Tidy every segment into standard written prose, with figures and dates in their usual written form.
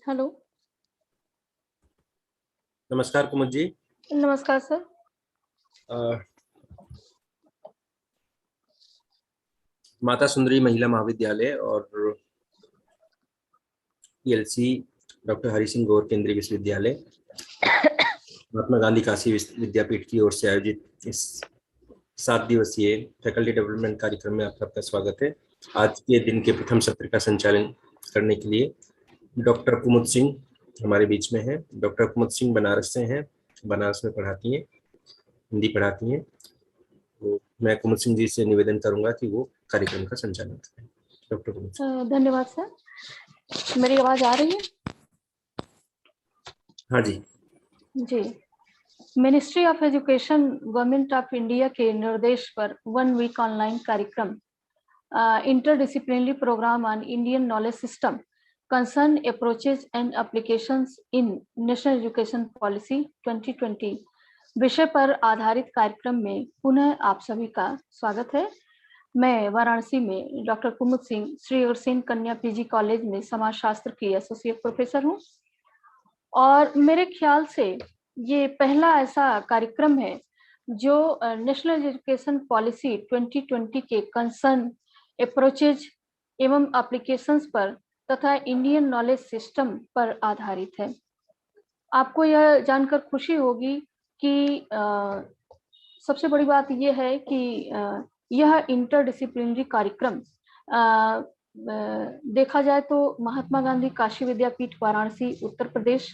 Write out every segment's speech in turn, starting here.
Hello. नमस्कार कुमुद जी। नमस्कार sir. Mata Sundari महिला महाविद्यालय और पीएलसी डॉक्टर हरि सिंह गौर केंद्रीय विश्वविद्यालय महात्मा गांधी काशी विद्यापीठ की ओर से आयोजित इस 7 दिवसीय फैकल्टी डेवलपमेंट कार्यक्रम में आपका स्वागत है। आज के दिन के प्रथम सत्र का संचालन करने के लिए डॉक्टर कुमुद सिंह हमारे बीच में है। डॉक्टर कुमुद सिंह बनारस से हैं, बनारस में पढ़ाती हैं, हिंदी पढ़ाती हैं। तो मैं कुमुद सिंह जी से निवेदन करूंगा कि वो कार्यक्रम का संचालन करें। डॉक्टर कुमुद सिंह। धन्यवाद सर। मेरी आवाज आ रही है? हाँ जी जी। Ministry of education government of India के निर्देश पर 1 वीक ऑनलाइन कार्यक्रम interdisciplinary program on Indian knowledge system concern approaches and applications in national education policy 2020 विषय पर आधारित कार्यक्रम में पुनः आप सभी का स्वागत है। मैं वाराणसी में डॉक्टर कुमुद सिंह श्री अग्रसेन कन्या पीजी कॉलेज में समाजशास्त्र की एसोसिएट प्रोफेसर हूँ और मेरे ख्याल से ये पहला ऐसा कार्यक्रम है जो नेशनल एजुकेशन पॉलिसी 2020 के कंसर्न अप्रोचेज एवं एप्लीकेशंस पर तथा इंडियन नॉलेज सिस्टम पर आधारित है। आपको यह जानकर खुशी होगी कि सबसे बड़ी बात यह है कि यह इंटरडिसिप्लिनरी कार्यक्रम देखा जाए तो महात्मा गांधी काशी विद्यापीठ Varanasi Uttar Pradesh,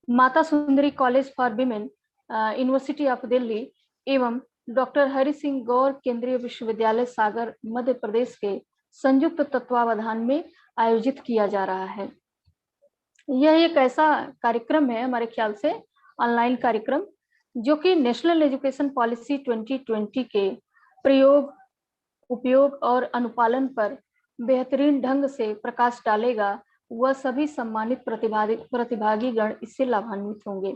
Mata Sundari college for women university of Delhi एवं डॉक्टर हरि सिंह गौर केंद्रीय विश्वविद्यालय सागर मध्य प्रदेश के संयुक्त तत्वावधान में आयोजित किया जा रहा है। यह एक ऐसा कार्यक्रम है हमारे ख्याल से ऑनलाइन कार्यक्रम जो कि नेशनल एजुकेशन पॉलिसी 2020 के प्रयोग, उपयोग और अनुपालन पर बेहतरीन ढंग से प्रकाश डालेगा। वह सभी सम्मानित प्रतिभागीगण इससे लाभान्वित होंगे।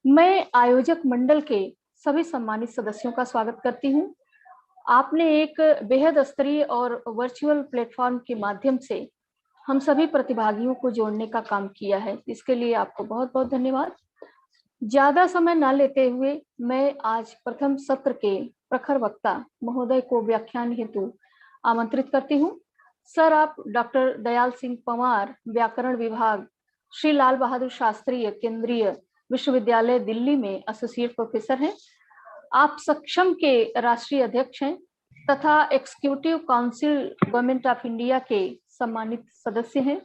मैं आयोजक मंडल के सभी सम्मानित सदस्यों का स्वागत करती हूं। आपने एक बेहद स्तरीय और वर्चुअल प्लेटफॉर्म के माध्यम से हम सभी प्रतिभागियों को जोड़ने का काम किया है। इसके लिए आपको बहुत बहुत धन्यवाद। ज्यादा समय न लेते हुए मैं आज प्रथम सत्र के प्रखर वक्ता महोदय को व्याख्यान हेतु आमंत्रित करती हूँ। सर, आप डॉक्टर दयाल सिंह पंवार, व्याकरण विभाग, श्री लाल बहादुर शास्त्री केंद्रीय विश्वविद्यालय दिल्ली में एसोसिएट प्रोफेसर हैं। आप सक्षम के राष्ट्रीय अध्यक्ष हैं तथा executive council government of India के सम्मानित सदस्य हैं।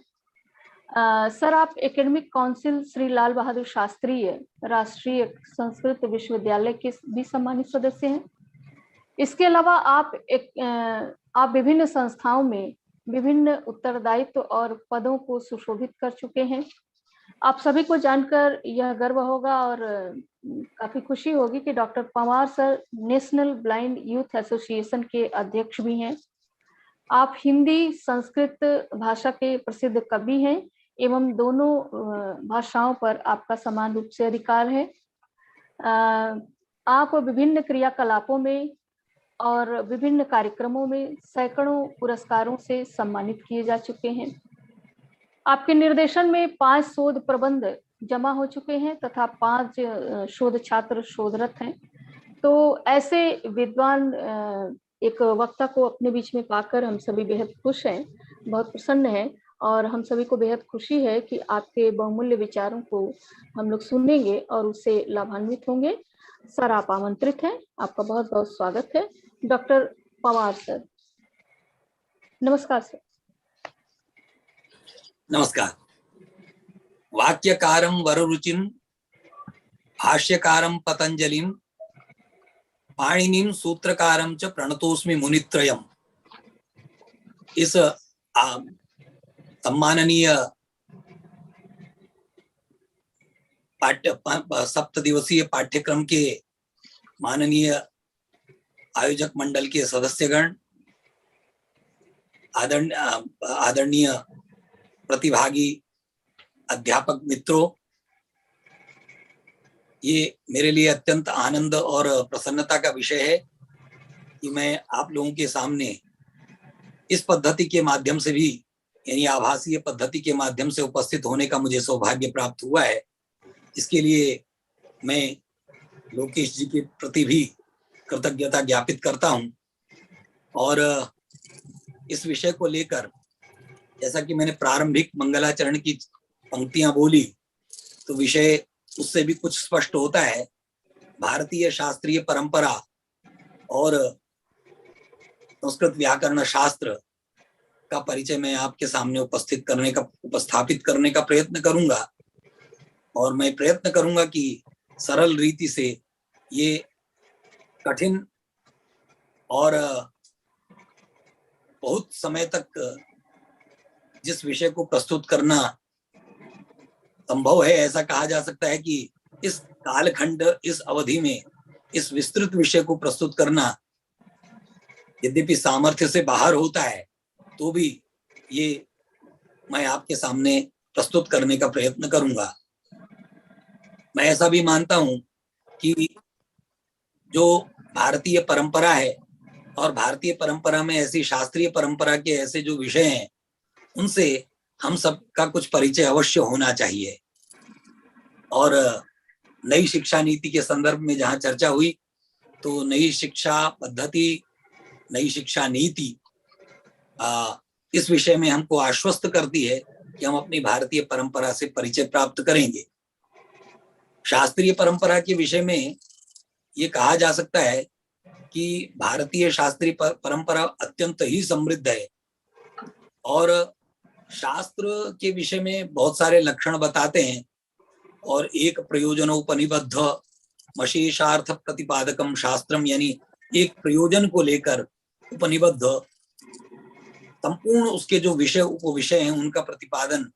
सर, आप एकेडमिक काउंसिल श्री लाल बहादुर शास्त्री राष्ट्रीय संस्कृत विश्वविद्यालय के भी सम्मानित सदस्य हैं। इसके अलावा आप विभिन्न संस्थाओं में विभिन्न उत्तरदायित्व और पदों को सुशोभित कर चुके हैं। आप सभी को जानकर यह गर्व होगा और काफी खुशी होगी कि doctor Panwar sir national blind youth association के अध्यक्ष भी हैं। आप हिंदी संस्कृत भाषा के प्रसिद्ध कवि हैं एवं दोनों भाषाओं पर आपका समान रूप से अधिकार है। आप विभिन्न क्रियाकलापों में और विभिन्न कार्यक्रमों में सैकड़ों पुरस्कारों से सम्मानित किए जा चुके हैं। आपके निर्देशन में 5 शोध प्रबंध जमा हो चुके हैं तथा 5 शोध छात्र शोधरत हैं। तो ऐसे विद्वान एक वक्ता को अपने बीच में पाकर हम सभी बेहद खुश हैं, बहुत प्रसन्न हैं और हम सभी को बेहद खुशी है कि आपके बहुमूल्य विचारों को हम लोग सुनेंगे और उससे लाभान्वित होंगे। सर, आप आमंत्रित हैं। आपका बहुत बहुत स्वागत है। डॉक्टर पंवार सर, नमस्कार सर। नमस्कार। वाक्यकारं वररुचिं भाष्यकारं पतंजलिं पाणिनिं सूत्रकारं च प्रणतोस्मि मुनित्रयम्। इस सम्माननीय 7 दिवसीय पाठ्यक्रम के माननीय आयोजक मंडल के सदस्यगण, आदरणीय प्रतिभागी अध्यापक मित्रों, ये मेरे लिए अत्यंत आनंद और प्रसन्नता का विषय है कि मैं आप लोगों के सामने इस पद्धति के माध्यम से भी यानी आभासीय पद्धति के माध्यम से उपस्थित होने का मुझे सौभाग्य प्राप्त हुआ है। इसके लिए मैं लोकेश जी के प्रति भी कृतज्ञता ज्ञापित करता हूं। और इस विषय को लेकर जैसा कि मैंने प्रारंभिक मंगलाचरण की पंक्तियां बोली, तो विषय उससे भी कुछ स्पष्ट होता है। भारतीय शास्त्रीय परंपरा और संस्कृत व्याकरण शास्त्र का परिचय मैं आपके सामने उपस्थापित करने का प्रयत्न करूंगा। और मैं प्रयत्न करूंगा कि सरल रीति से ये कठिन और बहुत समय तक जिस विषय को प्रस्तुत करना संभव है, ऐसा कहा जा सकता है कि इस कालखंड, इस अवधि में इस विस्तृत विषय को प्रस्तुत करना यद्यपि सामर्थ्य से बाहर होता है, तो भी ये मैं आपके सामने प्रस्तुत करने का प्रयत्न करूंगा। मैं ऐसा भी मानता हूं कि जो भारतीय परंपरा है और भारतीय परंपरा में ऐसी शास्त्रीय परंपरा के ऐसे जो विषय हैं, उनसे हम सबका कुछ परिचय अवश्य होना चाहिए। और नई शिक्षा नीति के संदर्भ में जहां चर्चा हुई, तो नई शिक्षा पद्धति, नई शिक्षा नीति इस विषय में हमको आश्वस्त करती है कि हम अपनी भारतीय परंपरा से परिचय प्राप्त करेंगे। शास्त्रीय परंपरा के विषय में ये कहा जा सकता है कि भारतीय शास्त्रीय परंपरा अत्यंत ही समृद्ध है और शास्त्र के विषय में बहुत सारे लक्षण बताते हैं। और एक प्रयोजनोपनिबद्ध मशेषार्थ प्रतिपादकम शास्त्रम, यानी एक प्रयोजन को लेकर उपनिबद्ध संपूर्ण उसके जो विषय उपविषय हैं उनका प्रतिपादन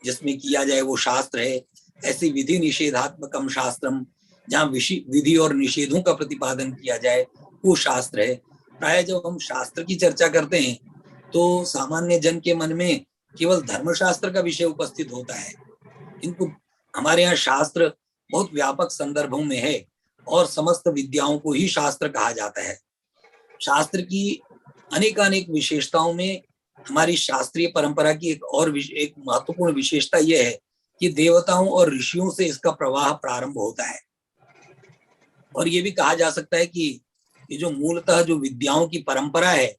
जिसमें किया जाए वो शास्त्र है। ऐसी विधि निषेधात्मकम शास्त्रम, जहाँ विधि और निषेधों का प्रतिपादन किया जाए वो शास्त्र है। प्राय जब हम शास्त्र की चर्चा करते हैं तो सामान्य जन के मन में केवल धर्मशास्त्र का विषय उपस्थित होता है, किंतु हमारे यहाँ शास्त्र बहुत व्यापक संदर्भों में है और समस्त विद्याओं को ही शास्त्र कहा जाता है। शास्त्र की अनेकानेक विशेषताओं में हमारी शास्त्रीय परंपरा की एक महत्वपूर्ण विशेषता यह है कि देवताओं और ऋषियों से इसका प्रवाह प्रारंभ होता है। और ये भी कहा जा सकता है कि ये जो मूलतः जो विद्याओं की परंपरा है,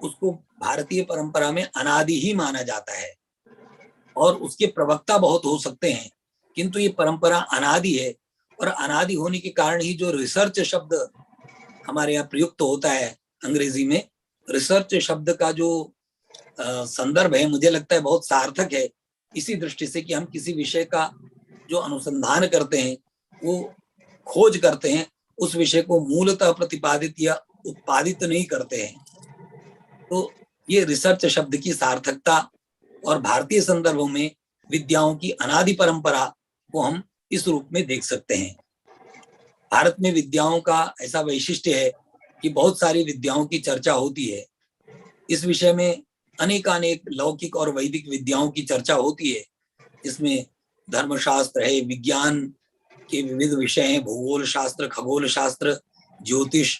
उसको भारतीय परंपरा में अनादि ही माना जाता है। और उसके प्रवक्ता बहुत हो सकते हैं, किंतु ये परंपरा अनादि है। और अनादि होने के कारण ही जो रिसर्च शब्द हमारे यहाँ प्रयुक्त होता है अंग्रेजी में, रिसर्च शब्द का जो संदर्भ है, मुझे लगता है बहुत सार्थक है। इसी दृष्टि से कि हम किसी विषय का जो अनुसंधान करते हैं, वो खोज करते हैं, उस विषय को मूलतः प्रतिपादित या उत्पादित नहीं करते हैं। तो ये रिसर्च शब्द की सार्थकता और भारतीय संदर्भों में विद्याओं की अनादि परंपरा को हम इस रूप में देख सकते हैं। भारत में विद्याओं का ऐसा वैशिष्ट्य है कि बहुत सारी विद्याओं की चर्चा होती है। इस विषय में अनेकानेक लौकिक और वैदिक विद्याओं की चर्चा होती है, जिसमें धर्मशास्त्र है, विज्ञान के विविध विषय हैं, भूगोल शास्त्र, खगोल शास्त्र, ज्योतिष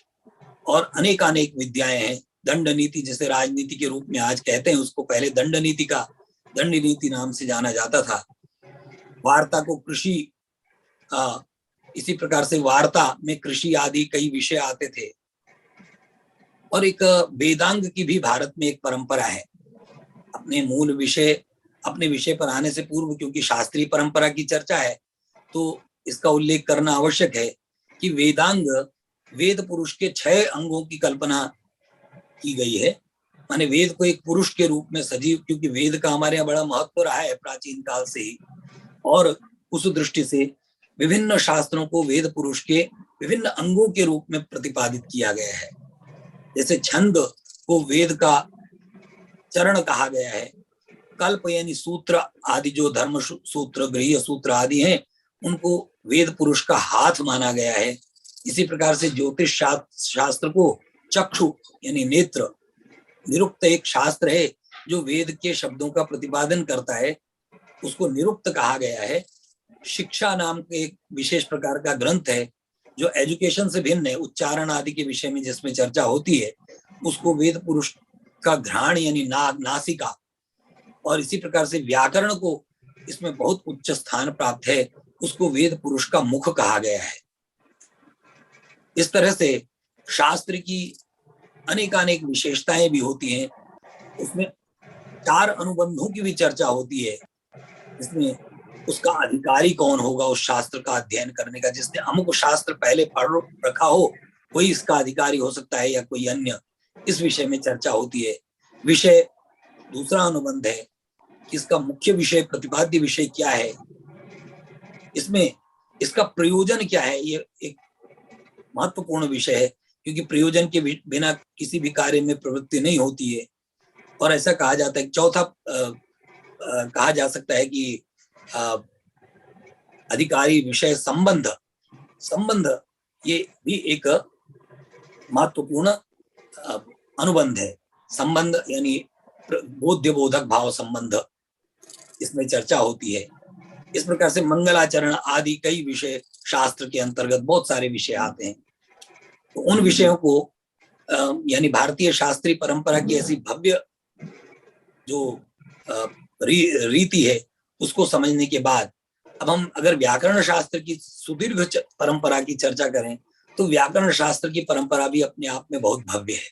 और अनेकानेक विद्याएं हैं। दंड नीति, जिसे राजनीति के रूप में आज कहते हैं, उसको पहले दंड नीति नाम से जाना जाता था। वार्ता को कृषि, इसी प्रकार से वार्ता में कृषि आदि कई विषय आते थे। और एक वेदांग की भी भारत में एक परंपरा है। अपने विषय पर आने से पूर्व, क्योंकि शास्त्रीय परंपरा की चर्चा है, तो इसका उल्लेख करना आवश्यक है कि वेदांग, वेद पुरुष के 6 अंगों की कल्पना की गई है। माने वेद को एक पुरुष के रूप में सजीव, क्योंकि वेद का हमारे यहाँ बड़ा महत्व रहा है प्राचीन काल से ही, और उस दृष्टि से विभिन्न शास्त्रों को वेद पुरुष के विभिन्न अंगों के रूप में प्रतिपादित किया गया है। जैसे छंद को वेद का चरण कहा गया है, कल्प यानी सूत्र आदि, जो धर्म सूत्र, गृह्य सूत्र आदि हैं, उनको वेद पुरुष का हाथ माना गया है। इसी प्रकार से ज्योतिष शास्त्र को चक्षु यानी नेत्र, निरुक्त एक शास्त्र है जो वेद के शब्दों का प्रतिपादन करता है, उसको निरुक्त कहा गया है। शिक्षा नाम के एक विशेष प्रकार का ग्रंथ है जो एजुकेशन से भिन्न है, उच्चारण आदि के विषय में जिसमें चर्चा होती है, उसको वेद पुरुष का घ्राण यानी नासिका और इसी प्रकार से व्याकरण को इसमें बहुत उच्च स्थान प्राप्त है, उसको वेद पुरुष का मुख कहा गया है। इस तरह से शास्त्र की अनेकानेक विशेषताएं भी होती हैं। उसमें 4 अनुबंधों की भी चर्चा होती है, जिसमें उसका अधिकारी कौन होगा उस शास्त्र का अध्ययन करने का, जिसने अमुक शास्त्र पहले पढ़ रखा हो वही इसका अधिकारी हो सकता है या कोई अन्य, इस विषय में चर्चा होती है। विषय दूसरा अनुबंध है कि इसका मुख्य विषय, प्रतिपाद्य विषय क्या है, इसमें इसका प्रयोजन क्या है, ये एक महत्वपूर्ण विषय है, क्योंकि प्रयोजन के बिना किसी भी कार्य में प्रवृत्ति नहीं होती है। और ऐसा कहा जाता है, चौथा कहा जा सकता है कि अधिकारी विषय संबंध, ये भी एक महत्वपूर्ण अनुबंध है। संबंध यानी बोध्य बोधक भाव संबंध, इसमें चर्चा होती है। इस प्रकार से मंगलाचरण आदि कई विषय शास्त्र के अंतर्गत बहुत सारे विषय आते हैं। तो उन विषयों को यानी भारतीय शास्त्रीय परंपरा की ऐसी भव्य जो रीति है उसको समझने के बाद अब हम अगर व्याकरण शास्त्र की सुदीर्घ परंपरा की चर्चा करें तो व्याकरण शास्त्र की परंपरा भी अपने आप में बहुत भव्य है।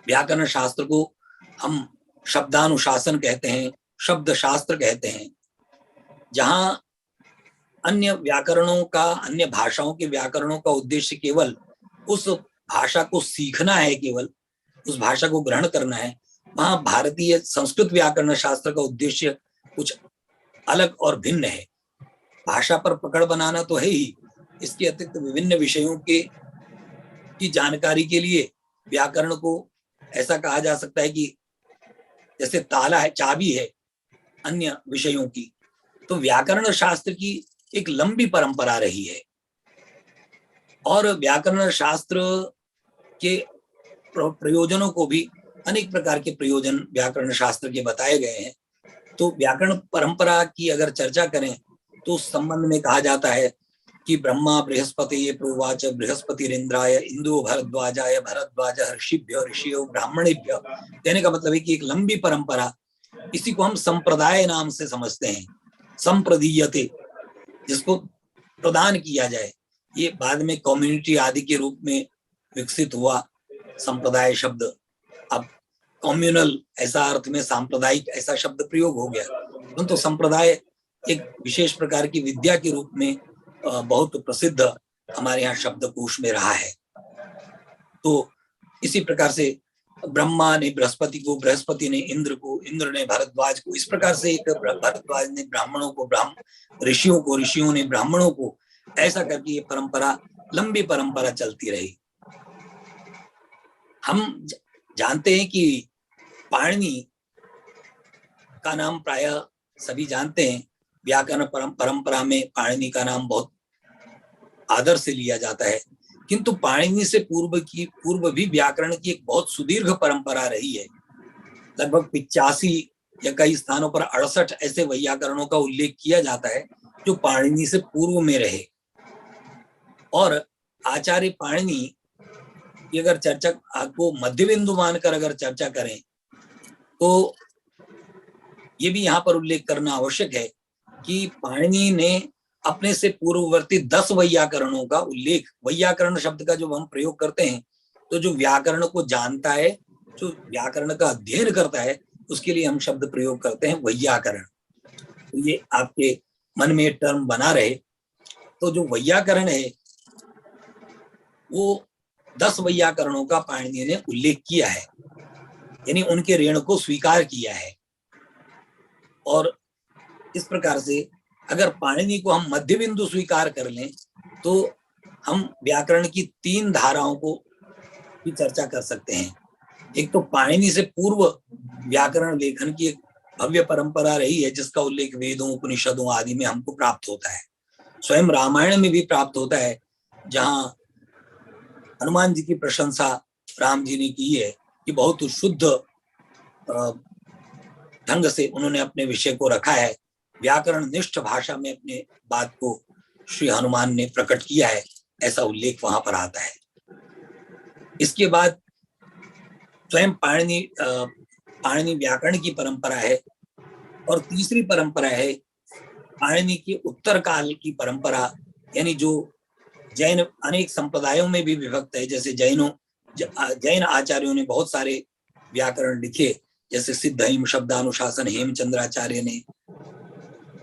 व्याकरण शास्त्र को हम शब्दानुशासन कहते हैं, शब्द शास्त्र कहते हैं, जहां अन्य व्याकरणों का, अन्य भाषाओं के व्याकरणों का उद्देश्य केवल उस भाषा को सीखना है, केवल उस भाषा को ग्रहण करना है, वहां भारतीय संस्कृत व्याकरण शास्त्र का उद्देश्य कुछ अलग और भिन्न है। भाषा पर पकड़ बनाना तो है ही, इसके अतिरिक्त विभिन्न विषयों की जानकारी के लिए व्याकरण को ऐसा कहा जा सकता है कि जैसे ताला है, चाबी है अन्य विषयों की। तो व्याकरण शास्त्र की एक लंबी परंपरा रही है और व्याकरण शास्त्र के प्रयोजनों को भी अनेक प्रकार के प्रयोजन व्याकरण शास्त्र के बताए गए हैं। तो व्याकरण परंपरा की अगर चर्चा करें तो उस संबंध में कहा जाता है कि ब्रह्मा बृहस्पति प्रोवाच बृहस्पतिरिंद्राय इंद्रो भरद्वाजाय भरद्वाज ऋषिभ्य ऋषियो ब्राह्मणेभ्य, कहने का मतलब है कि एक लंबी परंपरा, इसी को हम संप्रदाय नाम से समझते हैं। संप्रदीयते, जिसको प्रदान किया जाए, ये बाद में कम्युनिटी आदि के रूप में विकसित हुआ संप्रदाय शब्द। अब कम्युनल ऐसा अर्थ में सांप्रदायिक ऐसा शब्द प्रयोग हो गया, परंतु तो संप्रदाय एक विशेष प्रकार की विद्या के रूप में बहुत प्रसिद्ध हमारे यहाँ शब्दकोश में रहा है। तो इसी प्रकार से ब्रह्मा ने बृहस्पति को, बृहस्पति ने इंद्र को, इंद्र ने भरद्वाज को, इस प्रकार से एक भरद्वाज ने ब्राह्मणों को, ऋषियों को, ऋषियों ने ब्राह्मणों को, ऐसा करके ये परंपरा, लंबी परंपरा चलती रही। हम जानते हैं कि पाणिनि का नाम प्रायः सभी जानते हैं। व्याकरण परंपरा में पाणिनि का नाम बहुत आदर से लिया जाता है, किंतु पाणिनि से पूर्व भी व्याकरण की एक बहुत सुदीर्घ परंपरा रही है। लगभग 85 या कई स्थानों पर 68 ऐसे वैयाकरणों का उल्लेख किया जाता है जो पाणिनि से पूर्व में रहे। और आचार्य पाणिनि की अगर चर्चा को मध्य बिंदु मानकर अगर चर्चा करें तो ये भी यहाँ पर उल्लेख करना आवश्यक है कि पाणिनि ने अपने से पूर्ववर्ती 10 वैयाकरणों का उल्लेख, वैयाकरण शब्द का जो हम प्रयोग करते हैं, तो जो व्याकरण को जानता है, जो व्याकरण का अध्ययन करता है, उसके लिए हम शब्द प्रयोग करते हैं वैयाकरण। तो ये आपके मन में टर्म बना रहे। तो जो वैयाकरण है वो 10 वैयाकरणों का पाणिनि ने उल्लेख किया है, यानी उनके ऋण को स्वीकार किया है। और इस प्रकार से अगर पाणिनि को हम मध्य बिंदु स्वीकार कर लें तो हम व्याकरण की 3 धाराओं को भी चर्चा कर सकते हैं। एक तो पाणिनि से पूर्व व्याकरण लेखन की एक भव्य परंपरा रही है, जिसका उल्लेख वेदों, उपनिषदों आदि में हमको प्राप्त होता है। स्वयं रामायण में भी प्राप्त होता है, जहां हनुमान जी की प्रशंसा राम जी ने की है कि बहुत शुद्ध ढंग से उन्होंने अपने विषय को रखा है, व्याकरण निष्ठ भाषा में अपने बात को श्री हनुमान ने प्रकट किया है, ऐसा उल्लेख वहां पर आता है। इसके बाद स्वयं पाणिनि व्याकरण की परंपरा है, और तीसरी परंपरा है पाणिनि के उत्तर काल की परंपरा, यानी जो जैन अनेक संप्रदायों में भी विभक्त है। जैसे जैन आचार्यों ने बहुत सारे व्याकरण लिखे, जैसे सिद्धहिम शब्दानुशासन हेमचंद्राचार्य ने,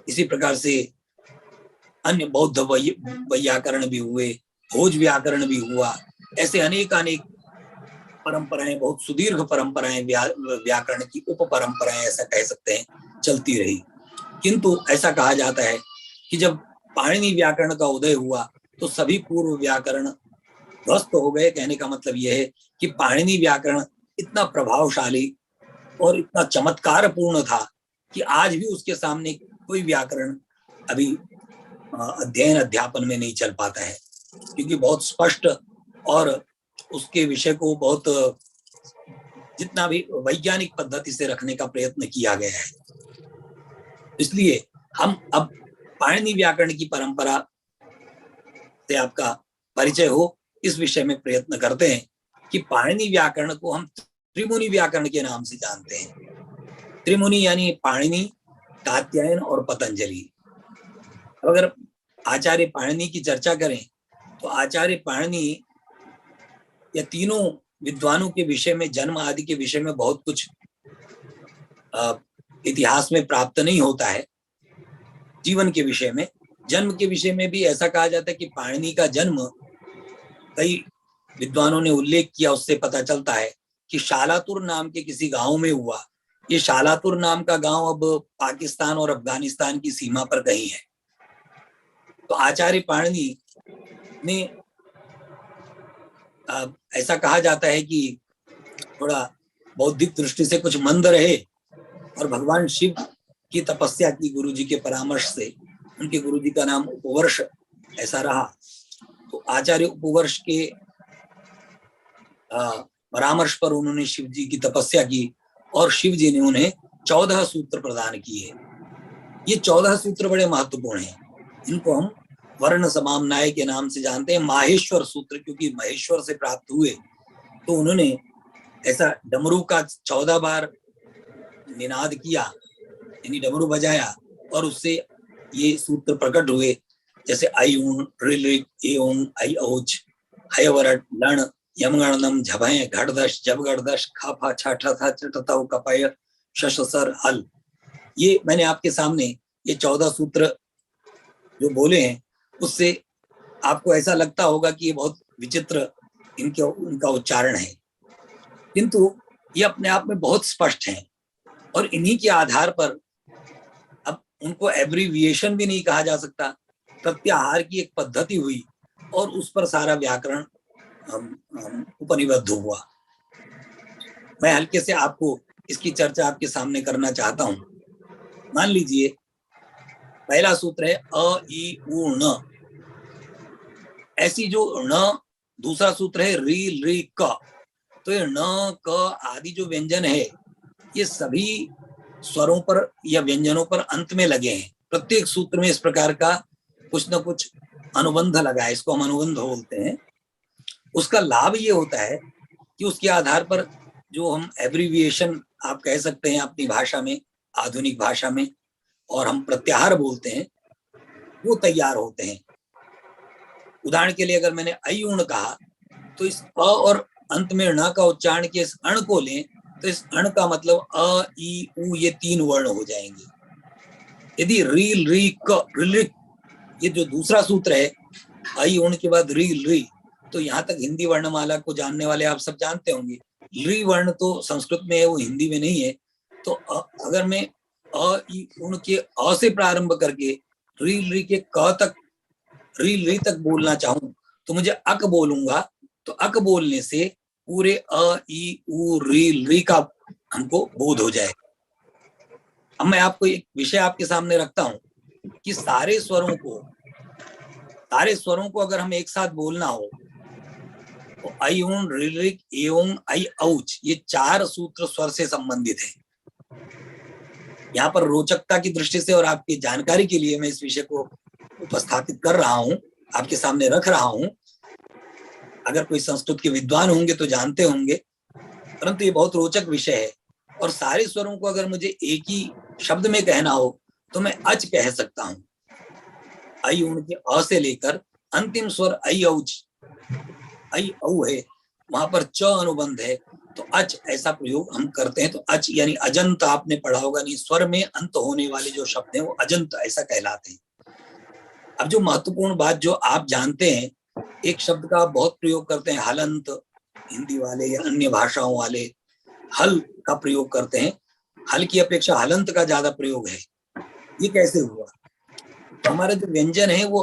इसी प्रकार से अन्य बौद्ध वैयाकरण भी हुए, भोज व्याकरण भी हुआ। ऐसे अनेक परंपराएं, बहुत सुदीर्घ परंपराएं व्याकरण की उप परंपराएं ऐसा कह सकते हैं, चलती रही। किंतु ऐसा कहा जाता है कि जब पाणिनि व्याकरण का उदय हुआ तो सभी पूर्व व्याकरण ध्वस्त हो गए। कहने का मतलब यह है कि पाणिनि व्याकरण इतना प्रभावशाली और इतना चमत्कारपूर्ण था कि आज भी उसके सामने कोई व्याकरण अभी अध्ययन अध्यापन में नहीं चल पाता है, क्योंकि बहुत स्पष्ट और उसके विषय को बहुत जितना भी वैज्ञानिक पद्धति से रखने का प्रयत्न किया गया है। इसलिए हम अब पाणिनि व्याकरण की परंपरा से आपका परिचय हो, इस विषय में प्रयत्न करते हैं कि पाणिनि व्याकरण को हम त्रिमुनि व्याकरण के नाम से जानते हैं। त्रिमुनि यानी पाणिनि, कात्यायन और पतंजलि। अगर आचार्य पाणिनि की चर्चा करें तो आचार्य पाणिनि या तीनों विद्वानों के विषय में, जन्म आदि के विषय में बहुत कुछ इतिहास में प्राप्त नहीं होता है। जीवन के विषय में, जन्म के विषय में भी ऐसा कहा जाता है कि पाणिनि का जन्म कई विद्वानों ने उल्लेख किया, उससे पता चलता है कि शालातुर नाम के किसी गांव में हुआ। ये शालातुर नाम का गांव अब पाकिस्तान और अफगानिस्तान की सीमा पर कहीं है। तो आचार्य पाणिनि ने ऐसा कहा जाता है कि थोड़ा बौद्धिक दृष्टि से कुछ मंद रहे और भगवान शिव की तपस्या की गुरुजी के परामर्श से। उनके गुरुजी का नाम उपवर्ष ऐसा रहा। तो आचार्य उपवर्ष के परामर्श पर उन्होंने शिव जी की तपस्या की और शिव जी ने उन्हें 14 सूत्र प्रदान किए। ये 14 सूत्र बड़े महत्वपूर्ण हैं। इनको हम वर्ण समामनाय के नाम से जानते हैं। माहेश्वर सूत्र, क्योंकि महेश्वर से प्राप्त हुए, तो उन्होंने ऐसा डमरू का 14 बार निनाद किया, यानी डमरू बजाया, और उससे ये सूत्र प्रकट हुए। जैसे आई ऊं ऋ ए ओं आई औच हयवरट लण यमगणनम झभय घड़दश जबगड़दश खाफा छाठा था चटताव कपय शशसर हल। ये मैंने आपके सामने ये 14 सूत्र जो बोले हैं, उससे आपको ऐसा लगता होगा कि ये बहुत विचित्र इनका उच्चारण है, किंतु ये अपने आप में बहुत स्पष्ट हैं। और इन्हीं के आधार पर अब उनको एब्रीविएशन भी नहीं कहा जा सकता, प्रत्याहार की एक पद्धति हुई और उस पर सारा व्याकरण उपनिबद्ध हुआ। मैं हल्के से आपको इसकी चर्चा आपके सामने करना चाहता हूं। मान लीजिए पहला सूत्र है अ ई उ न, ऐसी जो न, दूसरा सूत्र है री री क। तो ये न क आदि जो व्यंजन है, ये सभी स्वरों पर या व्यंजनों पर अंत में लगे हैं। प्रत्येक सूत्र में इस प्रकार का कुछ न कुछ अनुबंध लगा है, इसको हम अनुबंध बोलते हैं। उसका लाभ ये होता है कि उसके आधार पर जो हम एब्रीविएशन आप कह सकते हैं अपनी भाषा में, आधुनिक भाषा में, और हम प्रत्याहार बोलते हैं, वो तैयार होते हैं। उदाहरण के लिए अगर मैंने अयुण कहा तो इस अ और अंत में ण का उच्चारण के इस अण को लें तो इस अण का मतलब अ ई उ ये 3 वर्ण हो जाएंगे। यदि रील री क ऋ, ये जो दूसरा सूत्र है आई उण के बाद रील री, तो यहाँ तक हिंदी वर्णमाला को जानने वाले आप सब जानते होंगे। री वर्ण तो संस्कृत में है, वो हिंदी में नहीं है। तो अगर मैं अ ई उण के अ से प्रारंभ करके रील री के क तक, रील री तक बोलना चाहूं तो मुझे अक बोलूंगा, तो अक बोलने से पूरे अ ई उ रील री का हमको बोध हो जाए। अब मैं आपको एक विषय आपके सामने रखता हूं कि सारे स्वरों को अगर हम एक साथ बोलना हो तो आई ऊं ऋ एवं आई औच, ये 4 सूत्र स्वर से संबंधित है। यहाँ पर रोचकता की दृष्टि से और आपकी जानकारी के लिए मैं इस विषय को उपस्थापित कर रहा हूं, आपके सामने रख रहा हूं। अगर कोई संस्कृत के विद्वान होंगे तो जानते होंगे, परंतु ये बहुत रोचक विषय है और सारे स्वरों को अगर मुझे एक ही शब्द में कहना हो तो मैं अच कह सकता हूं। आई उनके अ से लेकर अंतिम स्वर आई औच, आई औ है, वहां पर च अनुबंध है, तो अच ऐसा प्रयोग हम करते हैं। तो अच यानी अजंत आपने पढ़ा होगा, नहीं, स्वर में अंत होने वाले जो शब्द हैं वो अजंत ऐसा कहलाते हैं। अब जो महत्वपूर्ण बात जो आप जानते हैं, एक शब्द का आप बहुत प्रयोग करते हैं, हलंत, हिंदी वाले या अन्य भाषाओं वाले हल का प्रयोग करते हैं, हल की अपेक्षा हलंत का ज्यादा प्रयोग है। ये कैसे हुआ? तो हमारे जो व्यंजन है वो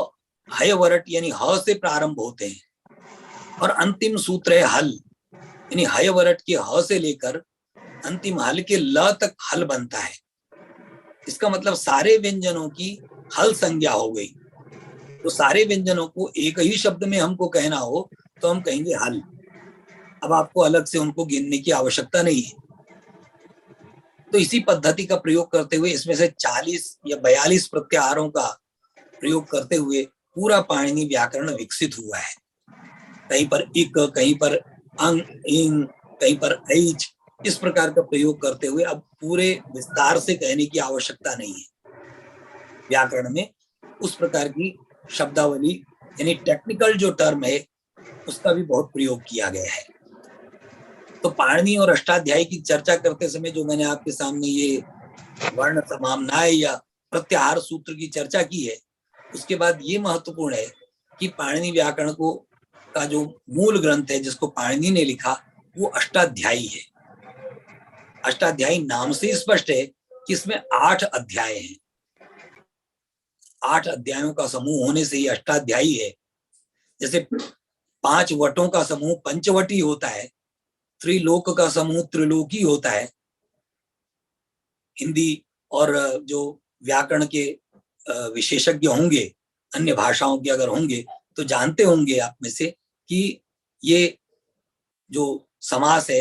हय वरट यानी ह से प्रारंभ होते हैं और अंतिम सूत्र है हल, यानी हय वरट के ह से लेकर अंतिम हल के ल तक हल बनता है। इसका मतलब सारे व्यंजनों की हल संज्ञा हो गई। तो सारे व्यंजनों को एक ही शब्द में हमको कहना हो तो हम कहेंगे हल। अब आपको अलग से उनको गिनने की आवश्यकता नहीं है। तो इसी पद्धति का प्रयोग करते हुए इसमें से 40 या 42 प्रत्याहारों का प्रयोग करते हुए पूरा पाणिनि व्याकरण विकसित हुआ है। कहीं पर इक, कहीं पर अंग, इंग, कहीं पर ऐच, इस प्रकार का प्रयोग करते हुए अब पूरे विस्तार से कहने की आवश्यकता नहीं है। व्याकरण में उस प्रकार की शब्दावली यानी टेक्निकल जो टर्म है उसका भी बहुत प्रयोग किया गया है। तो पाणिनि और अष्टाध्यायी की चर्चा करते समय जो मैंने आपके सामने ये वर्ण समाम्नाय या प्रत्याहार सूत्र की चर्चा की है, उसके बाद ये महत्वपूर्ण है कि पाणिनि व्याकरण को का जो मूल ग्रंथ है जिसको पाणिनि ने लिखा वो अष्टाध्यायी है। अष्टाध्यायी नाम से स्पष्ट है कि इसमें 8 अध्याय हैं। 8 अध्यायों का समूह होने से ही अष्टाध्यायी है। जैसे 5 वटों का समूह पंचवटी होता है, त्रिलोक का समूह त्रिलोकी होता है। हिंदी और जो व्याकरण के विशेषज्ञ होंगे, अन्य भाषाओं के अगर होंगे तो जानते होंगे आप में से कि ये जो समास है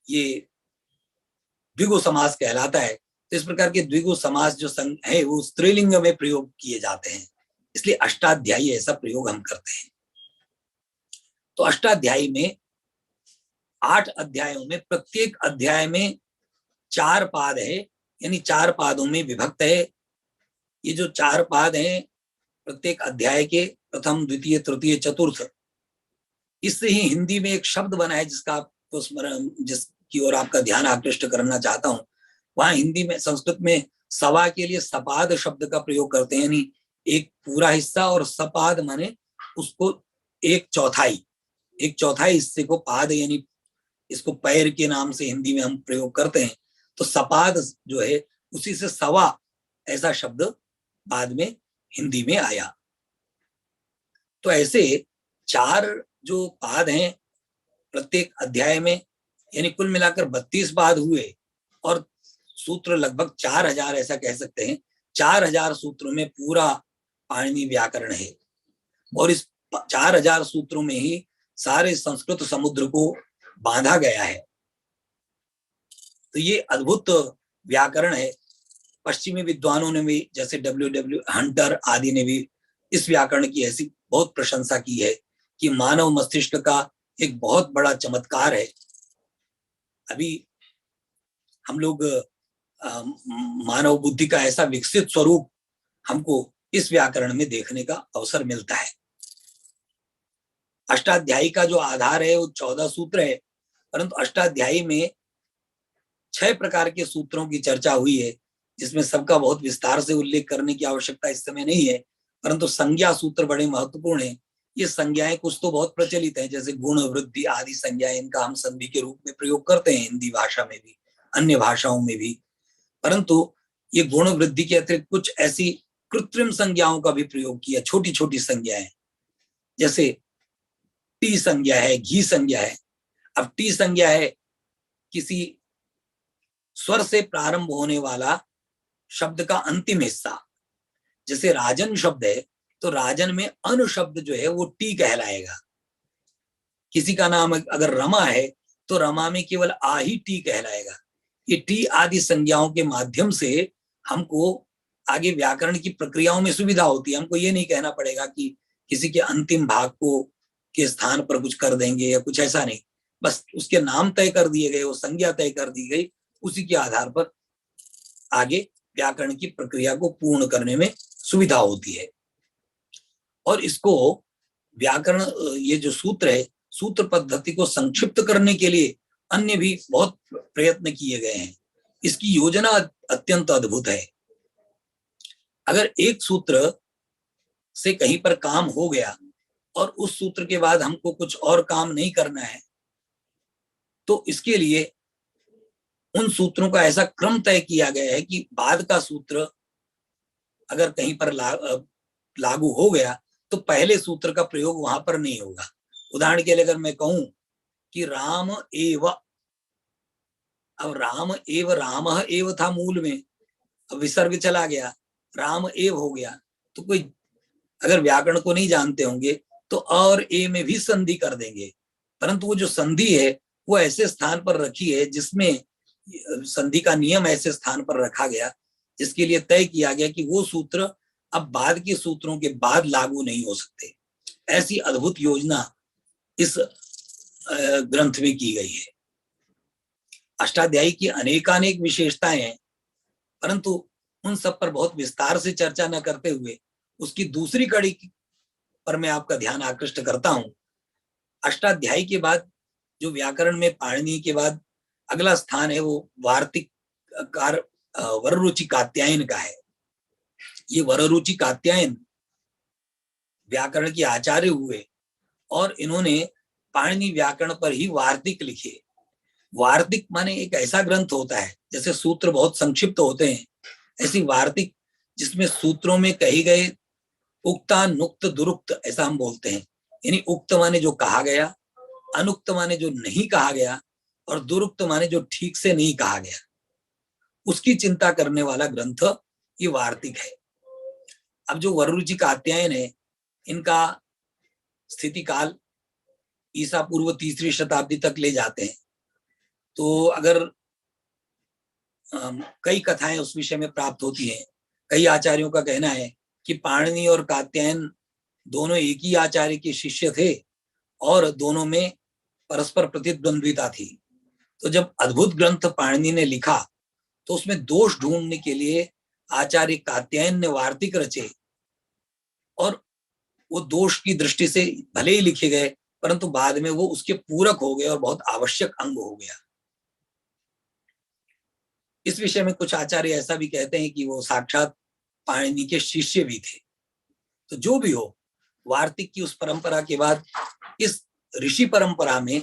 ये द्विगु समास कहलाता है। तो इस प्रकार के द्विगु समास जो है वो स्त्रीलिंग में प्रयोग किए जाते हैं, इसलिए अष्टाध्यायी ऐसा प्रयोग हम करते हैं। तो अष्टाध्यायी में 8 अध्यायों में प्रत्येक अध्याय में 4 पाद है, यानी 4 पादों में विभक्त है। ये जो 4 पाद हैं प्रत्येक अध्याय के, प्रथम, द्वितीय, तृतीय, चतुर्थ, इससे ही हिंदी में एक शब्द बना है जिसका आपको स्मरण, जिसकी ओर आपका ध्यान आकृष्ट करना चाहता हूं। वहां हिंदी में, संस्कृत में सवा के लिए सपाद शब्द का प्रयोग करते हैं, यानी एक पूरा हिस्सा, और सपाद माने उसको एक चौथाई हिस्से को पाद, यानी इसको पैर के नाम से हिंदी में हम प्रयोग करते हैं। तो सपाद जो है उसी से सवा ऐसा शब्द बाद में हिंदी में आया। तो ऐसे 4 जो पाद हैं प्रत्येक अध्याय में, यानी कुल मिलाकर 32 पाद हुए और सूत्र लगभग 4000 ऐसा कह सकते हैं। 4000 सूत्रों में पूरा पाणिनि व्याकरण है और इस 4000 सूत्रों में ही सारे संस्कृत समुद्र को बांधा गया है। तो ये अद्भुत व्याकरण है। पश्चिमी विद्वानों ने भी, जैसे W हंटर आदि ने भी इस व्याकरण की ऐसी बहुत प्रशंसा की है कि मानव मस्तिष्क का एक बहुत बड़ा चमत्कार है। अभी हम लोग मानव बुद्धि का ऐसा विकसित स्वरूप हमको इस व्याकरण में देखने का अवसर मिलता है। अष्टाध्यायी का जो आधार है वो 14 सूत्र है, परंतु अष्टाध्यायी में 6 प्रकार के सूत्रों की चर्चा हुई है, जिसमें सबका बहुत विस्तार से उल्लेख करने की आवश्यकता इस समय नहीं है, परंतु संज्ञा सूत्र बड़े महत्वपूर्ण हैं। ये संज्ञाएं कुछ तो बहुत प्रचलित हैं, जैसे गुण, वृद्धि आदि संज्ञाएं, इनका हम संधि के रूप में प्रयोग करते हैं हिंदी भाषा में भी, अन्य भाषाओं में भी। परंतु ये गुण वृद्धि के अतिरिक्त कुछ ऐसी कृत्रिम संज्ञाओं का भी प्रयोग किया, छोटी छोटी संज्ञाएं, जैसे टी संज्ञा है, घी संज्ञा है। अब टी संज्ञा है किसी स्वर से प्रारंभ होने वाला शब्द का अंतिम हिस्सा। जैसे राजन शब्द है तो राजन में अनु शब्द जो है वो टी कहलाएगा। किसी का नाम अगर रमा है तो रमा में केवल आ ही टी कहलाएगा। ये टी आदि संज्ञाओं के माध्यम से हमको आगे व्याकरण की प्रक्रियाओं में सुविधा होती है। हमको ये नहीं कहना पड़ेगा कि किसी के अंतिम भाग को के स्थान पर कुछ कर देंगे या कुछ, ऐसा नहीं। बस उसके नाम तय कर दिए गए, वो संज्ञा तय कर दी गई, उसी के आधार पर आगे व्याकरण की प्रक्रिया को पूर्ण करने में सुविधा होती है। और इसको व्याकरण, ये जो सूत्र है, सूत्र पद्धति को संक्षिप्त करने के लिए अन्य भी बहुत प्रयत्न किए गए हैं। इसकी योजना अत्यंत अद्भुत है। अगर एक सूत्र से कहीं पर काम हो गया और उस सूत्र के बाद हमको कुछ और काम नहीं करना है, तो इसके लिए उन सूत्रों का ऐसा क्रम तय किया गया है कि बाद का सूत्र अगर कहीं पर लागू हो गया तो पहले सूत्र का प्रयोग वहां पर नहीं होगा। उदाहरण के लिए अगर मैं कहूं कि राम एव, अब राम एव, रामः एव था मूल में, अब विसर्ग चला गया, राम एव हो गया, तो कोई अगर व्याकरण को नहीं जानते होंगे तो और ए में भी संधि कर देंगे, परंतु वो जो संधि है वो ऐसे स्थान पर रखी है जिसमें संधि का नियम ऐसे स्थान पर रखा गया जिसके लिए तय किया गया कि वो सूत्र अब बाद के सूत्रों के बाद लागू नहीं हो सकते। ऐसी अद्भुत योजना इस ग्रंथ में की गई है। अष्टाध्यायी की अनेकानेक विशेषताएं हैं, परंतु उन सब पर बहुत विस्तार से चर्चा न करते हुए उसकी दूसरी कड़ी पर मैं आपका ध्यान आकृष्ट करता हूं। अष्टाध्यायी के बाद जो व्याकरण में पाणिनि के बाद अगला स्थान है वो वार्तिककार वररुचि कात्यायन का है। ये वररुचि कात्यायन व्याकरण के आचार्य हुए और इन्होंने पाणिनि व्याकरण पर ही वार्तिक लिखे। वार्तिक माने एक ऐसा ग्रंथ होता है, जैसे सूत्र बहुत संक्षिप्त होते हैं, ऐसी वार्तिक जिसमें सूत्रों में कही गए उक्ता नुक्त दुरुक्त ऐसा हम बोलते हैं, यानी उक्त माने जो कहा गया, अनुक्त माने जो नहीं कहा गया, और दुरुक्त माने जो ठीक से नहीं कहा गया, उसकी चिंता करने वाला ग्रंथ ये वार्तिक है। अब जो वररुचि कात्यायन है, इनका स्थिति काल ईसा पूर्व 3री शताब्दी तक ले जाते हैं। तो अगर कई कथाएं उस विषय में प्राप्त होती हैं। कई आचार्यों का कहना है कि पाणिनि और कात्यायन दोनों एक ही आचार्य के शिष्य थे और दोनों में परस्पर प्रतिद्वंद्विता थी। तो जब अद्भुत ग्रंथ पाणिनि ने लिखा तो उसमें दोष ढूंढने के लिए आचार्य कात्यायन ने वार्तिक रचे, और वो दोष की दृष्टि से भले ही लिखे गए परंतु बाद में वो उसके पूरक हो गए और बहुत आवश्यक अंग हो गया। इस विषय में कुछ आचार्य ऐसा भी कहते हैं कि वो साक्षात पाणिनि के शिष्य भी थे। तो जो भी हो, वार्तिक की उस परंपरा के बाद इस ऋषि परंपरा में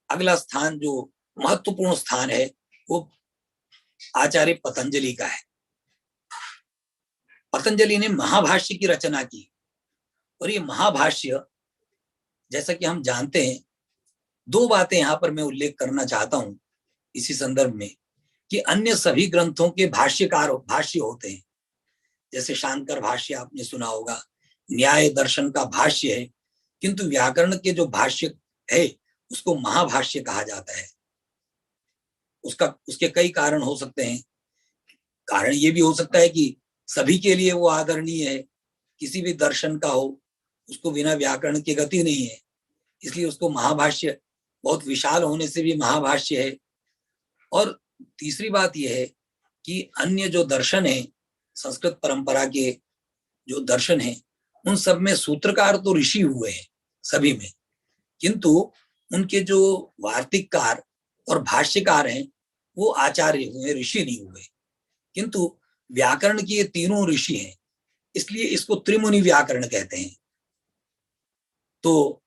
अगला स्थान, जो महत्वपूर्ण स्थान है, वो आचार्य पतंजलि का है। पतंजलि ने महाभाष्य की रचना की, और ये महाभाष्य, जैसा कि हम जानते हैं, दो बातें यहां पर मैं उल्लेख करना चाहता हूं इसी संदर्भ में, कि अन्य सभी ग्रंथों के भाष्यकार भाष्य होते हैं। जैसे शांकर भाष्य आपने सुना होगा, न्याय दर्शन का भाष्य है, किंतु व्याकरण के जो भाष्य है उसको महाभाष्य कहा जाता है। उसके कई कारण हो सकते हैं। कारण ये भी हो सकता है कि सभी के लिए वो आदरणीय है, किसी भी दर्शन का हो उसको बिना व्याकरण के गति नहीं है, इसलिए उसको महाभाष्य, बहुत विशाल होने से भी महाभाष्य है। और तीसरी बात यह है कि अन्य जो दर्शन है, संस्कृत परंपरा के जो दर्शन है, उन सब में सूत्रकार तो ऋषि हुए हैं सभी में, किंतु उनके जो वार्तिककार और भाष्यकार हैं वो आचार्य हुए, ऋषि नहीं हुए। किंतु व्याकरण की ये तीनों ऋषि हैं, इसलिए इसको त्रिमुनि व्याकरण कहते हैं। तो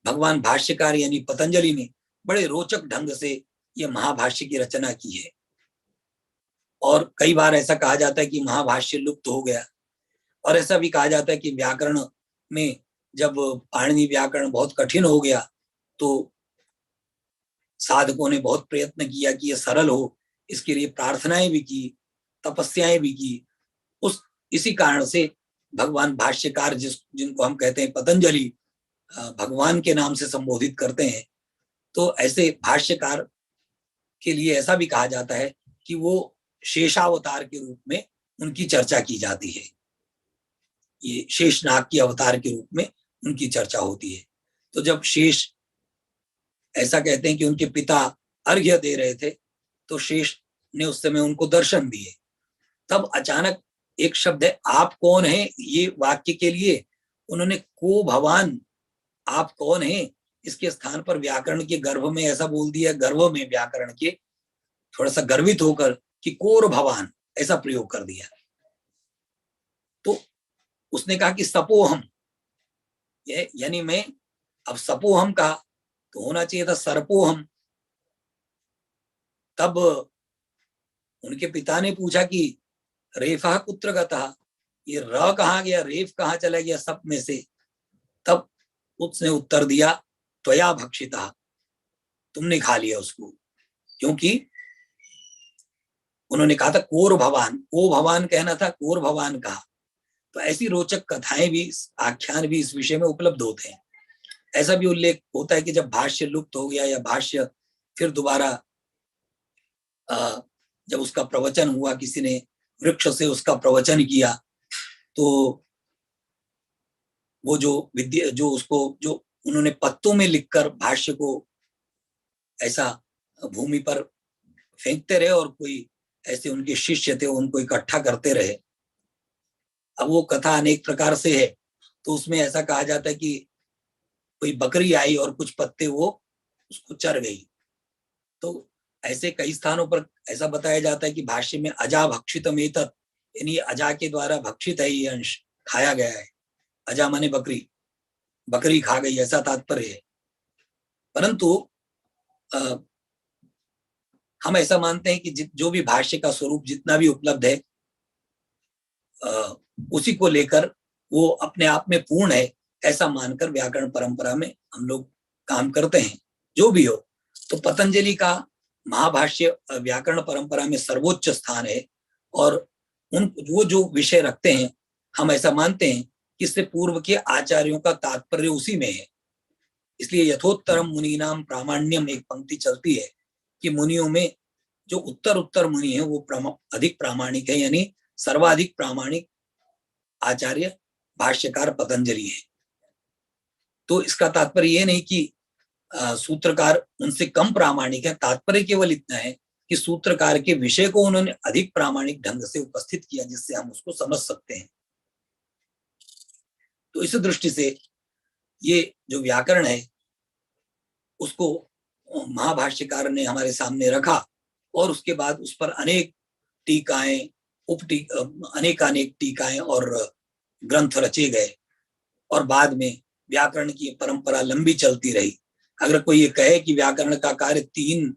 भगवान भाष्यकार यानी पतंजलि ने बड़े रोचक ढंग से ये महाभाष्य की रचना की है। और कई बार ऐसा कहा जाता है कि महाभाष्य लुप्त हो गया, और ऐसा भी कहा जाता है कि व्याकरण में जब पाणिनि व्याकरण बहुत कठिन हो गया तो साधकों ने बहुत प्रयत्न किया कि ये सरल हो, इसके लिए प्रार्थनाएं भी की, तपस्याएं भी की। इसी कारण से भगवान भाष्यकार, जिनको हम कहते हैं पतंजलि, भगवान के नाम से संबोधित करते हैं, तो ऐसे भाष्यकार के लिए ऐसा भी कहा जाता है कि वो शेषावतार के रूप में उनकी चर्चा की जाती है। ये शेषनाग के अवतार के रूप में उनकी चर्चा होती है। तो जब शेष, ऐसा कहते हैं कि उनके पिता अर्घ्य दे रहे थे, तो शेष ने उस समय उनको दर्शन दिए। तब अचानक एक शब्द है आप कौन है, ये वाक्य के लिए उन्होंने को भवान आप कौन है, इसके स्थान पर व्याकरण के गर्भ में ऐसा बोल दिया, गर्भ में व्याकरण के थोड़ा सा गर्वित होकर कि कोर भवान ऐसा प्रयोग कर दिया। तो उसने कहा कि सपोहम, यानी मैं, अब सपोहम कहा तो होना चाहिए था सर्पोहम। तब उनके पिता ने पूछा कि रेफा कुत्र गतः, ये र कहाँ गया, रेफ कहाँ चला गया सप में से। तब उसने उत्तर दिया त्वया भक्षिता, तुमने खा लिया उसको, क्योंकि उन्होंने कहा था कोर भवान, को भवान कहना था, कोर भवान कहा। तो ऐसी रोचक कथाएं भी, आख्यान भी इस विषय में उपलब्ध होते हैं। ऐसा भी उल्लेख होता है कि जब भाष्य लुप्त हो गया या भाष्य फिर दोबारा जब उसका प्रवचन हुआ, किसी ने वृक्ष से उसका प्रवचन किया, तो वो जो विद्या, जो उसको, जो उन्होंने पत्तों में लिखकर भाष्य को ऐसा भूमि पर फेंकते रहे और कोई ऐसे उनके शिष्य थे उनको इकट्ठा करते रहे। अब वो कथा अनेक प्रकार से है, तो उसमें ऐसा कहा जाता है कि कोई बकरी आई और कुछ पत्ते वो उसको चर गई। तो ऐसे कई स्थानों पर ऐसा बताया जाता है कि भाष्य में अजा भक्षितम एतत्, यानी अजा के द्वारा भक्षित है ये अंश, खाया गया है। अजा माने बकरी, बकरी खा गई ऐसा तात्पर्य है। परंतु हम ऐसा मानते हैं कि जो भी भाष्य का स्वरूप जितना भी उपलब्ध है उसी को लेकर वो अपने आप में पूर्ण है, ऐसा मानकर व्याकरण परंपरा में हम लोग काम करते हैं। जो भी हो, तो पतंजलि का महाभाष्य व्याकरण परंपरा में सर्वोच्च स्थान है और वो जो विषय रखते हैं, हम ऐसा मानते हैं कि इससे पूर्व के आचार्यों का तात्पर्य उसी में है। इसलिए यथोत्तरम मुनीनाम प्रामाण्यम एक पंक्ति चलती है कि मुनियों में जो उत्तर उत्तर मुनि है वो अधिक प्रामाणिक है, यानी सर्वाधिक प्रामाणिक आचार्य भाष्यकार पतंजलि है। तो इसका तात्पर्य ये नहीं कि सूत्रकार उनसे कम प्रामाणिक है, तात्पर्य केवल इतना है कि सूत्रकार के विषय को उन्होंने अधिक प्रामाणिक ढंग से उपस्थित किया जिससे हम उसको समझ सकते हैं। तो इस दृष्टि से ये जो व्याकरण है उसको महाभाष्यकार ने हमारे सामने रखा और उसके बाद उस पर अनेक टीकाएं, अनेक टीकाएं और ग्रंथ रचे गए और बाद में व्याकरण की परंपरा लंबी चलती रही। अगर कोई ये कहे कि व्याकरण का कार्य 3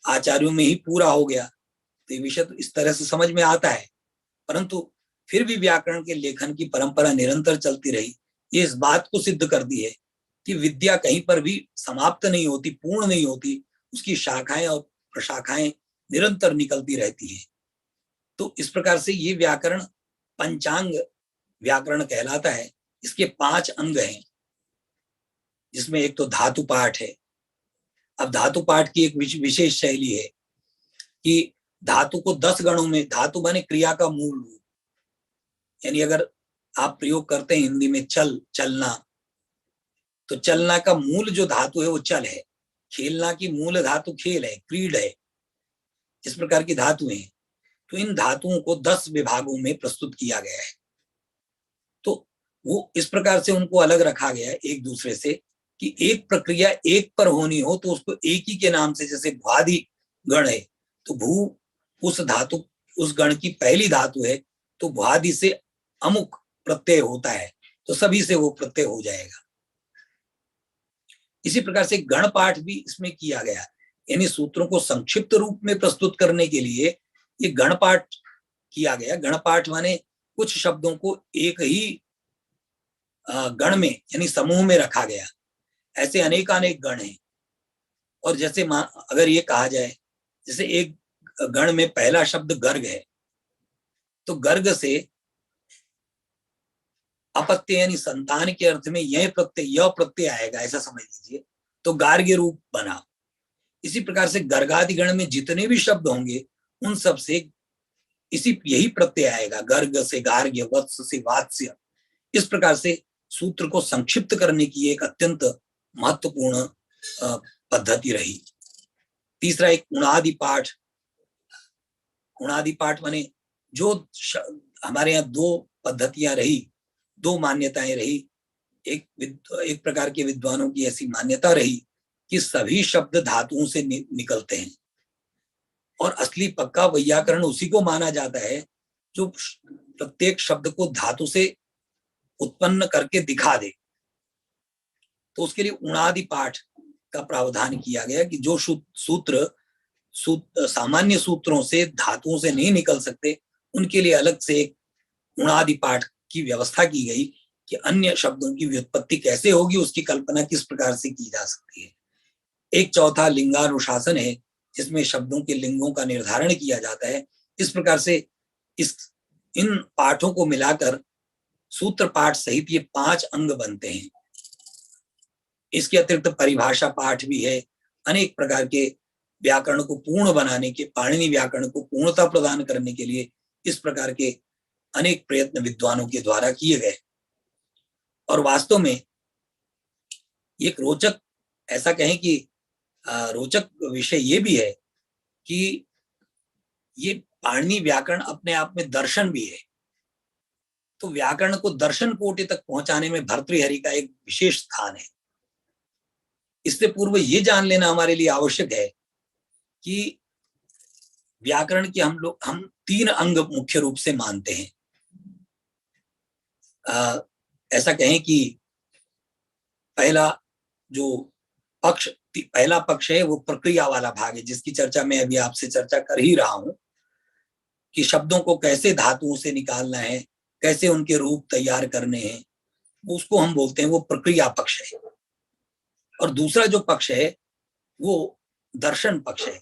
आचार्यों में ही पूरा हो गया तो ये विषय तो इस तरह से समझ में आता है, परंतु फिर भी व्याकरण के लेखन की परंपरा निरंतर चलती रही। ये इस बात को सिद्ध कर दी है कि विद्या कहीं पर भी समाप्त नहीं होती, पूर्ण नहीं होती, उसकी शाखाएं और प्रशाखाएं निरंतर निकलती रहती है। तो इस प्रकार से ये व्याकरण पंचांग व्याकरण कहलाता है। इसके 5 अंग हैं, जिसमें एक तो धातु पाठ है। अब धातु पाठ की एक विशेष शैली है कि धातु को 10 गणों में, धातु माने क्रिया का मूल रूप, यानी अगर आप प्रयोग करते हैं हिंदी में चल, चलना, तो चलना का मूल जो धातु है वो चल है। खेलना की मूल धातु खेल है, क्रीड है। इस प्रकार की धातुएं हैं। तो इन धातुओं को 10 विभागों में प्रस्तुत किया गया है। तो वो इस प्रकार से उनको अलग रखा गया है एक दूसरे से कि एक प्रक्रिया एक पर होनी हो तो उसको एक ही के नाम से, जैसे भ्वादि गण है तो भू उस धातु, उस गण की पहली धातु है, तो भ्वादि से अमुक प्रत्यय होता है तो सभी से वो प्रत्यय हो जाएगा। इसी प्रकार से गण पाठ भी इसमें किया गया, यानी सूत्रों को संक्षिप्त रूप में प्रस्तुत करने के लिए ये गण पाठ किया गया। गण पाठ माने कुछ शब्दों को एक ही गण में यानी समूह में रखा गया। ऐसे अनेकानेक गण हैं। और जैसे अगर ये कहा जाए, जैसे एक गण में पहला शब्द गर्ग है, तो गर्ग से अपत्य यानी संतान के अर्थ में यह प्रत्यय आएगा, ऐसा समझ लीजिए, तो गार्ग्य रूप बना। इसी प्रकार से गर्गादि गण में जितने भी शब्द होंगे उन सब से यही प्रत्यय आएगा, गर्ग से गार्ग्य, वत्स से वात्स्य। इस प्रकार से सूत्र को संक्षिप्त करने की एक अत्यंत महत्वपूर्ण पद्धति रही। तीसरा एक उणादि पाठ, उणादि पाठ माने जो हमारे यहाँ दो पद्धतियां रही, दो मान्यताएं रही। एक प्रकार के विद्वानों की ऐसी मान्यता रही कि सभी शब्द धातुओं से निकलते हैं, और असली पक्का वैयाकरण उसी को माना जाता है जो प्रत्येक शब्द को धातु से उत्पन्न करके दिखा दे। तो उसके लिए उणादि पाठ का प्रावधान किया गया कि जो सूत्र सामान्य सूत्रों से धातुओं से नहीं निकल सकते, उनके लिए अलग से एक उणादि पाठ की व्यवस्था की गई कि अन्य शब्दों की व्युत्पत्ति कैसे होगी, उसकी कल्पना किस प्रकार से की जा सकती है। एक चौथा लिंगानुशासन है, जिसमें शब्दों के लिंगों का निर्धारण किया जाता है। इस प्रकार से इन पाठों को मिलाकर सूत्र पाठ सहित ये 5 अंग बनते हैं। इसके अतिरिक्त परिभाषा पाठ भी है। अनेक प्रकार के व्याकरण को पूर्ण बनाने के, पाणिनि व्याकरण को पूर्णता प्रदान करने के लिए इस प्रकार के अनेक प्रयत्न विद्वानों के द्वारा किए गए। और वास्तव में एक रोचक, ऐसा कहें कि रोचक विषय ये भी है कि ये पाणिनि व्याकरण अपने आप में दर्शन भी है। तो व्याकरण को दर्शन कोटि तक पहुंचाने में भर्तृहरि का एक विशेष स्थान है। इससे पूर्व ये जान लेना हमारे लिए आवश्यक है कि व्याकरण के हम 3 अंग मुख्य रूप से मानते हैं। ऐसा कहें कि पहला पक्ष है वो प्रक्रिया वाला भाग है, जिसकी चर्चा मैं अभी आपसे चर्चा कर ही रहा हूं कि शब्दों को कैसे धातुओं से निकालना है, कैसे उनके रूप तैयार करने हैं, उसको हम बोलते हैं वो प्रक्रिया पक्ष है। और दूसरा जो पक्ष है वो दर्शन पक्ष है।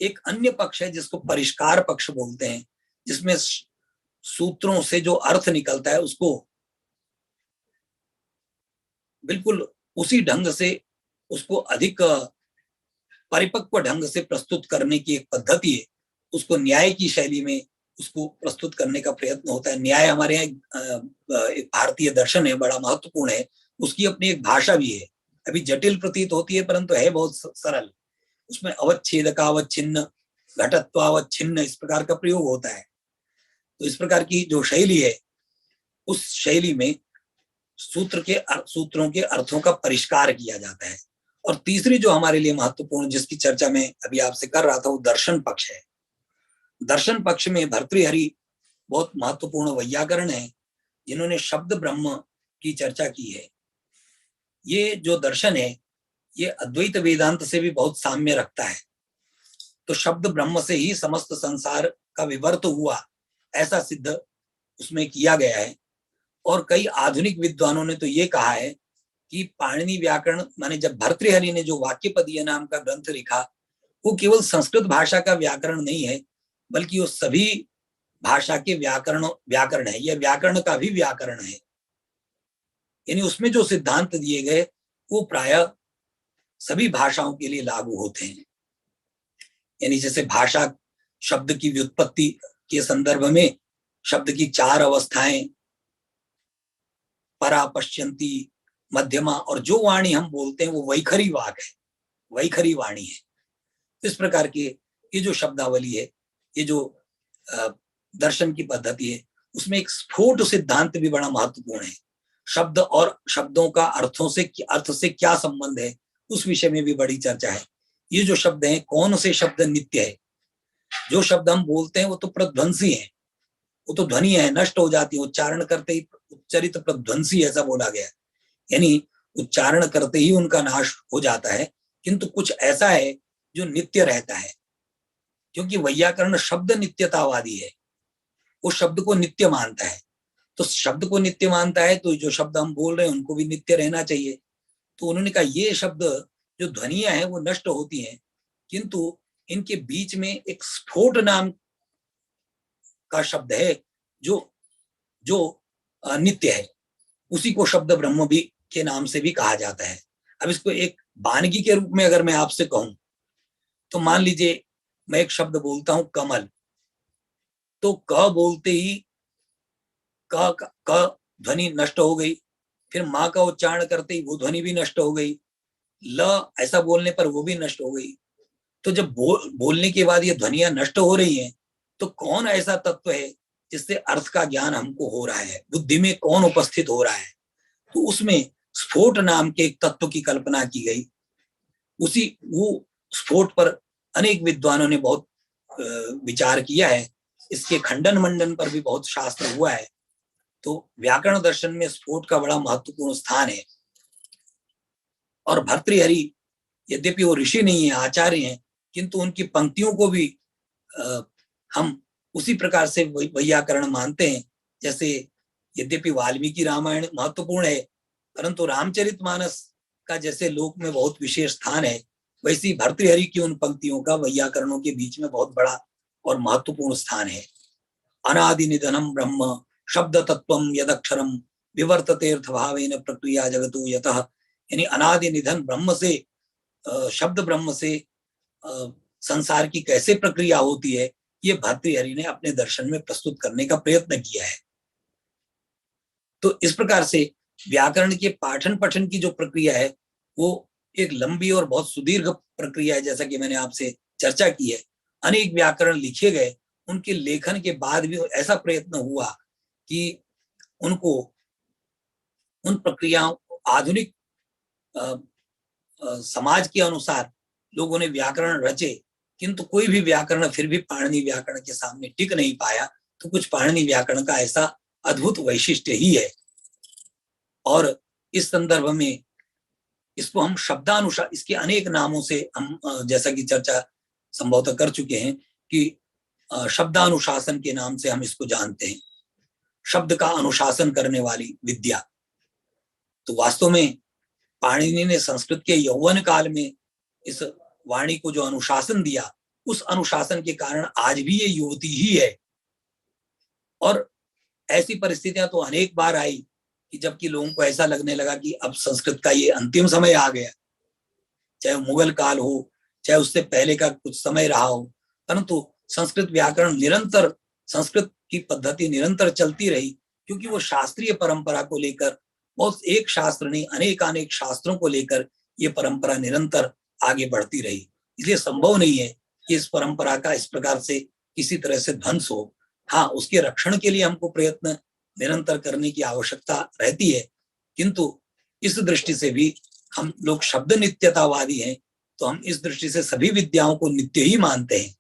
एक अन्य पक्ष है जिसको परिष्कार पक्ष बोलते हैं, जिसमें सूत्रों से जो अर्थ निकलता है उसको बिल्कुल उसी ढंग से, उसको अधिक परिपक्व ढंग से प्रस्तुत करने की एक पद्धति है। उसको न्याय की शैली में उसको प्रस्तुत करने का प्रयत्न होता है। न्याय हमारे यहाँ एक भारतीय दर्शन है, बड़ा महत्वपूर्ण है। उसकी अपनी एक भाषा भी है, अभी जटिल प्रतीत होती है परंतु है बहुत सरल। उसमें अवच्छेदकावच्छिन्न, घटत्वावच्छिन्न इस प्रकार का प्रयोग होता है। तो इस प्रकार की जो शैली है, उस शैली में सूत्रों के अर्थों का परिष्कार किया जाता है। और तीसरी जो हमारे लिए महत्वपूर्ण, जिसकी चर्चा मैं अभी आपसे कर रहा था, वो दर्शन पक्ष है। दर्शन पक्ष में भर्तृहरि बहुत महत्वपूर्ण वैयाकरण है, जिन्होंने शब्द ब्रह्म की चर्चा की है। ये जो दर्शन है ये अद्वैत वेदांत से भी बहुत साम्य रखता है। तो शब्द ब्रह्म से ही समस्त संसार का विवर्त हुआ, ऐसा सिद्ध उसमें किया गया है। और कई आधुनिक विद्वानों ने तो ये कहा है कि पाणिनि व्याकरण माने जब भर्तृहरि ने जो वाक्यपदीय नाम का ग्रंथ लिखा, वो केवल संस्कृत भाषा का व्याकरण नहीं है, बल्कि वो सभी भाषा के व्याकरण है। यह व्याकरण का भी व्याकरण है। यानी उसमें जो सिद्धांत दिए गए वो प्रायः सभी भाषाओं के लिए लागू होते हैं। यानी जैसे भाषा शब्द की व्युत्पत्ति के संदर्भ में शब्द की 4 अवस्थाएं, परा, पश्यंती, मध्यमा, और जो वाणी हम बोलते हैं वो वैखरी वाक है, वैखरी वाणी है। इस प्रकार के ये जो शब्दावली है, ये जो दर्शन की पद्धति है, उसमें एक स्फोट सिद्धांत भी बड़ा महत्वपूर्ण है। शब्द और शब्दों का अर्थ से क्या संबंध है, उस विषय में भी बड़ी चर्चा है। ये जो शब्द हैं, कौन से शब्द नित्य है? जो शब्द हम बोलते हैं वो तो प्रध्वंसी है, वो तो ध्वनि है, नष्ट हो जाती है। उच्चारण करते ही उच्चरित प्रध्वंसी ऐसा बोला गया, यानी उच्चारण करते ही उनका नाश हो जाता है। किंतु कुछ ऐसा है जो नित्य रहता है, क्योंकि वैयाकरण शब्द नित्यतावादी है, वो शब्द को नित्य मानता है। तो शब्द को नित्य मानता है तो जो शब्द हम बोल रहे हैं उनको भी नित्य रहना चाहिए। तो उन्होंने कहा ये शब्द जो ध्वनियां हैं वो नष्ट होती हैं, किंतु इनके बीच में एक स्फोट नाम का शब्द है जो नित्य है। उसी को शब्द ब्रह्म भी के नाम से भी कहा जाता है। अब इसको एक वानगी के रूप में अगर मैं आपसे कहूं, तो मान लीजिए मैं एक शब्द बोलता हूं कमल, तो क बोलते ही क ध्वनि नष्ट हो गई, फिर माँ का उच्चारण करते ही वो ध्वनि भी नष्ट हो गई, ल ऐसा बोलने पर वो भी नष्ट हो गई। तो जब बोलने के बाद ये ध्वनियां नष्ट हो रही हैं, तो कौन ऐसा तत्व है जिससे अर्थ का ज्ञान हमको हो रहा है, बुद्धि में कौन उपस्थित हो रहा है। तो उसमें स्फोट नाम के एक तत्व की कल्पना की गई। वो स्फोट पर अनेक विद्वानों ने बहुत विचार किया है, इसके खंडन मंडन पर भी बहुत शास्त्र हुआ है। तो व्याकरण दर्शन में स्फोट का बड़ा महत्वपूर्ण स्थान है। और भर्तृहरि यद्यपि वो ऋषि नहीं है, आचार्य हैं, किंतु उनकी पंक्तियों को भी हम उसी प्रकार से वैयाकरण मानते हैं। जैसे यद्यपि वाल्मीकि रामायण महत्वपूर्ण है, परंतु रामचरितमानस का जैसे लोक में बहुत विशेष स्थान है, वैसी भर्तृहरि की उन पंक्तियों का वैयाकरणों के बीच में बहुत बड़ा और महत्वपूर्ण स्थान है। अनादि निधनम ब्रह्म शब्द तत्वम यदक्षरम विवर्ततेर्थ भावेन प्रक्रिया जगतो यतः, यानी अनादि निधन ब्रह्म से, शब्द ब्रह्म से संसार की कैसे प्रक्रिया होती है, ये भर्तृहरि ने अपने दर्शन में प्रस्तुत करने का प्रयत्न किया है। तो इस प्रकार से व्याकरण के पाठन पठन की जो प्रक्रिया है वो एक लंबी और बहुत सुदीर्घ प्रक्रिया है। जैसा कि मैंने आपसे चर्चा की है, अनेक व्याकरण लिखे गए, उनके लेखन के बाद भी ऐसा प्रयत्न हुआ कि उनको उन प्रक्रियाओं को आधुनिक समाज के अनुसार लोगों ने व्याकरण रचे, किंतु कोई भी व्याकरण फिर भी पाणिनि व्याकरण के सामने टिक नहीं पाया। तो कुछ पाणिनि व्याकरण का ऐसा अद्भुत वैशिष्ट्य ही है। और इस संदर्भ में इसको हम शब्दानुसार, इसके अनेक नामों से हम जैसा कि चर्चा संभवतः कर चुके हैं कि शब्दानुशासन के नाम से हम इसको जानते हैं, शब्द का अनुशासन करने वाली विद्या। तो वास्तव में पाणिनि ने संस्कृत के यौवन काल में इस वाणी को जो अनुशासन दिया, उस अनुशासन के कारण आज भी ये युवती ही है। और ऐसी परिस्थितियां तो अनेक बार आई कि जबकि लोगों को ऐसा लगने लगा कि अब संस्कृत का ये अंतिम समय आ गया, चाहे मुगल काल हो, चाहे उससे पहले का कुछ समय रहा हो, परंतु संस्कृत व्याकरण निरंतर, संस्कृत की पद्धति निरंतर चलती रही, क्योंकि वो शास्त्रीय परंपरा को लेकर, बहुत एक शास्त्र नहीं अनेक शास्त्रों को लेकर ये परंपरा निरंतर आगे बढ़ती रही। इसलिए संभव नहीं है कि इस परंपरा का इस प्रकार से किसी तरह से ध्वंस हो। हाँ, उसके रक्षण के लिए हमको प्रयत्न निरंतर करने की आवश्यकता रहती है, किंतु इस दृष्टि से भी हम लोग शब्द नित्यतावादी हैं, तो हम इस दृष्टि से सभी विद्याओं को नित्य ही मानते हैं।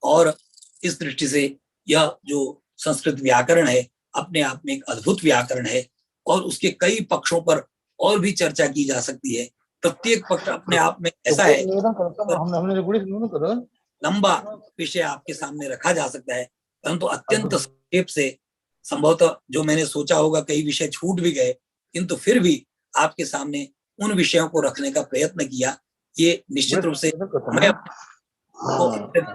और इस दृष्टि से यह जो संस्कृत व्याकरण है अपने आप में एक अद्भुत व्याकरण है, और उसके कई पक्षों पर और भी चर्चा की जा सकती है। प्रत्येक पक्ष अपने आप में ऐसा है, लंबा विषय आपके सामने रखा जा सकता है, परंतु अत्यंत संक्षेप से संभवतः जो मैंने सोचा होगा कई विषय छूट भी गए, किंतु फिर भी आपके सामने उन विषयों को रखने का प्रयत्न किया। ये निश्चित रूप से मैं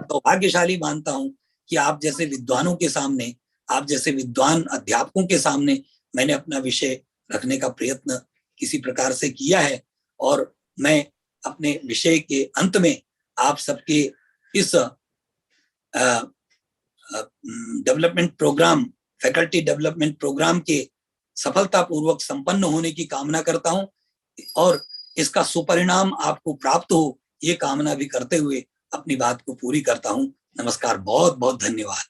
सौभाग्यशाली मानता हूं कि आप जैसे विद्वानों के सामने, आप जैसे विद्वान अध्यापकों के सामने मैंने अपना विषय रखने का प्रयत्न किसी प्रकार से किया है। और मैं अपने विषय के अंत में आप सबके इस development program, faculty development program के सफलतापूर्वक संपन्न होने की कामना करता हूं, और इसका सुपरिणाम आपको प्राप्त हो ये कामना भी करते हुए अपनी बात को पूरी करता हूं। नमस्कार, बहुत बहुत धन्यवाद।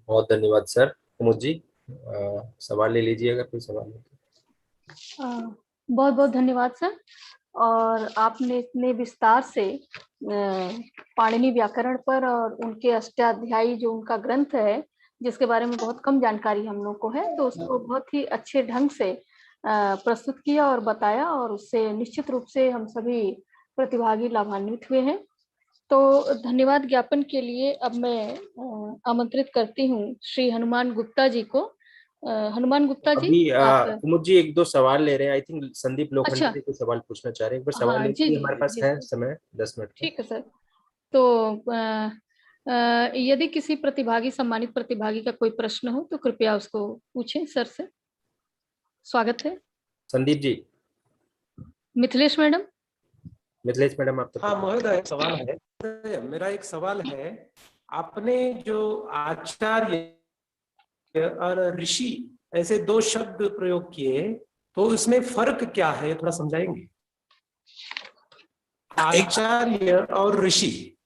बहुत धन्यवाद सर। कुमुद जी, सवाल ले लीजिए अगर कोई सवाल है। बहुत बहुत धन्यवाद सर। और आपने इतने विस्तार से पाणिनि व्याकरण पर और उनके अष्टाध्यायी जो उनका ग्रंथ है, जिसके बारे में बहुत कम जानकारी हम लोग को है, तो उसको बहुत ही अच्छे ढंग से प्रस्तुत किया और बताया, और उससे निश्चित रूप से हम सभी प्रतिभागी लाभान्वित हुए हैं। तो धन्यवाद ज्ञापन के लिए अब मैं आमंत्रित करती हूँ श्री हनुमान गुप्ता जी को। हनुमान गुप्ता जी, अभी कुमुद जी एक दो सवाल ले रहे हैं। आई थिंक संदीप लोखंडे जी कोई सवाल पूछना चाह रहे हैं। एक बार सवाल लेने के लिए हमारे पास है समय 10 मिनट। ठीक है सर। तो यदि किसी प्रतिभागी, सम्मानित प्रतिभागी का कोई प्रश्न हो तो कृपया उसको पूछें सर से। स्वागत है। संदीप जी। मिथिलेश मैडम। मिथिलेश मैडम आप। हाँ महोदय, सवाल है। मेरा एक सवाल है, आपने जो आचार्य और ऋषि ऐसे दो शब्द प्रयोग किए, तो इसमें फर्क क्या है, थोड़ा समझाएंगे? आचार्य और ऋषि।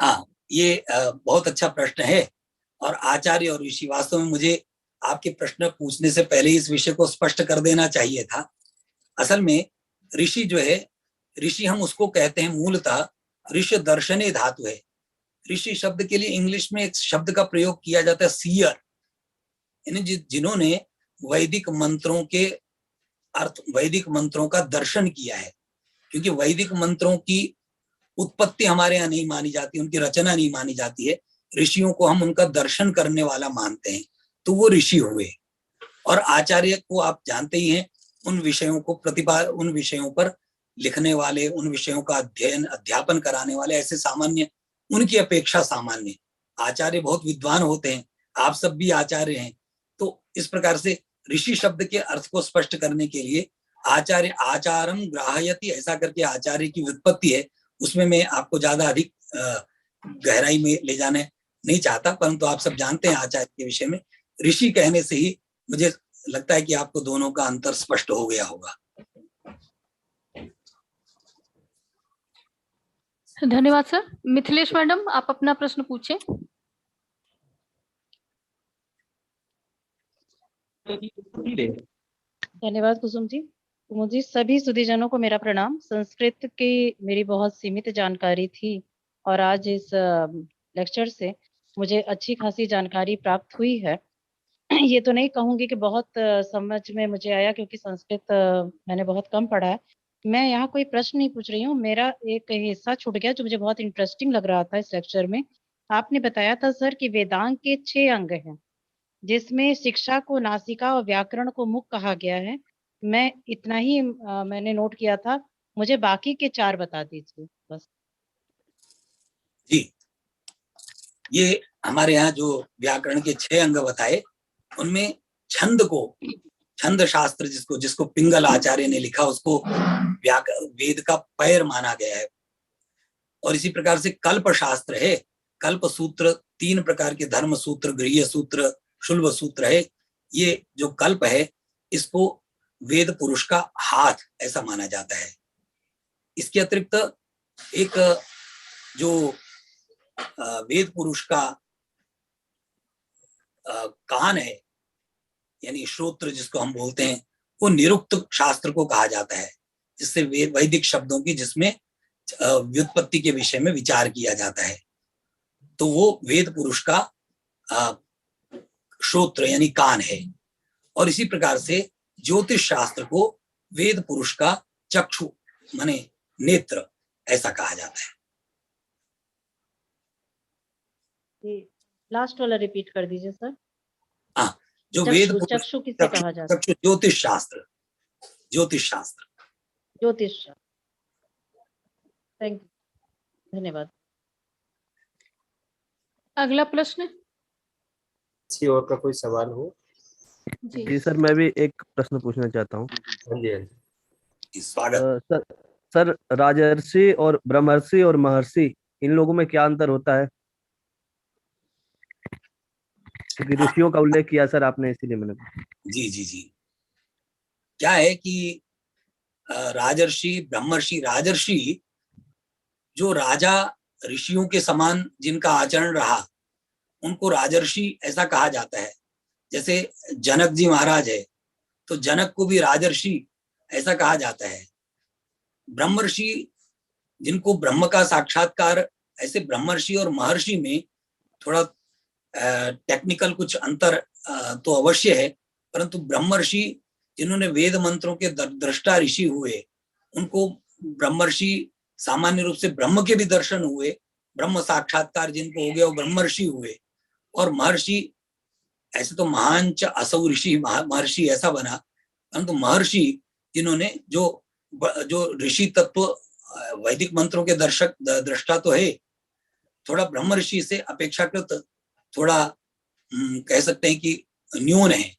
हाँ, ये बहुत अच्छा प्रश्न है। और आचार्य और ऋषि, वास्तव में मुझे आपके प्रश्न पूछने से पहले इस विषय को स्पष्ट कर देना चाहिए था। असल में ऋषि जो है, ऋषि हम उसको कहते हैं, मूलतः ऋषि दर्शने धातु है। ऋषि शब्द के लिए इंग्लिश में एक शब्द का प्रयोग किया जाता है, सीयर, यानी जिन्होंने वैदिक मंत्रों के अर्थ, वैदिक मंत्रों का दर्शन किया है। क्योंकि वैदिक मंत्रों की उत्पत्ति हमारे यहाँ नहीं मानी जाती, उनकी रचना नहीं मानी जाती है। ऋषियों को हम उनका दर्शन करने वाला मानते हैं, तो वो ऋषि हुए। और आचार्य को आप जानते ही हैं, उन विषयों को उन विषयों पर लिखने वाले, उन विषयों का अध्ययन अध्यापन कराने वाले, ऐसे सामान्य, उनकी अपेक्षा सामान्य आचार्य बहुत विद्वान होते हैं। आप सब भी आचार्य हैं। तो इस प्रकार से ऋषि शब्द के अर्थ को स्पष्ट करने के लिए आचार्य, आचारम ग्राहयति, ऐसा करके आचार्य की व्युत्पत्ति है। उसमें मैं आपको ज्यादा अधिक गहराई में ले जाने नहीं चाहता, परंतु आप सब जानते हैं आचार्य के विषय में। ऋषि कहने से ही मुझे लगता है कि आपको दोनों का अंतर स्पष्ट हो गया होगा। धन्यवाद सर। मिथिलेश मैडम, आप अपना प्रश्न पूछें। धन्यवाद कुसुम जी। मुझे सभी सुधीजनों को मेरा प्रणाम। संस्कृत की मेरी बहुत सीमित जानकारी थी और आज इस लेक्चर से मुझे अच्छी खासी जानकारी प्राप्त हुई है। ये तो नहीं कहूंगी कि बहुत समझ में मुझे आया, क्योंकि संस्कृत मैंने बहुत कम पढ़ा है। मैं यहाँ कोई प्रश्न नहीं पूछ रही हूँ, मेरा एक हिस्सा छूट गया जो मुझे बहुत इंटरेस्टिंग लग रहा था इस लेक्चर में। आपने बताया था सर कि वेदांत के 6 अंग हैं, जिसमें शिक्षा को नासिका और व्याकरण को मुख कहा गया है। मैं इतना ही मैंने नोट किया था, मुझे बाकी के 4 बता दीजिए बस। जी, ये हमारे यहाँ जो व्याकरण के 6 अंग बताए, उनमें छंद को, छंद शास्त्र जिसको पिंगल आचार्य ने लिखा, उसको वेद का पैर माना गया है। और इसी प्रकार से कल्प शास्त्र है। कल्प सूत्र 3 प्रकार के, धर्म सूत्र, गृह्य सूत्र, शुल्ब सूत्र है। ये जो कल्प है, इसको वेद पुरुष का हाथ ऐसा माना जाता है। इसके अतिरिक्त एक जो वेद पुरुष का कान है, यानी श्रोत्र जिसको हम बोलते हैं, वो निरुक्त शास्त्र को कहा जाता है, जिससे वैदिक शब्दों की, जिसमें व्युत्पत्ति के विषय में विचार किया जाता है। तो वो वेद पुरुष का श्रोत्र यानी कान है। और इसी प्रकार से ज्योतिष शास्त्र को वेद पुरुष का चक्षु माने नेत्र ऐसा कहा जाता है। लास्ट वाला रिपीट कर दीजिए सर। हाँ, जो वेद पुरुष, चक्षु किसे कहा जाता है? चक्षु ज्योतिष शास्त्र, ज्योतिष शास्त्र, ज्योतिष शास्त्र। थैंक यू, धन्यवाद। अगला प्रश्न। किसी और का कोई सवाल हो? जी सर, मैं भी एक प्रश्न पूछना चाहता हूँ। हाँ जी, हाँ जी। स्वागत। सर, राजर्षि और ब्रह्मर्षि और महर्षि, इन लोगों में क्या अंतर होता है? क्योंकि ऋषियों का उल्लेख किया सर आपने, इसीलिए मैंने। जी जी जी, क्या है कि राजर्षि, ब्रह्मर्षि, राजर्षि जो राजा ऋषियों के समान जिनका आचरण रहा, उनको राजर्षि ऐसा कहा जाता है। जैसे जनक जी महाराज है, तो जनक को भी राजर्षि ऐसा कहा जाता है। ब्रह्मर्षि जिनको ब्रह्म का साक्षात्कार, ऐसे ब्रह्मर्षि और महर्षि में थोड़ा टेक्निकल कुछ अंतर तो अवश्य है, परंतु ब्रह्मर्षि जिन्होंने वेद मंत्रों के दृष्टा ऋषि हुए, उनको ब्रह्मर्षि सामान्य रूप से ब्रह्म के भी दर्शन हुए, ब्रह्म साक्षात्कार जिनको हो गया वो ब्रह्मर्षि हुए। और महर्षि ऐसे तो महान च असौ ऋषि, महर्षि ऐसा बना, परंतु महर्षि जिन्होंने जो ऋषि तत्व वैदिक मंत्रों के दृष्टा तो है, थोड़ा ब्रह्मर्षि से अपेक्षाकृत थोड़ा कह सकते हैं कि न्यून है।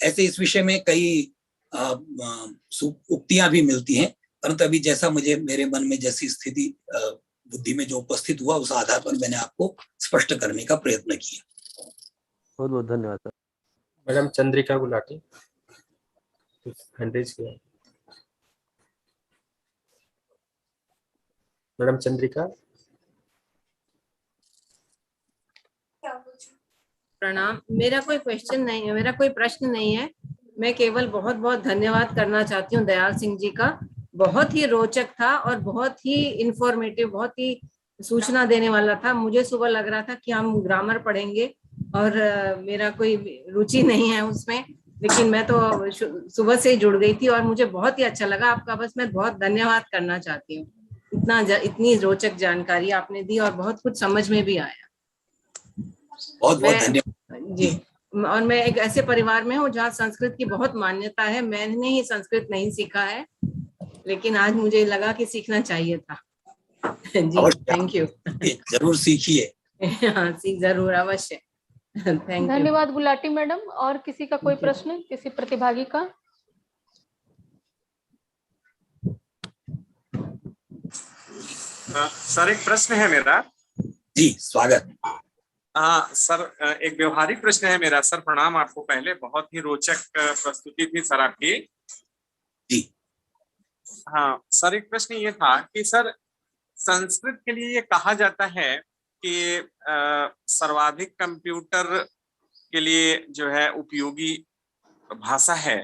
ऐसे इस विषय में कई उक्तियां भी मिलती हैं, परंतु अभी जैसा मेरे मन में जैसी स्थिति बुद्धि में जो उपस्थित हुआ, उस आधार पर मैंने आपको स्पष्ट करने का प्रयत्न किया। बहुत बहुत धन्यवाद sir. Madam Chandrika Gulati, hand raise किया। मैडम चंद्रिका। प्रणाम। मेरा कोई क्वेश्चन नहीं है, मेरा कोई प्रश्न नहीं है। मैं केवल बहुत बहुत धन्यवाद करना चाहती हूँ दयाल सिंह जी का। बहुत ही रोचक था और बहुत ही इंफॉर्मेटिव, बहुत ही सूचना देने वाला था। मुझे सुबह लग रहा था कि हम ग्रामर पढ़ेंगे और मेरा कोई रुचि नहीं है उसमें, लेकिन मैं तो सुबह से ही जुड़ गई थी और मुझे बहुत ही अच्छा लगा। आपका बस मैं बहुत धन्यवाद करना चाहती हूँ। इतनी रोचक जानकारी आपने दी और बहुत कुछ समझ में भी आया। बहुत बहुत धन्यवाद जी। और मैं एक ऐसे परिवार में हूँ जहाँ संस्कृत की बहुत मान्यता है। मैंने ही संस्कृत नहीं सीखा है, लेकिन आज मुझे लगा कि सीखना चाहिए था। जी, थैंक यू। जरूर सीखिए। हाँ, सीख जरूर, अवश्य। Thank you. धन्यवाद गुलाटी मैडम। और किसी का कोई प्रश्न, किसी प्रतिभागी का? सर एक प्रश्न है मेरा। जी स्वागत। सर एक व्यवहारिक प्रश्न है मेरा। सर प्रणाम आपको। पहले बहुत ही रोचक प्रस्तुति थी सर आपकी। जी हाँ सर, एक प्रश्न ये था कि सर संस्कृत के लिए ये कहा जाता है कि सर्वाधिक कंप्यूटर के लिए जो है उपयोगी भाषा है,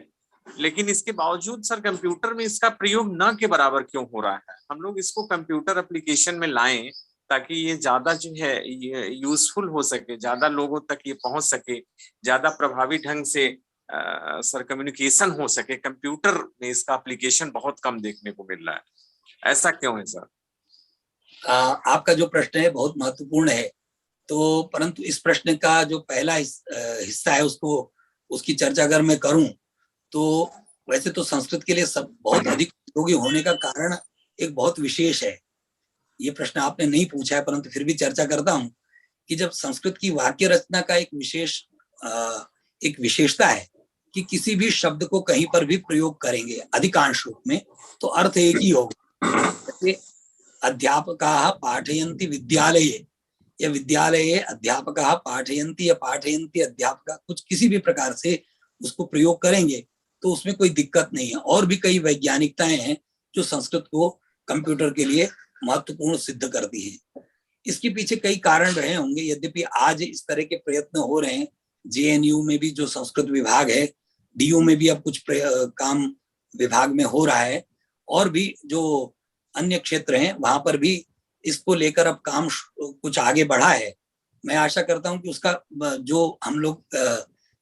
लेकिन इसके बावजूद सर कंप्यूटर में इसका प्रयोग न के बराबर क्यों हो रहा है? हम लोग इसको कंप्यूटर एप्लीकेशन में लाएं ताकि ये ज्यादा जो है ये यूजफुल हो सके, ज्यादा लोगों तक ये पहुंच सके, ज्यादा प्रभावी ढंग से सर कम्युनिकेशन हो सके। कंप्यूटर में इसका एप्लीकेशन बहुत कम देखने को मिल रहा है, ऐसा क्यों है सर? आपका जो प्रश्न है बहुत महत्वपूर्ण है। तो परंतु इस प्रश्न का जो पहला हिस्सा है उसकी चर्चा अगर मैं करूं तो वैसे तो संस्कृत के लिए सब बहुत अधिक उपयोगी होने का कारण एक बहुत विशेष है। ये प्रश्न आपने नहीं पूछा है परंतु फिर भी चर्चा करता हूं कि जब संस्कृत की वाक्य रचना का एक विशेषता है कि किसी भी शब्द को कहीं पर भी प्रयोग करेंगे अधिकांश रूप में तो अर्थ एक ही होगा। अध्यापकाः पाठयन्ति विद्यालये या विद्यालये अध्यापकाः पाठयन्ति या पाठयन्ति अध्यापका, कुछ किसी भी प्रकार से उसको प्रयोग करेंगे तो उसमें कोई दिक्कत नहीं है। और भी कई वैज्ञानिकताएं हैं जो संस्कृत को कंप्यूटर के लिए महत्वपूर्ण सिद्ध करती हैं। इसके पीछे कई कारण रहे होंगे। यद्यपि आज इस तरह के प्रयत्न हो रहे हैं, जेएनयू में भी जो संस्कृत विभाग है, डीयू में भी अब कुछ काम विभाग में हो रहा है, और भी जो अन्य क्षेत्र हैं वहां पर भी इसको लेकर अब काम कुछ आगे बढ़ा है। मैं आशा करता हूं कि उसका जो हम लोग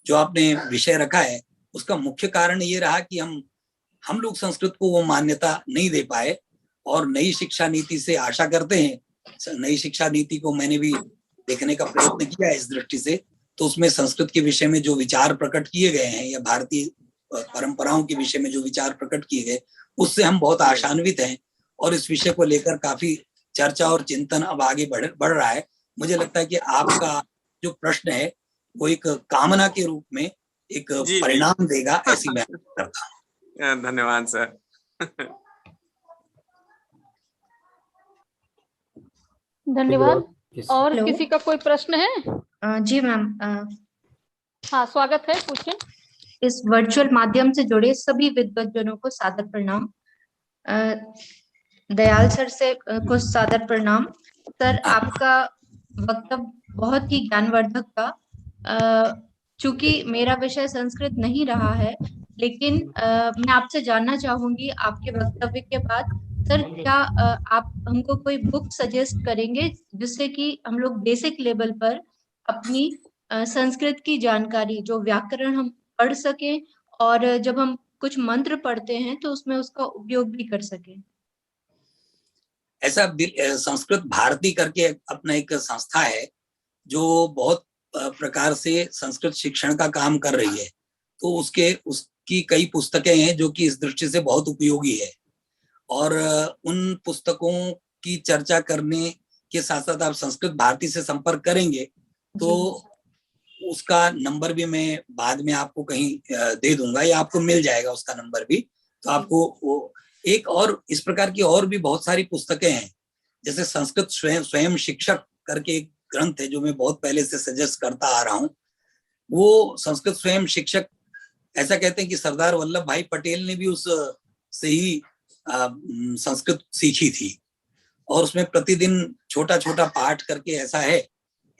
जो आपने विषय रखा है उसका मुख्य कारण ये रहा कि हम लोग संस्कृत को वो मान्यता नहीं दे पाए। और नई शिक्षा नीति से आशा करते हैं, नई शिक्षा नीति को मैंने भी देखने का प्रयत्न किया है इस दृष्टि से, तो उसमें संस्कृत के विषय में जो विचार प्रकट किए गए हैं या भारतीय परंपराओं के विषय में जो विचार प्रकट किए गए उससे हम बहुत आशान्वित हैं और इस विषय को लेकर काफी चर्चा और चिंतन अब आगे बढ़ रहा है। मुझे लगता है कि आपका जो प्रश्न है वो एक कामना के रूप में एक परिणाम देगा, ऐसी मैं करता हूँ। धन्यवाद सर। धन्यवाद। और किसी का कोई प्रश्न है? जी मैम। हाँ, स्वागत है, पूछें। इस वर्चुअल माध्यम से जुड़े सभी विद्वज्जनों को सादर प्रणाम। दयाल सर को सादर प्रणाम। सर आपका वक्तव्य बहुत ही ज्ञानवर्धक था। चूंकि मेरा विषय संस्कृत नहीं रहा है, लेकिन मैं आपसे जानना चाहूंगी आपके वक्तव्य के बाद, सर क्या आप हमको कोई बुक सजेस्ट करेंगे जिससे कि हम लोग बेसिक लेवल पर अपनी संस्कृत की जानकारी, जो व्याकरण हम पढ़ सकें और जब हम कुछ मंत्र पढ़ते हैं तो उसमें उसका उपयोग भी कर सकें? ऐसा संस्कृत भारती करके अपना एक संस्था है जो बहुत प्रकार से संस्कृत शिक्षण का काम कर रही है। तो उसकी कई पुस्तकें हैं जो कि इस दृष्टि से बहुत उपयोगी है। और उन पुस्तकों की चर्चा करने के साथ साथ आप संस्कृत भारती से संपर्क करेंगे तो उसका नंबर भी मैं बाद में आपको कहीं दे दूंगा या आपको मिल जाएगा उसका नंबर भी। तो आपको वो एक और इस प्रकार की और भी बहुत सारी पुस्तकें हैं, जैसे संस्कृत स्वयं शिक्षक करके एक ग्रंथ है जो मैं बहुत पहले से सजेस्ट करता आ रहा हूँ। वो संस्कृत स्वयं शिक्षक, ऐसा कहते हैं कि सरदार वल्लभ भाई पटेल ने भी उस से ही संस्कृत सीखी थी। और उसमें प्रतिदिन छोटा छोटा पाठ करके ऐसा है,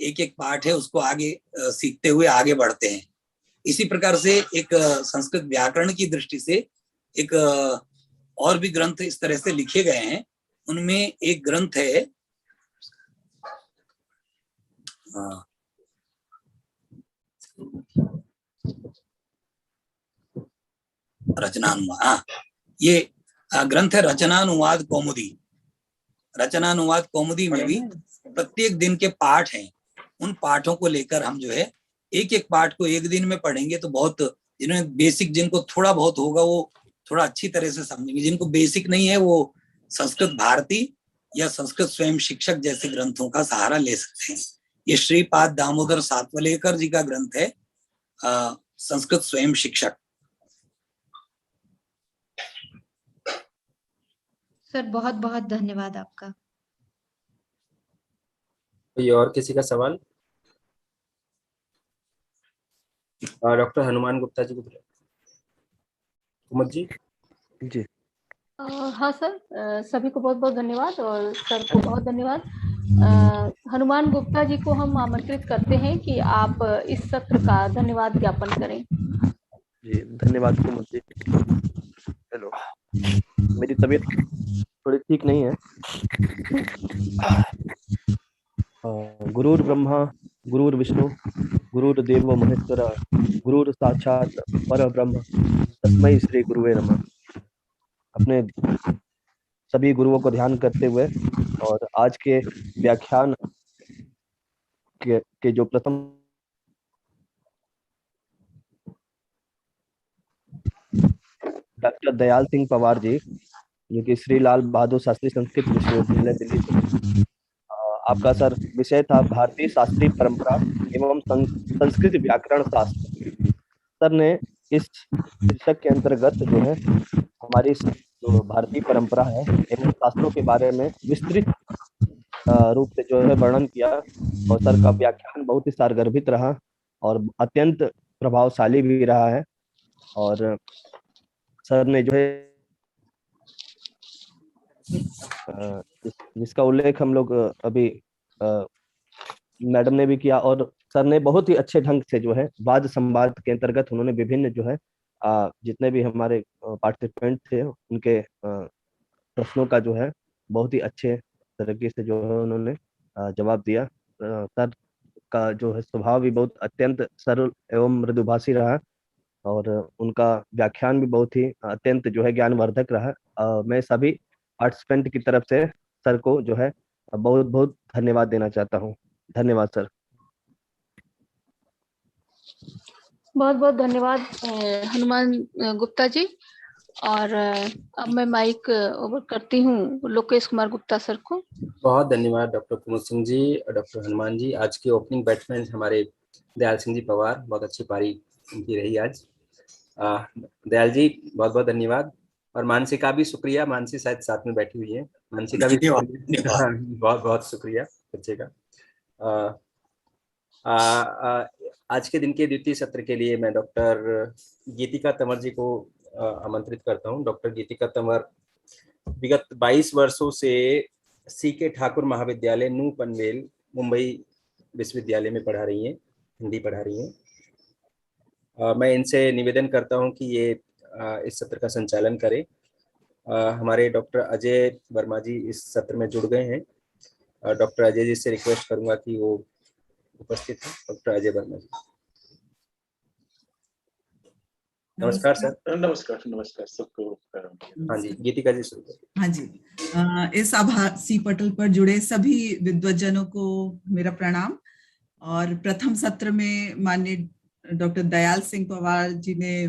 एक एक पाठ है, उसको आगे सीखते हुए आगे बढ़ते हैं। इसी प्रकार से एक संस्कृत व्याकरण की दृष्टि से एक और भी ग्रंथ इस तरह से लिखे गए हैं। उनमें एक ग्रंथ है रचनानुवाद, ये ग्रंथ है रचनानुवाद कौमुदी। रचनानुवाद कौमुदी में भी प्रत्येक दिन के पाठ हैं। उन पाठों को लेकर हम जो है एक एक पाठ को एक दिन में पढ़ेंगे तो बहुत, जिन्हें बेसिक, जिनको थोड़ा बहुत होगा वो थोड़ा अच्छी तरह से समझेंगे। जिनको बेसिक नहीं है वो संस्कृत भारती या संस्कृत स्वयं शिक्षक जैसे ग्रंथों का सहारा ले सकते हैं। ये श्रीपाद दामोदर सातवलेकर जी का ग्रंथ है संस्कृत स्वयं शिक्षक। सर बहुत बहुत धन्यवाद आपका। कोई और किसी का सवाल? डॉक्टर हनुमान गुप्ता जी को कुमार जी। जी हाँ सर, सभी को बहुत बहुत धन्यवाद और सर को बहुत धन्यवाद। हनुमान गुप्ता जी को हम आमंत्रित करते हैं कि आप इस सत्र का धन्यवाद ज्ञापन करें। जी धन्यवाद कुमार जी। हेलो, मेरी तबीयत थोड़ी ठीक नहीं है। गुरुर् ब्रह्मा गुरुर् विष्णु गुरुर्देवो महेश्वर गुरुर् साक्षात परब्रह्म तस्मै श्री गुरुवे नमः। अपने सभी गुरुओं को ध्यान करते हुए और आज के व्याख्यान के जो प्रथम डॉक्टर दयाल सिंह पवार जी, जो कि श्री लाल बहादुर शास्त्री संस्कृत विश्वविद्यालय दिल्ली से, आपका सर विषय था भारतीय शास्त्रीय परंपरा एवं संस्कृत व्याकरण शास्त्र। सर ने इस शीर्षक के अंतर्गत जो है हमारी जो भारतीय परंपरा है एवं शास्त्रों के बारे में विस्तृत रूप से जो है वर्णन किया और सर का व्याख्यान बहुत ही सारगर्भित रहा और अत्यंत प्रभावशाली भी रहा है। और सर ने जो है जिसका उल्लेख हम लोग अभी मैडम ने भी किया और सर ने बहुत ही अच्छे ढंग से जो है वाद संवाद के अंतर्गत उन्होंने विभिन्न जो है जितने भी हमारे पार्टिसिपेंट थे उनके प्रश्नों का जो है बहुत ही अच्छे तरीके से जो है उन्होंने जवाब दिया। सर का जो है स्वभाव भी बहुत अत्यंत सरल एवं मृदुभाषी रहा और उनका व्याख्यान भी बहुत ही अत्यंत जो है ज्ञानवर्धक रहा। मैं सभी पार्टिसिपेंट की तरफ से सर को जो है बहुत बहुत धन्यवाद देना चाहता हूँ। धन्यवाद सर। बहुत बहुत धन्यवाद हनुमान गुप्ता जी। और अब मैं माइक ओवर करती हूँ लोकेश कुमार गुप्ता सर को। बहुत धन्यवाद डॉक्टर कुमुद सिंह जी और डॉक्टर हनुमान जी। आज के ओपनिंग बैट्समैन हमारे दयाल सिंह जी पवार, बहुत अच्छी पारी उनकी रही आज। दयाल जी बहुत बहुत धन्यवाद और मानसी का भी शुक्रिया। मानसी शायद साथ में बैठी हुई है, मानसी का भी बहुत बहुत शुक्रिया बच्चे का। आज के दिन के द्वितीय सत्र के लिए मैं डॉक्टर गीतिका तंवर जी को आमंत्रित करता हूँ। डॉक्टर गीतिका तंवर विगत 22 वर्षों से सीके ठाकुर महाविद्यालय न्यू पनवेल मुंबई विश्वविद्यालय में पढ़ा रही हैं, हिंदी पढ़ा रही हैं। मैं इनसे निवेदन करता हूं कि ये इस सत्र का संचालन करें। हमारे डॉक्टर अजय वर्मा जी इस सत्र में जुड़ गए हैं। डॉक्टर अजय जी से रिक्वेस्ट करूंगा कि वो उपस्थित हैं। डॉक्टर अजय वर्मा जी, नमस्कार सर। नमस्कार सबको। हाँ जी, गीतिका जी शुरू करें। हाँ जी, इस आभासी पटल पर जुड़े सभी विद्वज्जनों को मेरा प्रणाम। और प्रथम सत्र में माननीय डॉक्टर दयाल सिंह पवार जी ने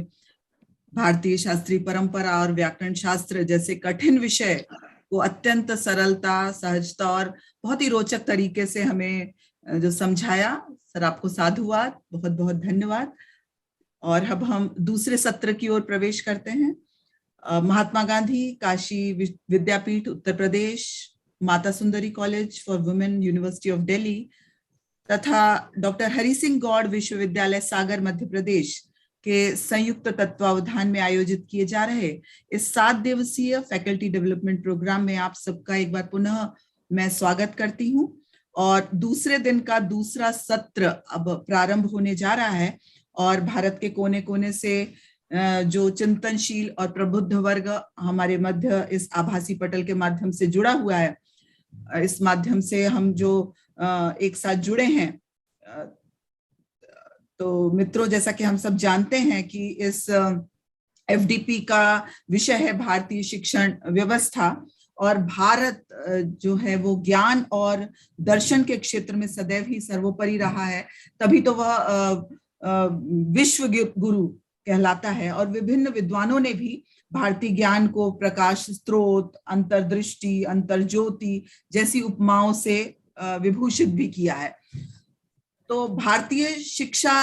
भारतीय शास्त्रीय परंपरा और व्याकरण शास्त्र जैसे कठिन विषय को अत्यंत सरलता, सहजता और बहुत ही रोचक तरीके से हमें जो समझाया, सर आपको साधुवाद, बहुत बहुत धन्यवाद। और अब हम दूसरे सत्र की ओर प्रवेश करते हैं। महात्मा गांधी काशी विद्यापीठ Uttar Pradesh, Mata Sundari college for women university of Delhi तथा डॉक्टर हरि सिंह गौड़ विश्वविद्यालय सागर मध्य प्रदेश के संयुक्त तत्वावधान में आयोजित किए जा रहे इस 7 दिवसीय फैकल्टी डेवलपमेंट प्रोग्राम में आप सबका एक बार पुनः मैं स्वागत करती हूँ। और दूसरे दिन का दूसरा सत्र अब प्रारंभ होने जा रहा है और भारत के कोने कोने से जो चिंतनशील और प्रबुद्ध वर्ग हमारे मध्य इस आभासी पटल के माध्यम से जुड़ा हुआ है, इस माध्यम से हम जो एक साथ जुड़े हैं, तो मित्रों, जैसा कि हम सब जानते हैं कि इस एफडीपी का विषय है भारतीय शिक्षण व्यवस्था, और भारत जो है वो ज्ञान और दर्शन के क्षेत्र में सदैव ही सर्वोपरि रहा है, तभी तो वह विश्व गुरु कहलाता है। और विभिन्न विद्वानों ने भी भारतीय ज्ञान को प्रकाश स्रोत, अंतर्दृष्टि, अंतर्ज्योति जैसी उपमाओं से विभूषित भी किया है। तो भारतीय शिक्षा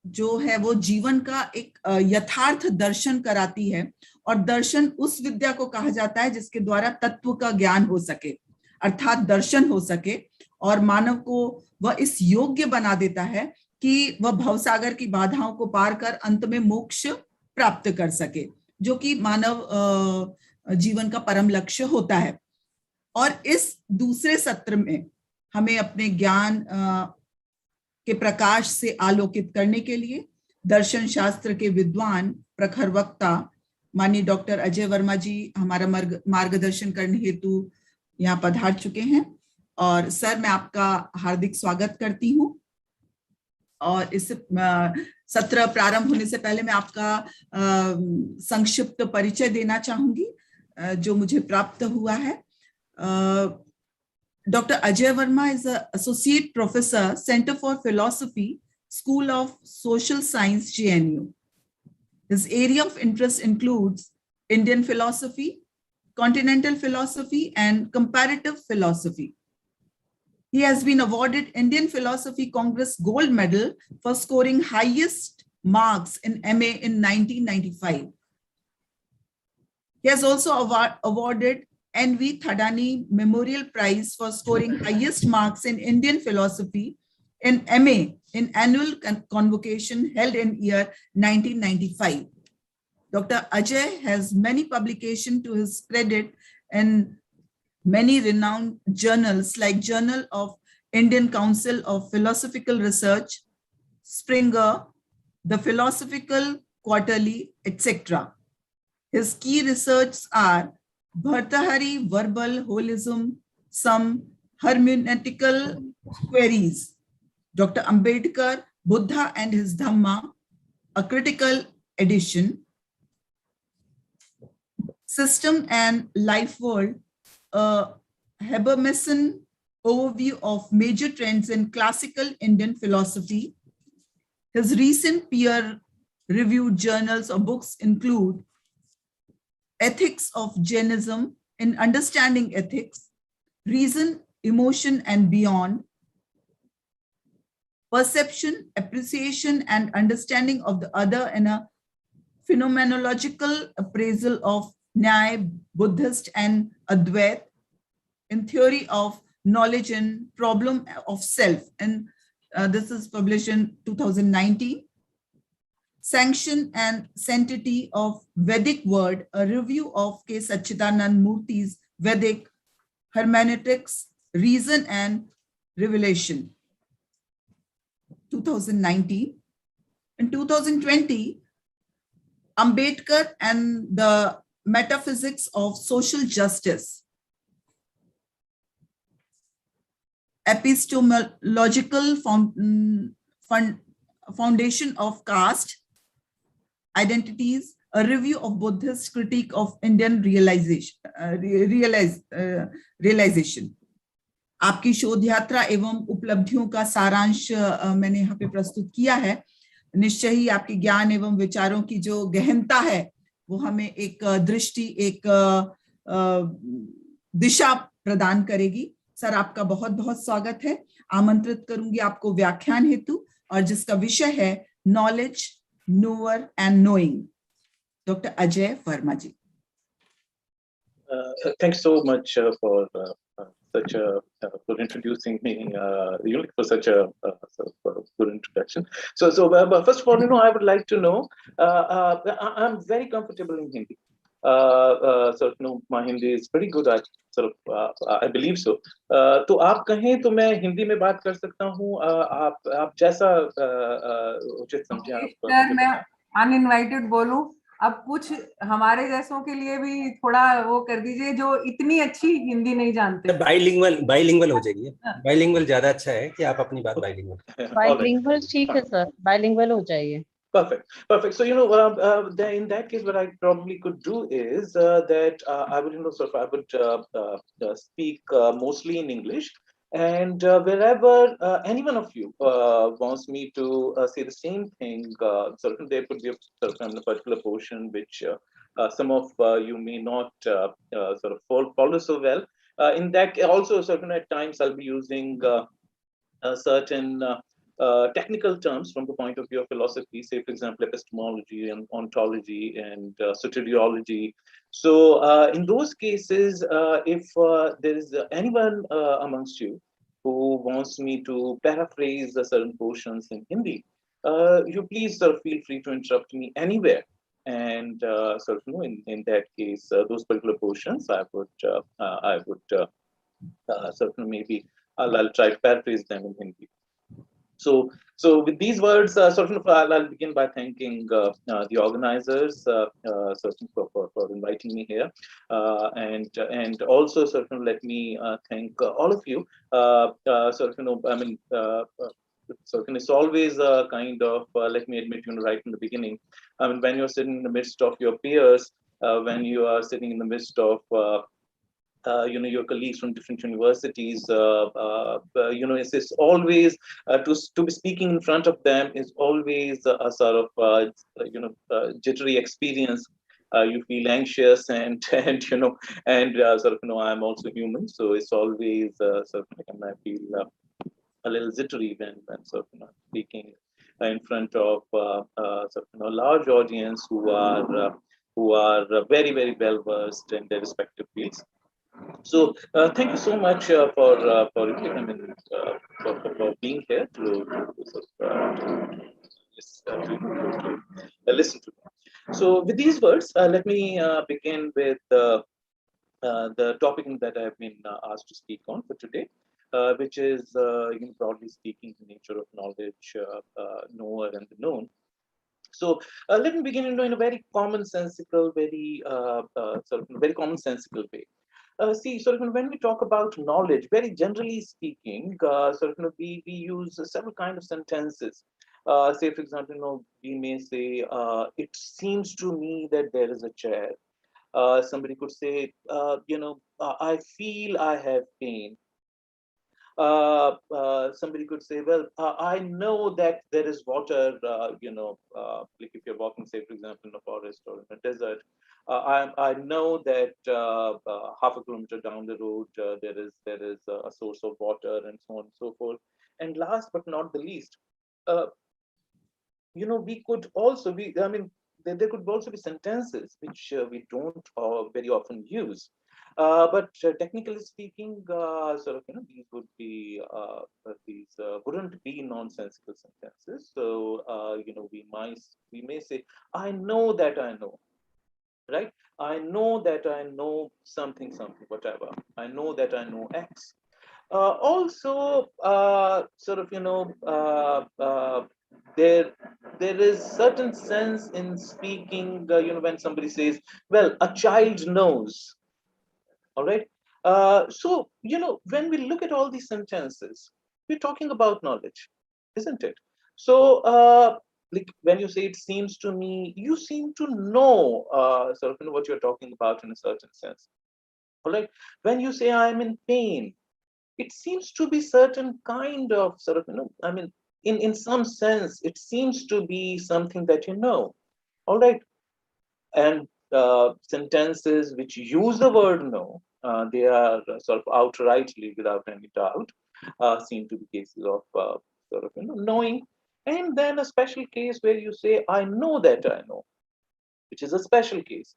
जो है वो जीवन का एक यथार्थ दर्शन कराती है, और दर्शन उस विद्या को कहा जाता है जिसके द्वारा तत्व का ज्ञान हो सके, अर्थात दर्शन हो सके, और मानव को वह इस योग्य बना देता है कि वह भवसागर की बाधाओं को पार कर अंत में मोक्ष प्राप्त कर सके, जो कि मानव जीवन का परम लक्ष्य होता है। और इस दूसरे सत्र में हमें अपने ज्ञान के प्रकाश से आलोकित करने के लिए दर्शन शास्त्र के विद्वान प्रखर वक्ता माननीय डॉक्टर अजय वर्मा जी हमारा मार्गदर्शन करने हेतु यहाँ पधार चुके हैं। और सर, मैं आपका हार्दिक स्वागत करती हूँ। और इस सत्र प्रारंभ होने से पहले मैं आपका संक्षिप्त परिचय देना चाहूंगी जो मुझे प्राप्त हुआ है। Dr. Ajay Verma is an Associate Professor, Center for Philosophy, School of Social Science, JNU. His area of interest includes Indian philosophy, continental philosophy, and comparative philosophy. He has been awarded Indian Philosophy Congress Gold Medal for scoring highest marks in MA in 1995. He has also awarded N.V. Thadani Memorial Prize for scoring highest marks in Indian philosophy in MA in annual convocation held in year 1995. Dr. Ajay has many publications to his credit in many renowned journals like Journal of Indian Council of Philosophical Research, Springer, the Philosophical Quarterly, etc. His key researches are Bhartahari Verbal Holism, some hermeneutical queries, Dr. Ambedkar, Buddha and his Dhamma, a critical edition, System and Life World, a Habermasian overview of major trends in classical Indian philosophy. His recent peer-reviewed journals or books include Ethics of Jainism in Understanding Ethics, Reason, Emotion and Beyond, Perception, Appreciation and Understanding of the Other in a Phenomenological Appraisal of Nyaya, Buddhist and Advait, in Theory of Knowledge and Problem of Self, and this is published in 2019. Sanction and Sanctity of Vedic Word, a review of K. Satchidanand Murthy's Vedic Hermeneutics, Reason and Revelation, 2019. In 2020, Ambedkar and the Metaphysics of Social Justice, Epistemological Foundation of Caste, Identities, a review of Buddhist critique of Indian realization. आपकी शोध यात्रा एवं उपलब्धियों का सारांश मैंने यहाँ पे प्रस्तुत किया है। निश्चय ही आपकी ज्ञान एवं विचारों की जो गहनता है वो हमें एक दृष्टि, एक दिशा प्रदान करेगी। सर, आपका बहुत बहुत स्वागत है। आमंत्रित करूंगी आपको व्याख्यान हेतु, और जिसका विषय है knowledge, knower and knowing. Doctor Ajay Verma ji. Thanks so much for introducing me, for such a good introduction. So first of all, I would like to know, I'm very comfortable in Hindi. sort of, no, my Hindi is pretty good. I believe so. तो आप कहें तो मैं हिंदी में बात कर सकता हूँ. आप जैसा उचित समझे आप. सर मैं अनइनवाइटेड बोलूं. अब कुछ हमारे जैसों के लिए भी थोड़ा वो कर दीजिए जो इतनी अच्छी हिंदी नहीं जानते. बाइलिंगुअल हो जाइए. बाइलिंगुअल ज्यादा अच्छा है कि आप अपनी बात बाइलिंगुअल. बाइलिंगुअल ठीक है सर, बाइलिंगुअल हो जाइए. Perfect. So, then in that case, what I probably could do is that I would, sort of, I would speak mostly in English, and wherever any one of you wants me to say the same thing, sort of, there could be a particular portion which some of you may not sort of follow so well. In that, also, certain at times I'll be using certain technical terms from the point of view of philosophy, say, for example, epistemology and ontology and soteriology. So in those cases, if there is anyone amongst you who wants me to paraphrase certain portions in Hindi, you please feel free to interrupt me anywhere. And in that case, those particular portions, I would certainly maybe I'll try to paraphrase them in Hindi. So with these words, I'll begin by thanking the organizers for inviting me here, and also let me thank all of you. It's always a kind of let me admit, right in the beginning, I mean, when you're sitting in the midst of your peers, when you are sitting in the midst of your colleagues from different universities, it's always to be speaking in front of them is always a sort of jittery experience. You feel anxious and I'm also human, so it's always I feel a little jittery when speaking in front of a large audience who are very, very well versed in their respective fields. So thank you so much for being here to listen to me. So with these words, let me begin with the topic that I have been asked to speak on for today, which is broadly speaking the nature of knowledge, knower and the known. So let me begin in a very commonsensical, very very commonsensical way. See, when we talk about knowledge, very generally speaking, we use several kinds of sentences. Say, for example, we may say, it seems to me that there is a chair. Somebody could say, I feel I have pain. Somebody could say, well, I know that there is water, like if you're walking, say, for example, in a forest or in a desert, I know that half a kilometer down the road, there is a source of water and so on and so forth. And last but not the least, we could also there could also be sentences which we don't very often use. But technically speaking, these would be wouldn't be nonsensical sentences. So we may say, I know that I know, right? I know that I know something, whatever. I know that I know X. Also, there is certain sense in speaking. When somebody says, well, a child knows. All right. So, when we look at all these sentences, we're talking about knowledge, isn't it? So, like when you say it seems to me, you seem to know what you're talking about in a certain sense. All right. When you say I'm in pain, it seems to be certain kind of in some sense, it seems to be something that you know. All right. And sentences which use the word know, they are sort of outrightly, without any doubt, seem to be cases of knowing. And then a special case where you say, I know that I know, which is a special case.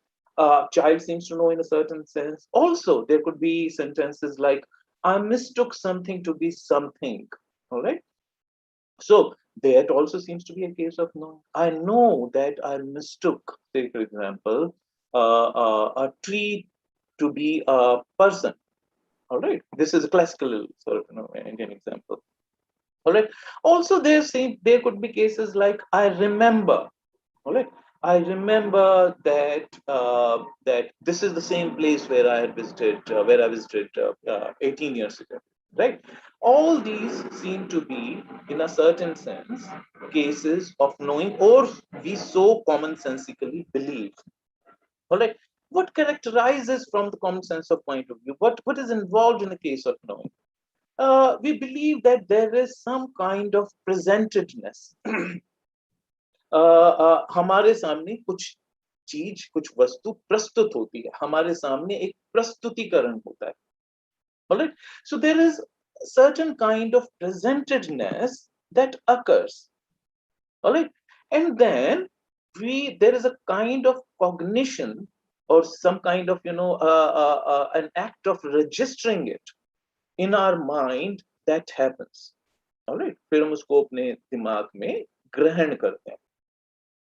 Child seems to know in a certain sense. Also, there could be sentences like, I mistook something to be something. All right. So that also seems to be a case of knowing. I know that I mistook, say, for example, a tree to be a person. All right, this is a classical sort of Indian example. All right. Also, there could be cases like I remember. All right. I remember that this is the same place where I had visited, 18 years ago. Right. All these seem to be, in a certain sense, cases of knowing, or we so commonsensically believe. All right. What characterizes from the common sense of point of view? What is involved in the case of knowing? We believe that there is some kind of presentedness. हमारे सामने कुछ चीज, कुछ वस्तु प्रस्तुत होती है, हमारे सामने एक प्रस्तुतिकरण होता है. Alright, so there is a certain kind of presentedness that occurs. Alright, and then there is a kind of cognition or some kind of an act of registering it in our mind that happens. Alright, फिर हम उसको अपने दिमाग में ग्रहण करते हैं.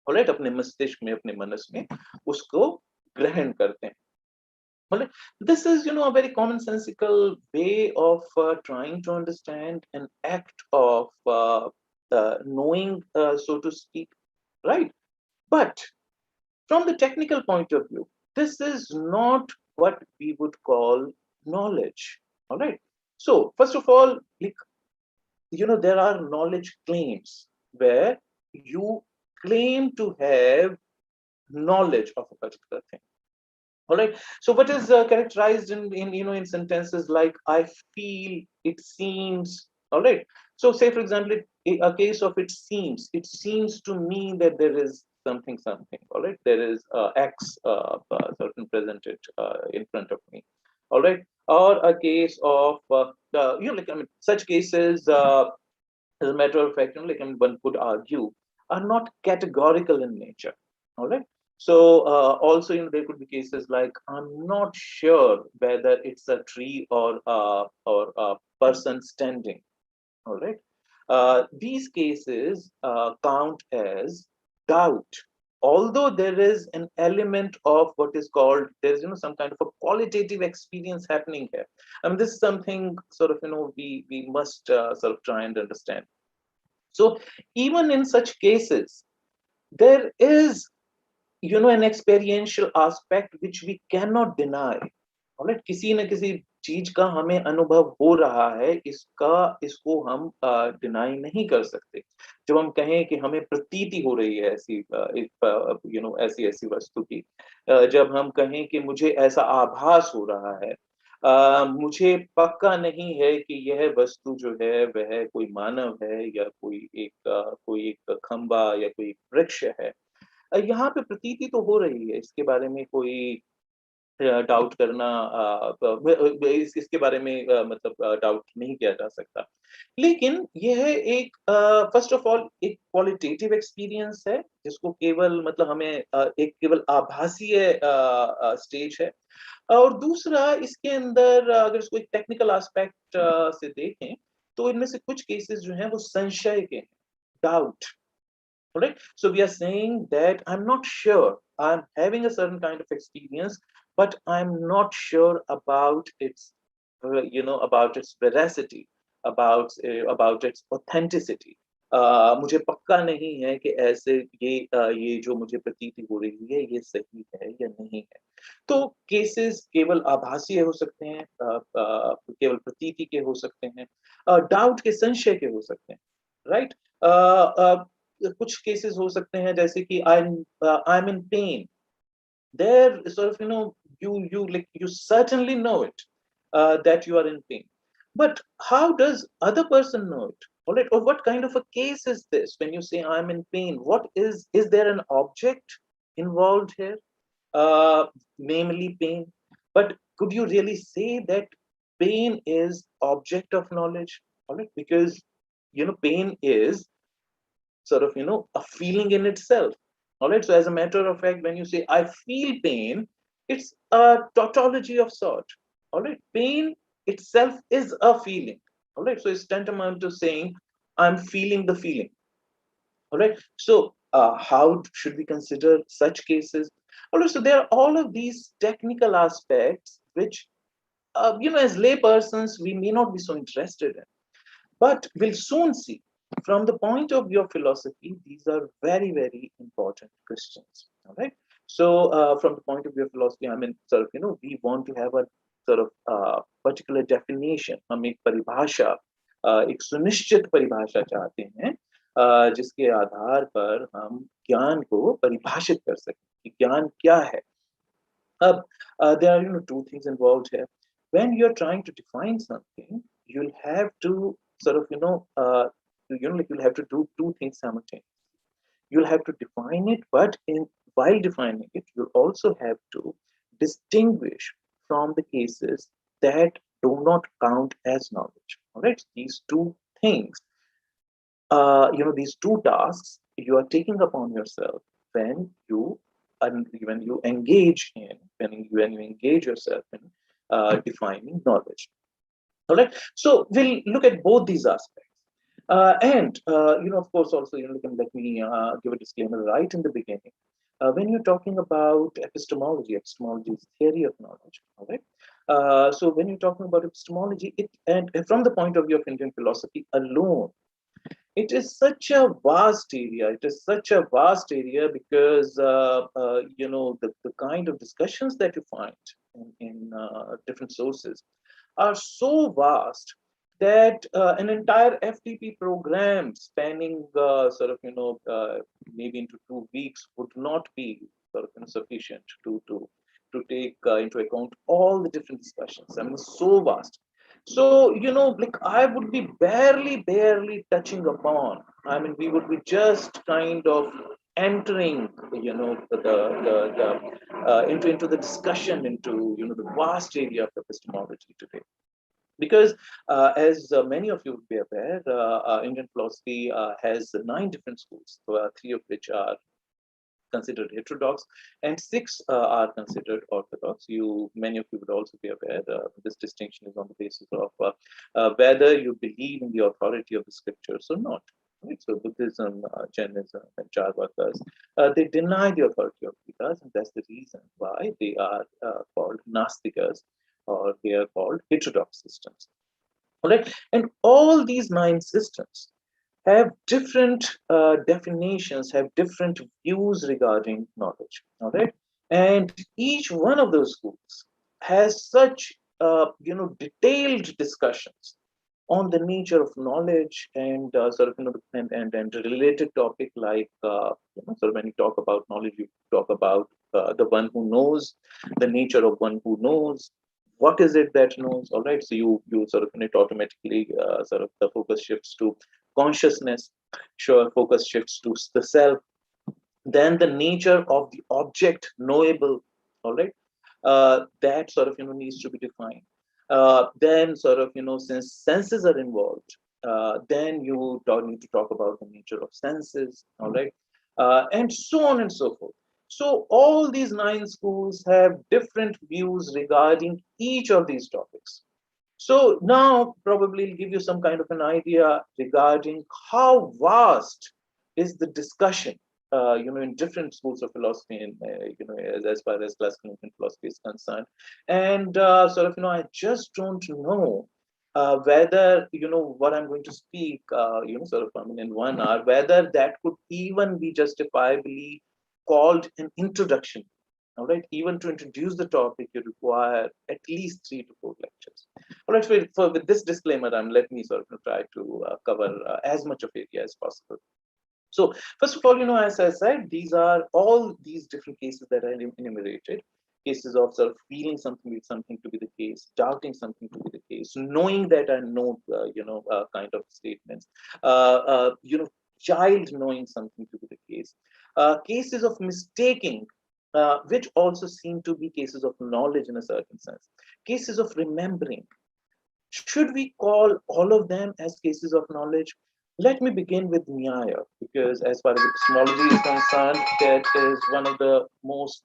Alright, अपने मस्तिष्क में, अपने मनस में उसको ग्रहण करते हैं. Alright, this is a very commonsensical way of trying to understand an act of knowing, so to speak, right? But from the technical point of view, this is not what we would call knowledge. All right. So first of all, there are knowledge claims where you claim to have knowledge of a particular thing. All right. So what is characterized in sentences like I feel, it seems. All right. So say for example, a case of it seems to me that there is something. All right. There is X certain presented in front of me. All right. Or a case of such cases. As a matter of fact, one could argue, are not categorical in nature. All right. So also, there could be cases like I'm not sure whether it's a tree or a person standing. All right. These cases count as doubt. Although there is an element of what is called, there's some kind of a qualitative experience happening here. I mean, this is something sort of we must sort of try and understand. So even in such cases, there is an experiential aspect which we cannot deny. All right, किसी न किसी चीज का हमें अनुभव हो रहा है, इसको हम डिनाई नहीं कर सकते. जब हम कहें कि हमें प्रतीति हो रही है ऐसी वस्तु की, जब हम कहें कि मुझे ऐसा आभास हो रहा है, मुझे पक्का नहीं है कि यह वस्तु जो है वह कोई मानव है या कोई एक खंबा या कोई वृक्ष है. यहाँ पे प्रतीति तो हो रही है, इसके बारे में कोई डाउट करना, इसके बारे में मतलब डाउट नहीं किया जा सकता. लेकिन यह एक फर्स्ट ऑफ ऑल एक क्वालिटेटिव एक्सपीरियंस है, जिसको केवल मतलब हमें एक केवल आभासीय स्टेज है. और दूसरा, इसके अंदर अगर इसको एक टेक्निकल एस्पेक्ट से देखें तो इनमें से कुछ केसेस जो हैं वो संशय के हैं, doubt. Right? So we are saying that I'm not sure. I'm having a certain kind of experience, but I'm not sure about its, about its veracity, about its authenticity. मुझे पक्का नहीं है कि ऐसे ये जो मुझे प्रतीति हो रही है ये सही है या नहीं है. तो केसेस केवल आभासी हो सकते हैं, केवल प्रतीति के हो सकते हैं, डाउट के, संशय के हो सकते हैं. राइट. कुछ केसेस हो सकते हैं जैसे कि I'm in pain. There sort of you certainly know it that you are in pain, but how does other person know it? All right, or what kind of a case is this when you say I'm in pain? What is there an object involved here, namely pain? But could you really say that pain is object of knowledge? All right, because pain is sort of a feeling in itself. All right, so as a matter of fact, when you say I feel pain, it's a tautology of sort. All right, pain itself is a feeling. All right, so it's tantamount to saying I'm feeling the feeling. All right, so how should we consider such cases? So there are all of these technical aspects which, as laypersons, we may not be so interested in. But we'll soon see, from the point of view of philosophy, these are very, very important questions. All right. So from the point of view of philosophy, I mean, we want to have a particular definition. हम एक परिभाषा, एक सुनिश्चित परिभाषा चाहते हैं, जिसके आधार पर हम ज्ञान को परिभाषित कर सकें कि ज्ञान क्या है. There are two things involved here. When you're trying to define something, you'll have to you'll have to do two things simultaneously. You'll have to define it, but while defining it, you'll also have to distinguish from the cases that do not count as knowledge. All right, these two things, these two tasks you are taking upon yourself when you engage yourself in defining knowledge. All right, so we'll look at both these aspects. Of course, also, let me give a disclaimer right in the beginning. When you're talking about epistemology is theory of knowledge. All right. So when you're talking about epistemology, and from the point of view of Indian philosophy alone, it is such a vast area. It is such a vast area because the kind of discussions that you find in different sources are so vast that an entire FDP program spanning maybe into 2 weeks would not be sufficient to take into account all the different discussions. I mean, it's so vast. So I would be barely touching upon. I mean, we would be just kind of entering into the discussion into the vast area of epistemology today. Because as many of you would be aware, Indian philosophy has 9 different schools, 3 of which are considered heterodox and 6 are considered orthodox. Many of you would also be aware this distinction is on the basis of whether you believe in the authority of the scriptures or not. Right? So Buddhism, Jainism, and Charvakas, they deny the authority of Vedas, and that's the reason why they are called Nastikas, or they are called heterodox systems. All right, and all these 9 systems have different definitions, have different views regarding knowledge. All right, and each one of those schools has such detailed discussions on the nature of knowledge and and related topic like when you talk about knowledge, you talk about the one who knows, the nature of one who knows. What is it that knows? All right, so you it automatically the focus shifts to consciousness. Sure, focus shifts to the self. Then the nature of the object knowable. All right, that needs to be defined. Then since senses are involved, then you need to talk about the nature of senses. All right, and so on and so forth. So all these 9 schools have different views regarding each of these topics. So now probably give you some kind of an idea regarding how vast is the discussion, in different schools of philosophy, and as far as classical Indian philosophy is concerned. And I just don't know whether what I'm going to speak, in 1 hour, whether that could even be justifiably called an introduction. All right, even to introduce the topic, you require at least 3 to 4 lectures. All right, with this disclaimer, let me try to cover as much of area as possible. So first of all, as I said, these are all these different cases that I enumerated. Cases of feeling something to be the case, doubting something to be the case, knowing that I know, kind of statements, child knowing something to be the case, cases of mistaking, which also seem to be cases of knowledge in a certain sense, cases of remembering. Should we call all of them as cases of knowledge? Let me begin with Nyaya, because as far as epistemology is concerned, that is one of the most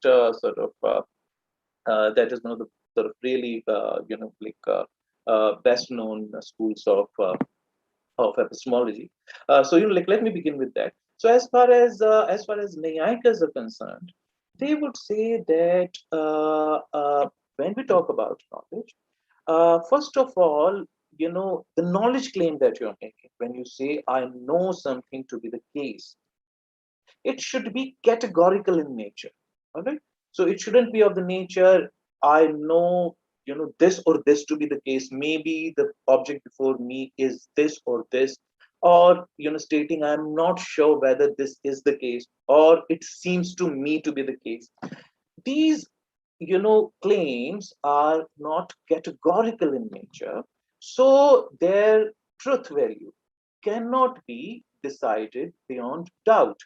that is one of the really best known schools of epistemology. So let me begin with that. So as far as Nyayikas are concerned, they would say that when we talk about knowledge, first of all, the knowledge claim that you're making, when you say, I know something to be the case, it should be categorical in nature. All right. So it shouldn't be of the nature, I know, this or this to be the case. Maybe the object before me is this or this, or, stating, I'm not sure whether this is the case, or it seems to me to be the case. These, claims are not categorical in nature. So their truth value cannot be decided beyond doubt.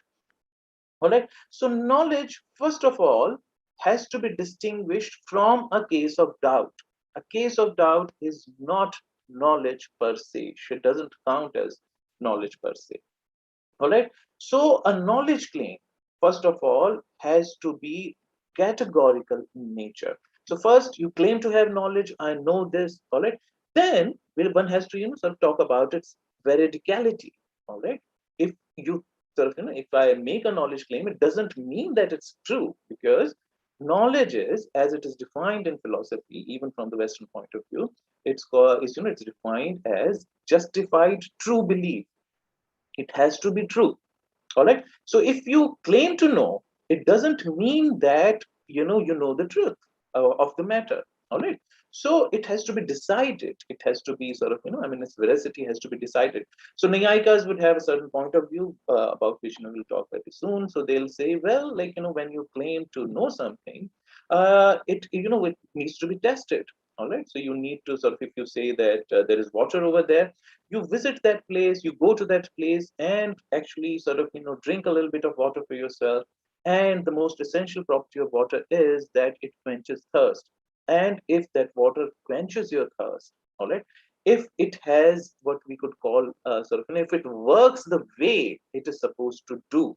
All right. So knowledge, first of all, has to be distinguished from a case of doubt. A case of doubt is not knowledge per se. It doesn't count as knowledge per se. All right. So a knowledge claim, first of all, has to be categorical in nature. So first, you claim to have knowledge. I know this. All right. Then one has to, sort of talk about its veridicality. All right. If you sort of, if I make a knowledge claim, it doesn't mean that it's true, because knowledge is, as it is defined in philosophy, even from the Western point of view, it's called, it's defined as justified true belief. It has to be true. All right. So if you claim to know, it doesn't mean that you know the truth of the matter. All right. So it has to be decided. It has to be sort of, its veracity has to be decided. So Nyayikas would have a certain point of view about which we'll talk very soon. So they'll say, well, when you claim to know something, it needs to be tested. All right. So you need to sort of, if you say that there is water over there, you visit that place, you go to that place and actually sort of, drink a little bit of water for yourself. And the most essential property of water is that it quenches thirst. And if that water quenches your thirst, all right, if it has what we could call sort of, if it works the way it is supposed to do,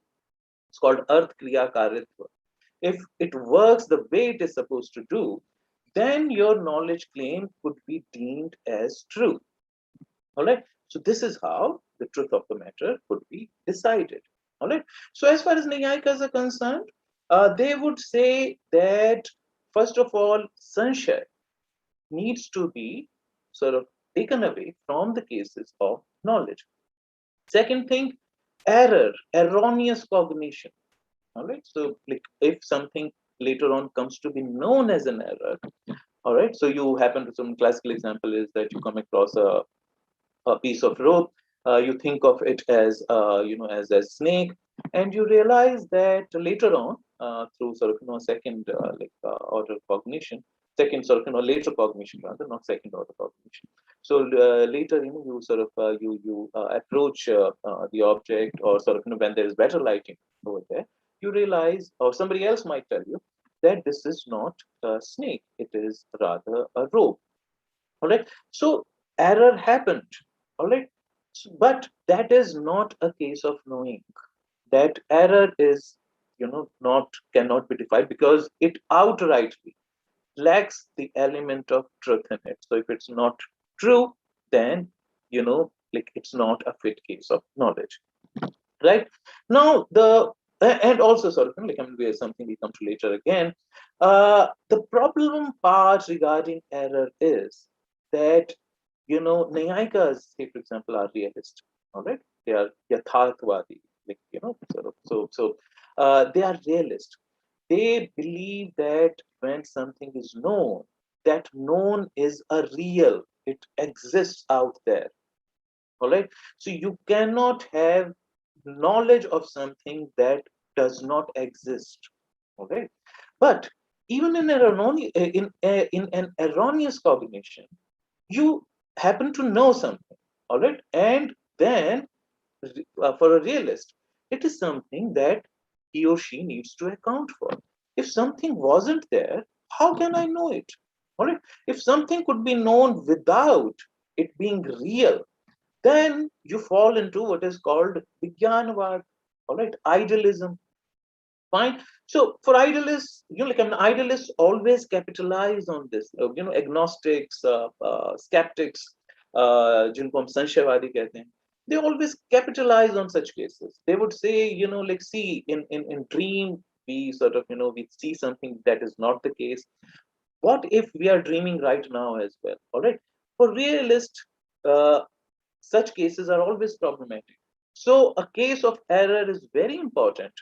it's called Arth Kriya Karitva. If it works the way it is supposed to do, then your knowledge claim could be deemed as true. All right. So this is how the truth of the matter could be decided. All right. So as far as Nyayikas are concerned, they would say that first of all, sanshaya needs to be sort of taken away from the cases of knowledge. Second thing, error, erroneous cognition. All right. So like if something later on comes to be known as an error, all right. So you happen to, some classical example is that you come across a piece of rope, you think of it as as a snake, and you realize that later on through sort of second order cognition, second sort of later cognition rather, not second order cognition. So later you sort of you approach the object, or sort of when there is better lighting over there, you realize, or somebody else might tell you, that this is not a snake, it is rather a rope. All right. So error happened. All right. So, but that is not a case of knowing. That error is, not cannot be defined, because it outrightly lacks the element of truth in it. So if it's not true, then it's not a fit case of knowledge. Right. Now and also sort of something we come to later again. The problem part regarding error is that Nyayikas, say for example, are realist. All right, they are yatharthwadi, they are realist. They believe that when something is known, that known is a real, it exists out there. All right, so you cannot have knowledge of something that does not exist. All right, but even in an erroneous cognition, you happen to know something. All right, and then for a realist, it is something that he or she needs to account for. If something wasn't there, how can I know it? All right, if something could be known without it being real, then you fall into what is called Vijnanavad, all right, idealism. Fine. So for idealists, idealists always capitalize on this. Agnostics, skeptics, जिनको हम संशयवादी कहते हैं, they always capitalize on such cases. They would say, see, in dream, we sort of, we see something that is not the case. What if we are dreaming right now as well? All right. For realists, such cases are always problematic. So a case of error is very important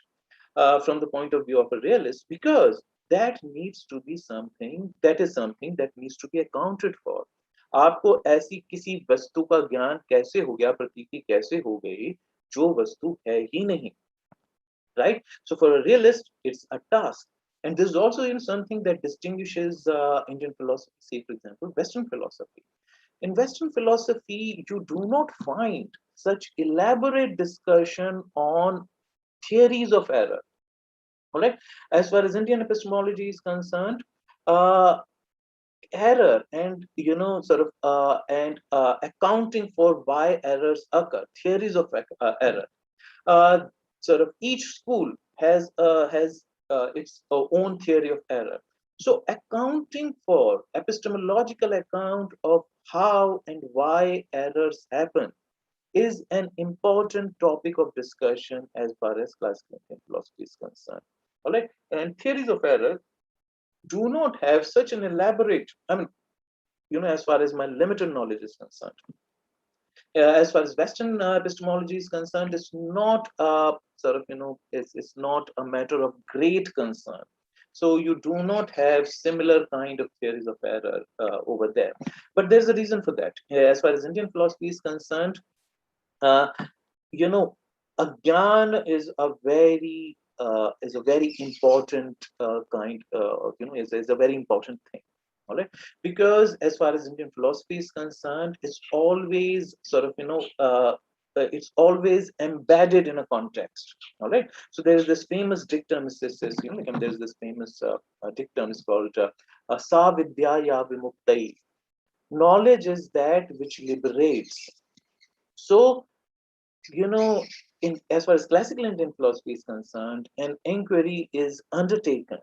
from the point of view of a realist, because that needs to be something that needs to be accounted for. आपको ऐसी किसी वस्तु का ज्ञान कैसे हो गया, प्रतीति कैसे हो गई जो वस्तु है ही नहीं, right? So for a realist, it's a task. And this is also something that distinguishes Indian philosophy, say for example, Western philosophy. In Western philosophy, you do not find such elaborate discussion on theories of error. All right. As far as Indian epistemology is concerned, error and accounting for why errors occur, theories of error. Sort of each school has its own theory of error. So accounting for epistemological account of how and why errors happen is an important topic of discussion as far as classical Indian philosophy is concerned. All right, and theories of error do not have such an elaborate, I mean, as far as my limited knowledge is concerned. As far as Western epistemology is concerned, it's not it's not a matter of great concern. So you do not have similar kind of theories of error over there. But there's a reason for that. As far as Indian philosophy is concerned, Agyan is a very important is a very important thing. All right, because as far as Indian philosophy is concerned, it's always it's always embedded in a context. All right, so there is this famous dictum, there's this famous dictum is called sa vidyaya vimuktai. Knowledge is that which liberates. So as far as classical Indian philosophy is concerned, an inquiry is undertaken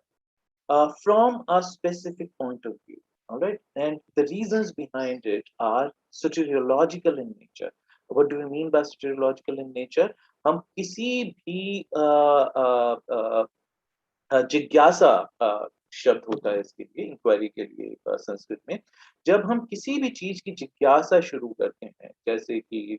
from a specific point of view. All right, and the reasons behind it are soteriological in nature. What do we mean by soteriological in nature? हम किसी भी जिज्ञासा शब्द होता है इसके लिए, inquiry के लिए संस्कृत में, जब हम किसी भी चीज की जिज्ञासा शुरू करते हैं, जैसे कि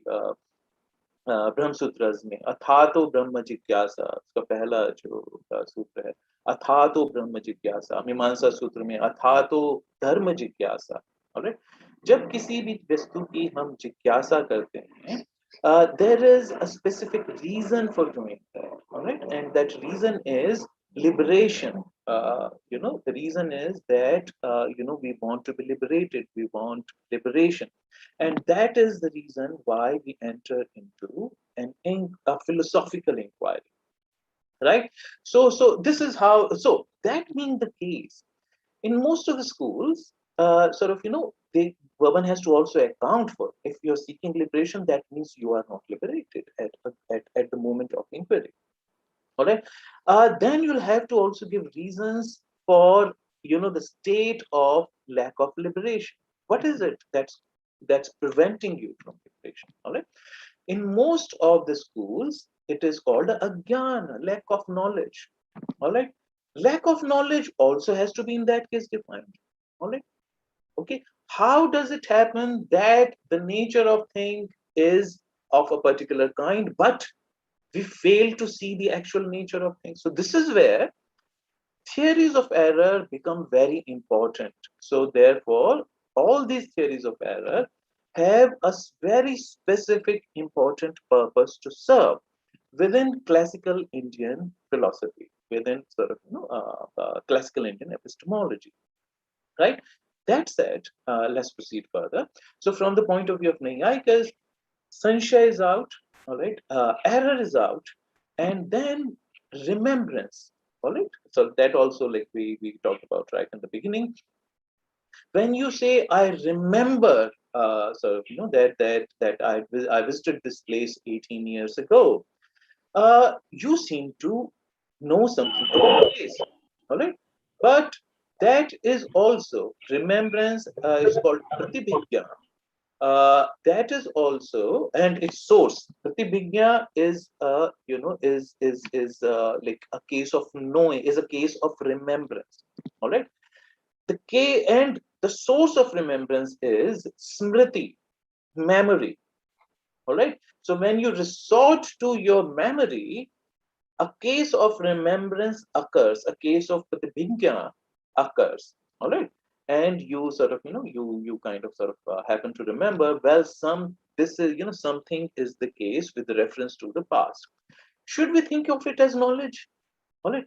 ब्रह्मसूत्र में अथातो ब्रह्म जिज्ञासा, उसका पहला जो सूत्र है अथातो ब्रह्म जिज्ञासा, मीमांसा सूत्र में अथातो धर्म जिज्ञासा. ऑलराइट, जब किसी भी वस्तु की हम जिज्ञासा करते हैं, there is a specific reason for doing that. Alright, and that reason is liberation. The reason is that we want to be liberated, we want liberation, and that is the reason why we enter into a philosophical inquiry, right? So this is how, so that being the case, in most of the schools, one has to also account for, if you're seeking liberation, that means you are not liberated at the moment of inquiry. All right, then you'll have to also give reasons for the state of lack of liberation. What is it that's preventing you from liberation? All right, in most of the schools, it is called agyan, lack of knowledge. All right, lack of knowledge also has to be in that case defined. All right, okay, how does it happen that the nature of thing is of a particular kind, but we fail to see the actual nature of things? So this is where theories of error become very important. So therefore, all these theories of error have a very specific important purpose to serve within classical Indian philosophy, within classical Indian epistemology, right? That said, let's proceed further. So from the point of view of Naiyayikas, sanshaya is out, all right, error is out, and then remembrance. All right, so that also, like we talked about right in the beginning, when you say I remember that I visited this place 18 years ago, you seem to know something about the place. All right, but that is also remembrance, is called pratibhigya. that is also, and its source. Pratibhigya is like a case of knowing, is a case of remembrance. All right. And the source of remembrance is smriti, memory. All right. So when you resort to your memory, a case of remembrance occurs, a case of pratibhigya occurs. All right. And you sort of, you kind of sort of happen to remember, well, something is the case with reference to the past. Should we think of it as knowledge? All right.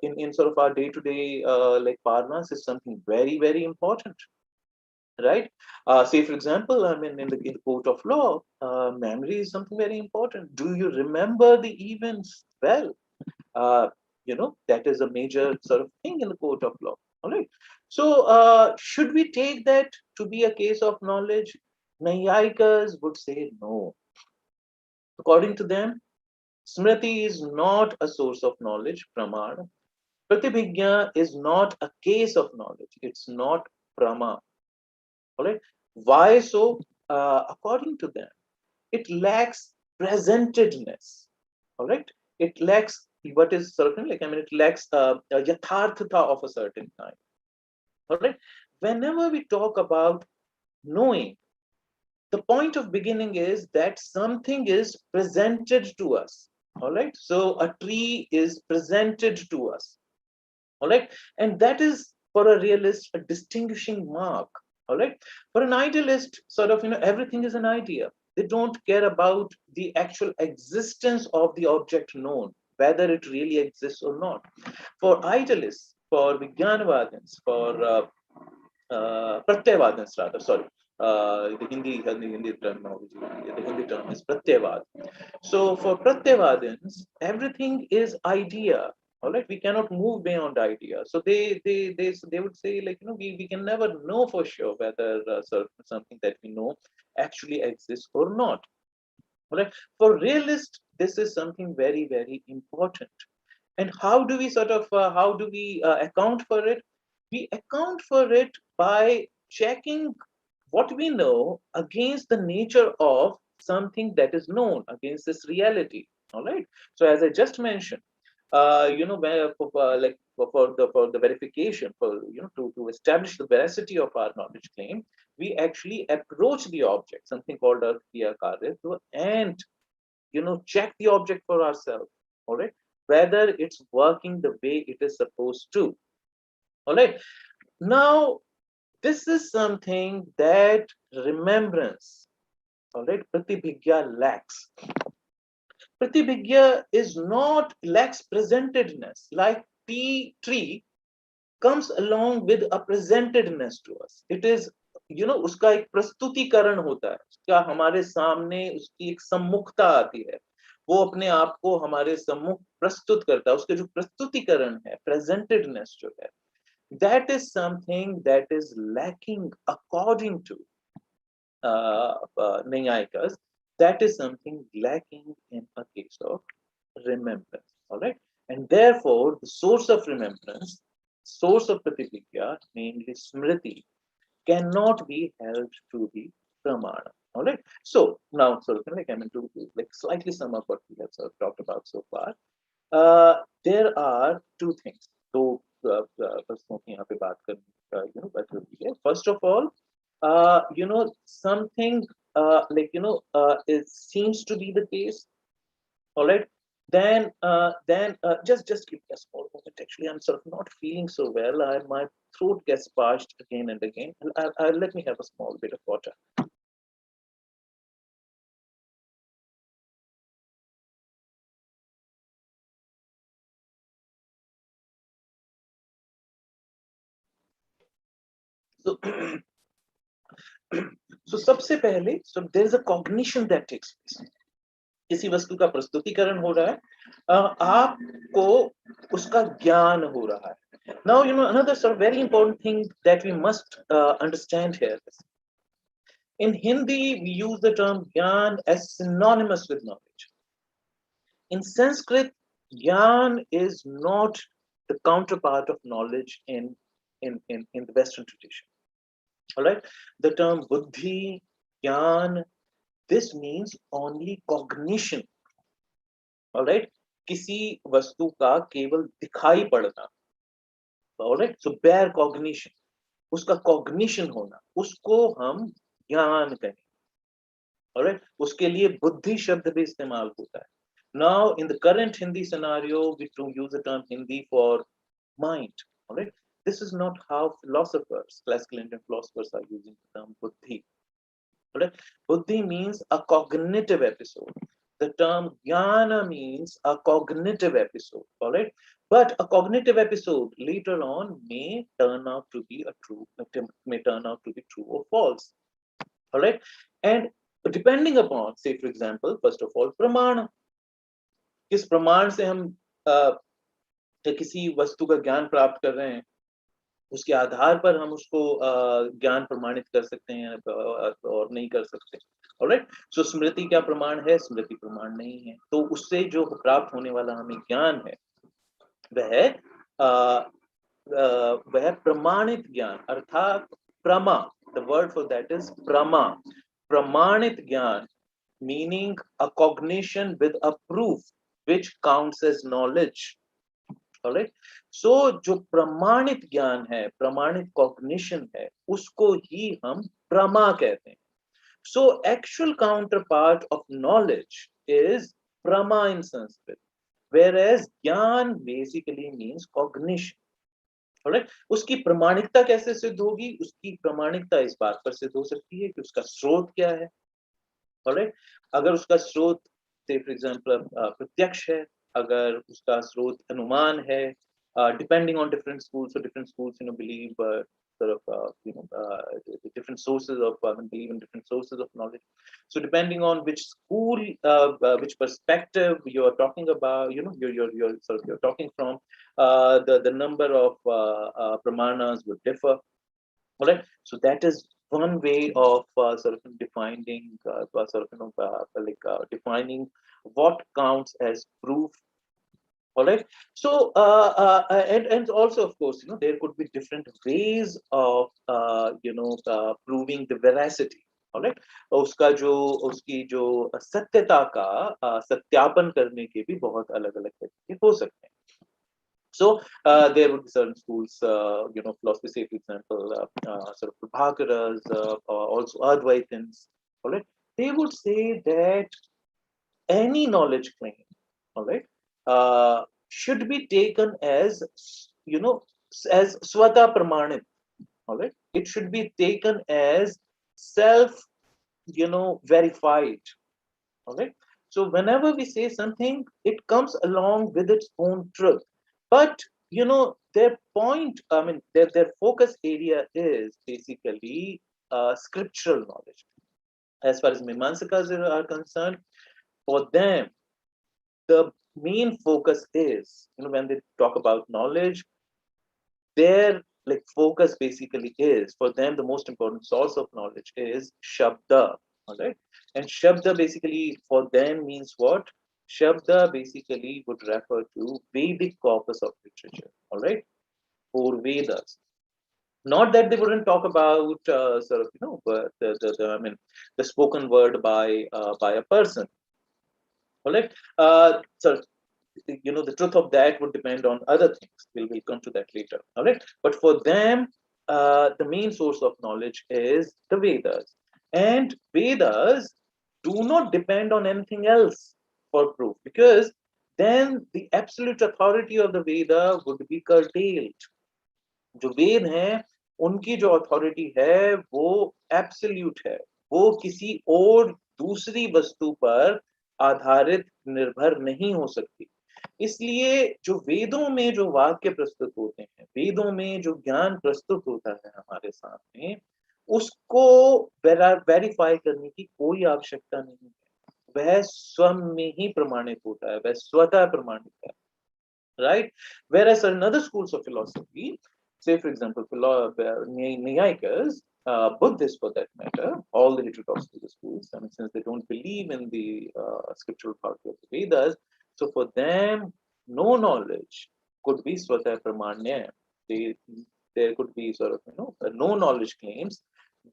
In sort of our day-to-day like parlance is something very, very important. Right? Say, for example, I mean, in the court of law, memory is something very important. Do you remember the events well? That is a major sort of thing in the court of law. All right. So, should we take that to be a case of knowledge? Nayayikas would say no. According to them, Smriti is not a source of knowledge, Pramana. Pratibhigya is not a case of knowledge. It's not Prama. All right. Why so? According to them, it lacks presentedness. All right. It lacks what is certain, like, I mean, it lacks a yathartha of a certain kind. All right. Whenever we talk about knowing, the point of beginning is that something is presented to us. All right. So a tree is presented to us. All right. And that is for a realist a distinguishing mark. All right. For an idealist, sort of, everything is an idea. They don't care about the actual existence of the object known, whether it really exists or not. For idealists, for Vijnanavadins, for Pratyavadins rather, sorry, the Hindi terminology, the Hindi term is Pratyavad. So for Pratyavadins, everything is idea. All right, we cannot move beyond idea. So they would say, like, we can never know for sure whether something that we know actually exists or not. All right, for realist, this is something very, very important. And how do we account for it? We account for it by checking what we know against the nature of something that is known, against this reality. All right. So as I just mentioned, where for the verification, to establish the veracity of our knowledge claim, we actually approach the object, something called a kriya karya, and check the object for ourselves. All right, whether it's working the way it is supposed to. All right. Now, this is something that remembrance, all right, pratibhigya lacks. Pratibhigya lacks presentedness. Like tree comes along with a presentedness to us. It is, उसका एक प्रस्तुतिकरण होता है, उसका हमारे सामने उसकी एक सम्मुखता आती है, वो अपने आप को हमारे सम्मुख प्रस्तुत करता है, उसके जो प्रस्तुतिकरण है, presentedness जो है, that is something that is lacking according to Nayayikas. That is something lacking in a case of remembrance. All right. And therefore, the source of remembrance, source of pratibhigya, namely smriti, cannot be held to the pramana. All right. So now, sort of like I'm to like slightly sum up what we have sort of talked about so far. There are two things. So, first of all, something it seems to be the case. All right. Then just give me a small moment. Actually, I'm sort of not feeling so well. My throat gets parched again and again. Let me have a small bit of water. So, so सबसे पहले, so there is a cognition that takes place. किसी वस्तु का प्रस्तुतिकरण हो रहा है, आपको उसका ज्ञान हो रहा है. Now, another sort of very important thing that we must understand here is, in Hindi, we use the term jnana as synonymous with knowledge. In Sanskrit, jnana is not the counterpart of knowledge in the Western tradition. All right, the term buddhi, Gyan, this means only cognition. All right, किसी वस्तु का केवल दिखाई पड़ना. All right, so bare cognition, उसका cognition होना, उसको हम ज्ञान कहें. All right, उसके लिए बुद्धि शब्द भी इस्तेमाल होता है. Now, in the current Hindi scenario, we do use the term Hindi for mind. All right, this is not how philosophers, classical Indian philosophers, are using the term buddhi. All right, buddhi means a cognitive episode. The term jnana means a cognitive episode. All right, but a cognitive episode later on may turn out to be true or false. All right, and depending upon, say for example, first of all, pramana. किस प्रमाण से हम किसी वस्तु का ज्ञान प्राप्त कर रहे हैं, उसके आधार पर हम उसको ज्ञान प्रमाणित कर सकते हैं और नहीं कर सकते. ऑलराइट, सो स्मृति क्या प्रमाण है? स्मृति प्रमाण नहीं है. तो उससे जो प्राप्त होने वाला हमें ज्ञान है वह प्रमाणित ज्ञान, अर्थात प्रमा. The word for that is प्रमा. प्रमाणित ज्ञान meaning a cognition with a proof which counts as knowledge. All right, so जो प्रमाणित ज्ञान है, प्रमाणित cognition है, उसको ही हम प्रमा कहते हैं. So actual counterpart of knowledge is prama in Sanskrit, whereas ज्ञान basically means cognition. All right, उसकी प्रमाणिकता कैसे सिद्ध होगी? उसकी प्रमाणिकता इस बात पर सिद्ध हो सकती है कि उसका स्रोत क्या है. Alright, अगर उसका स्रोत say for example प्रत्यक्ष है, अगर उसका स्रोत अनुमान है, depending on different schools, so different schools believe different sources of believe in different sources of knowledge. So depending on which school, which perspective you are talking about, you're talking from, the number of pramanas would differ. All right, so that is one way of defining defining what counts as proof. All right, so and also of course there could be different ways of proving the veracity. All right, उसकी जो सत्यता का सत्यापन करने के भी बहुत अलग-अलग तरीके हो सकते हैं. So there would be certain schools, philosophy, say for example, Prabhakaras, also Advaitins. All right, they would say that any knowledge claim, all right, should be taken as as swata pramanit. All right, it should be taken as self, verified. All right, so whenever we say something, it comes along with its own truth. But their point, I mean, their focus area is basically scriptural knowledge. As far as Mimamsakas are concerned, for them, the main focus is, when they talk about knowledge, their focus basically is, for them, the most important source of knowledge is Shabda. All right, and Shabda basically for them means what? Shabda basically would refer to Vedic corpus of literature, all right, or Vedas. Not that they wouldn't talk about the spoken word by a person, all right. The truth of that would depend on other things. We'll come to that later, all right. But for them, the main source of knowledge is the Vedas, and Vedas do not depend on anything else for proof, because then the absolute authority of the Veda would be curtailed. जो वेद हैं उनकी जो authority है वो absolute है, वो किसी और दूसरी वस्तु पर आधारित निर्भर नहीं हो सकती. इसलिए जो वेदों में जो वाक्य प्रस्तुत होते हैं, वेदों में जो ज्ञान प्रस्तुत होता है हमारे सामने, उसको वेरीफाई करने की कोई आवश्यकता नहीं है. वह स्वयं में ही प्रमाणित होता है, वह स्वतः प्रमाणित है. Right? Whereas in other schools of philosophy, say for example, Nyayikas, Buddhists for that matter, all the heterodox schools, I mean, since they don't believe in the scriptural part of the Vedas, so for them, no knowledge could be swata pramanya. There could be no knowledge claims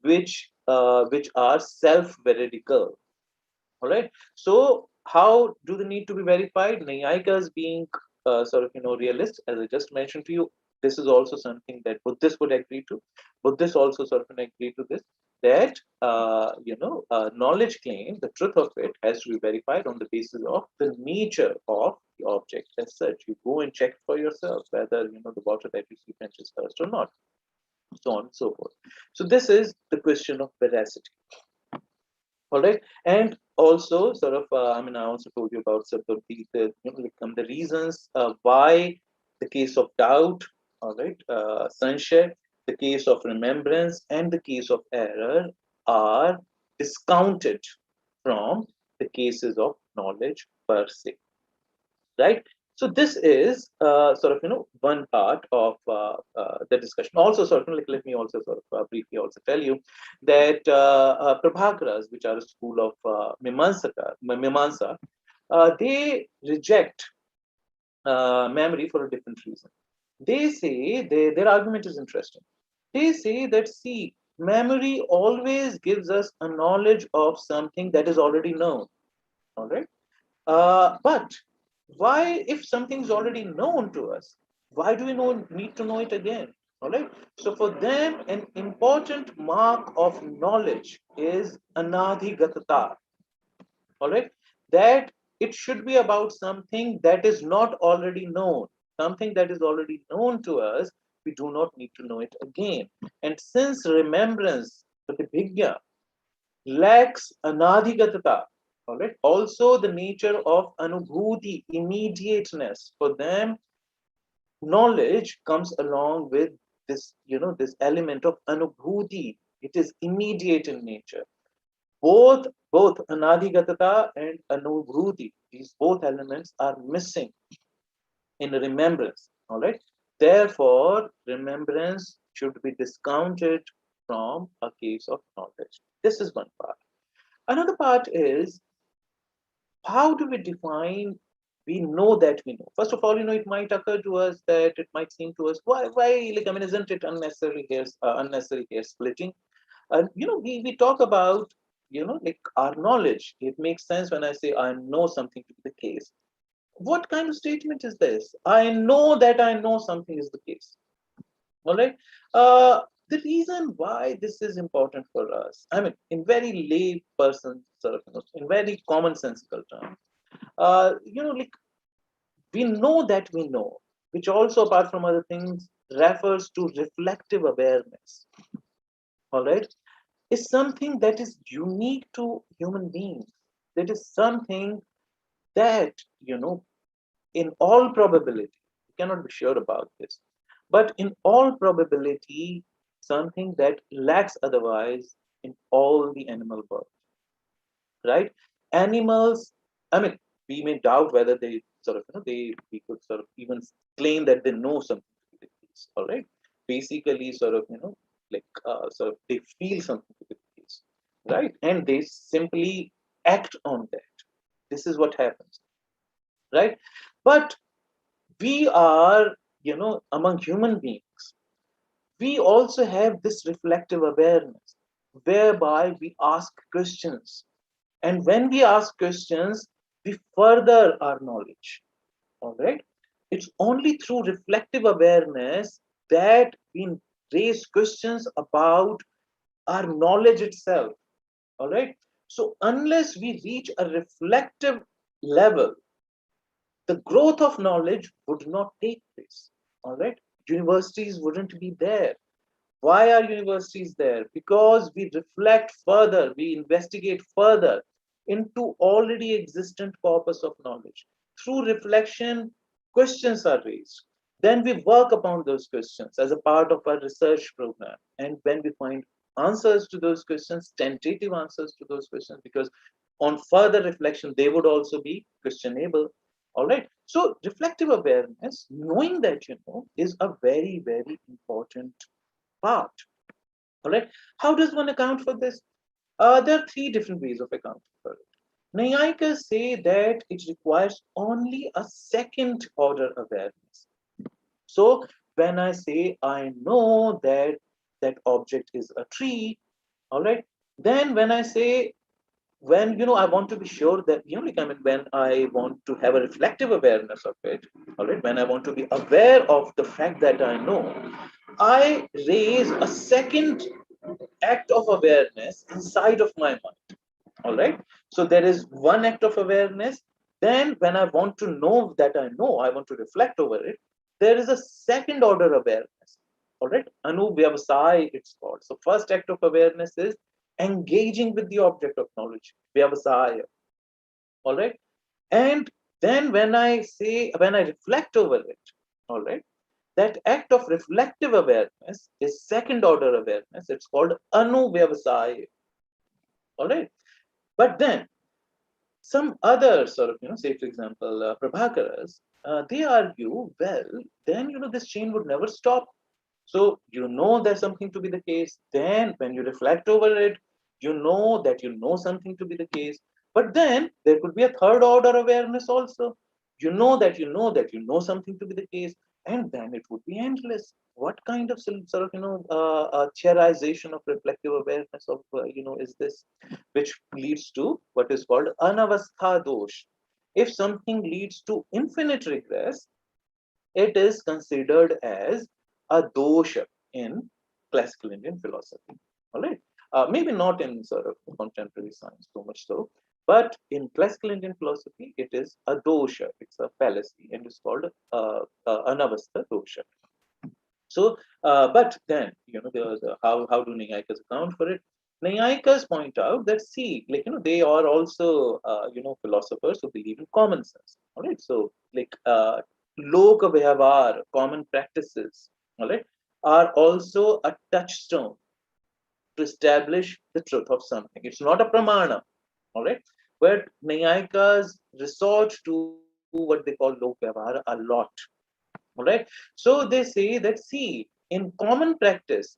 which are self-veridical. All right. So how do they need to be verified? Nyayikas being realist, as I just mentioned to you, this is also something that Buddhists would agree to. Buddhists also sort of agree to this, that knowledge claim, the truth of it has to be verified on the basis of the nature of the object as such. You go and check for yourself whether the water that you see quenches thirst or not, so on and so forth. So this is the question of veracity. All right, and also I also told you about sort of the reasons why the case of doubt, all right, sanshaya, the case of remembrance, and the case of error are discounted from the cases of knowledge per se, right? So this is one part of the discussion. Also, certainly, let me also briefly also tell you that Prabhakaras, which are a school of Mimamsa, they reject memory for a different reason. They say their argument is interesting. They say that, see, memory always gives us a knowledge of something that is already known. All right. But why, if something is already known to us, why do we need to know it again? All right. So for them, an important mark of knowledge is anadhigatata. All right. That it should be about something that is not already known. Something that is already known to us, we do not need to know it again. And since remembrance, pratibhigya, lacks anadhigatata, all right, also the nature of anubhuti, immediateness, for them knowledge comes along with this, this element of anubhuti. It is immediate in nature. Both anadhigatata and anubhuti, these both elements are missing in remembrance. All right, therefore remembrance should be discounted from a case of knowledge. This is one part. Another part is, how do we define we know that we know? First of all, it might occur to us that it might seem to us, why, like, isn't it unnecessary hair splitting? We talk about, like our knowledge. It makes sense when I say I know something to be the case. What kind of statement is this? I know that I know something is the case. All right. The reason why this is important for us, I mean, in very lay person in very commonsensical terms, like, we know that we know, which also, apart from other things, refers to reflective awareness. All right, is something that is unique to human beings. That is something that, in all probability, you cannot be sure about this, but in all probability, something that lacks otherwise in all the animal world, right? Animals, I mean, we may doubt whether they we could sort of even claim that they know something to be the case, all right? Basically, they feel something to be the case, right? And they simply act on that. This is what happens, right? But we are, among human beings, we also have this reflective awareness whereby we ask questions. And when we ask questions, we further our knowledge. All right. It's only through reflective awareness that we raise questions about our knowledge itself. All right. So unless we reach a reflective level, the growth of knowledge would not take place. All right. Universities wouldn't be there. Why are universities there? Because we reflect further, we investigate further into already existent corpus of knowledge. Through reflection, questions are raised. Then we work upon those questions as a part of our research program. And when we find answers to those questions, tentative answers to those questions, because on further reflection, they would also be questionable. All right. So reflective awareness, knowing that you know, is a very, very important part. All right. How does one account for this? There are three different ways of accounting for it. Nayayikas say that it requires only a second order awareness. So when I say I know that that object is a tree, All right. Then when I say, when I want to be sure that like, I mean, when I want to have a reflective awareness of it, all right, when I want to be aware of the fact that I know, I raise a second act of awareness inside of my mind. All right. So there is one act of awareness. Then when I want to know that I know, I want to reflect over it, there is a second order awareness. All right. Anuvyavasai, it's called. So first act of awareness is engaging with the object of knowledge. Vyavasaya. All right. And then when I reflect over it, all right, that act of reflective awareness is second order awareness. It's called anuvyavasaya. All right. But then some other sort of, say for example, Prabhakaras, they argue, well, then, this chain would never stop. So, there's something to be the case. Then when you reflect over it, you know that something to be the case. But then there could be a third order awareness also. You know that something to be the case. And then it would be endless. What kind of sort of, chairization of reflective awareness of, is this? Which leads to what is called anavastha dosh. If something leads to infinite regress, it is considered as a dosha in classical Indian philosophy. All right. Maybe not in sort of contemporary science so much so, but in classical Indian philosophy, it is a dosha. It's a fallacy, and it's called anavastha dosha. So, but then how do Nayayikas account for it? Nayayikas point out that like they are also philosophers who believe in common sense. All right, so like loka vyavaar, common practices, all right, are also a touchstone to establish the truth of something. It's not a pramana, all right, but Nayayikas resort to what they call loka vyavaar a lot. All right. So they say that, in common practice,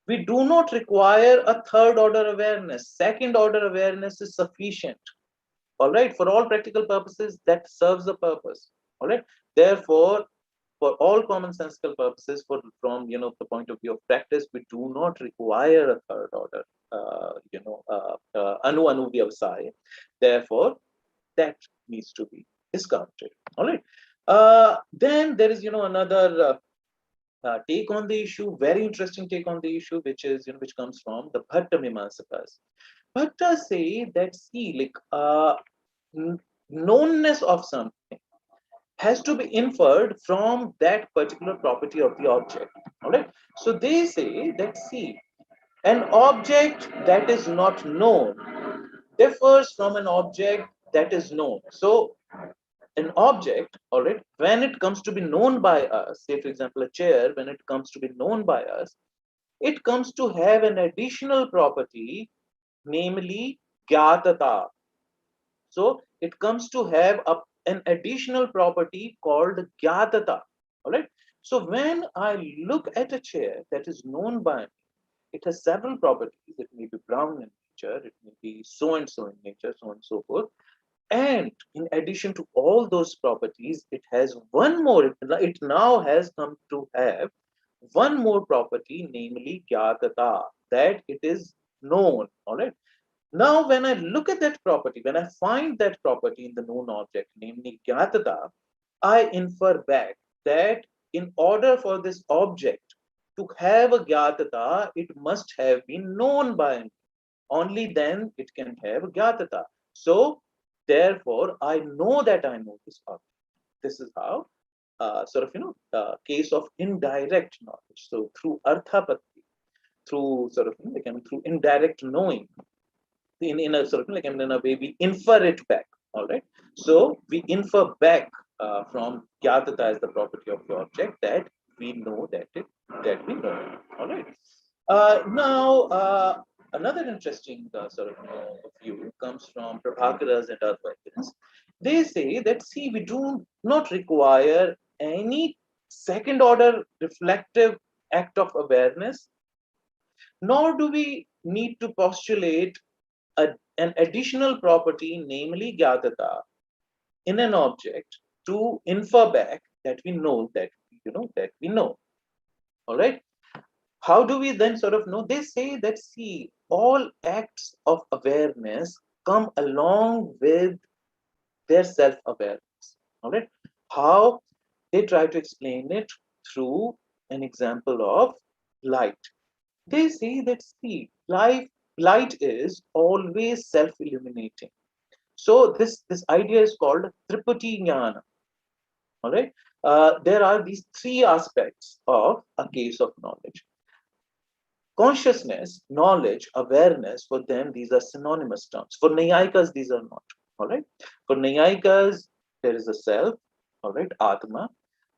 we do not require a third order awareness. Second order awareness is sufficient. All right. For all practical purposes, that serves the purpose. All right. Therefore, for all commonsensical purposes, from the point of view of practice, we do not require a third order. Anu vyavasaya. Therefore, that needs to be discounted. All right. Then there is another take on the issue, very interesting take on the issue, which is which comes from the Bhatta Mimamsakas. Bhatta say that like knownness of something has to be inferred from that particular property of the object. All right. So they say that an object that is not known differs from an object that is known. So an object, all right, when it comes to be known by us, say for example a chair, when it comes to be known by us, it comes to have an additional property, namely gyatata. So it comes to have an additional property called gyatata. All right. So when I look at a chair that is known by me, it has several properties. It may be brown in nature, it may be so and so in nature, so on and so forth. And in addition to all those properties, it has one more, it now has come to have one more property, namely gyatata, that it is known. All right. Now, when I look at that property, when I find that property in the known object, namely gyatata, I infer back that in order for this object to have a gyatata, it must have been known by me. Only then it can have a gyatata. So, therefore, I know that I know this object. This is how, case of indirect knowledge. So, through arthapatti, through sort of, through indirect knowing, in a sort of in a way we infer it back. All right. So we infer back from gyatata as the property of the object that we know that we know it. All right. Now another interesting sort of view comes from Prabhakaras and Advaitins. They say that we do not require any second order reflective act of awareness, nor do we need to postulate an additional property, namely gyatata, in an object to infer back that we know that we know. All right. How do we then sort of know? They say that, see, all acts of awareness come along with their self-awareness. All right. How? They try to explain it through an example of light. They say that, see, light is always self-illuminating. So this idea is called Tripati Jnana. All right. There are these three aspects of a case of knowledge. Consciousness, knowledge, awareness, for them, these are synonymous terms. For Naiyayikas, these are not. All right. For Naiyayikas, there is a self, all right, Atma.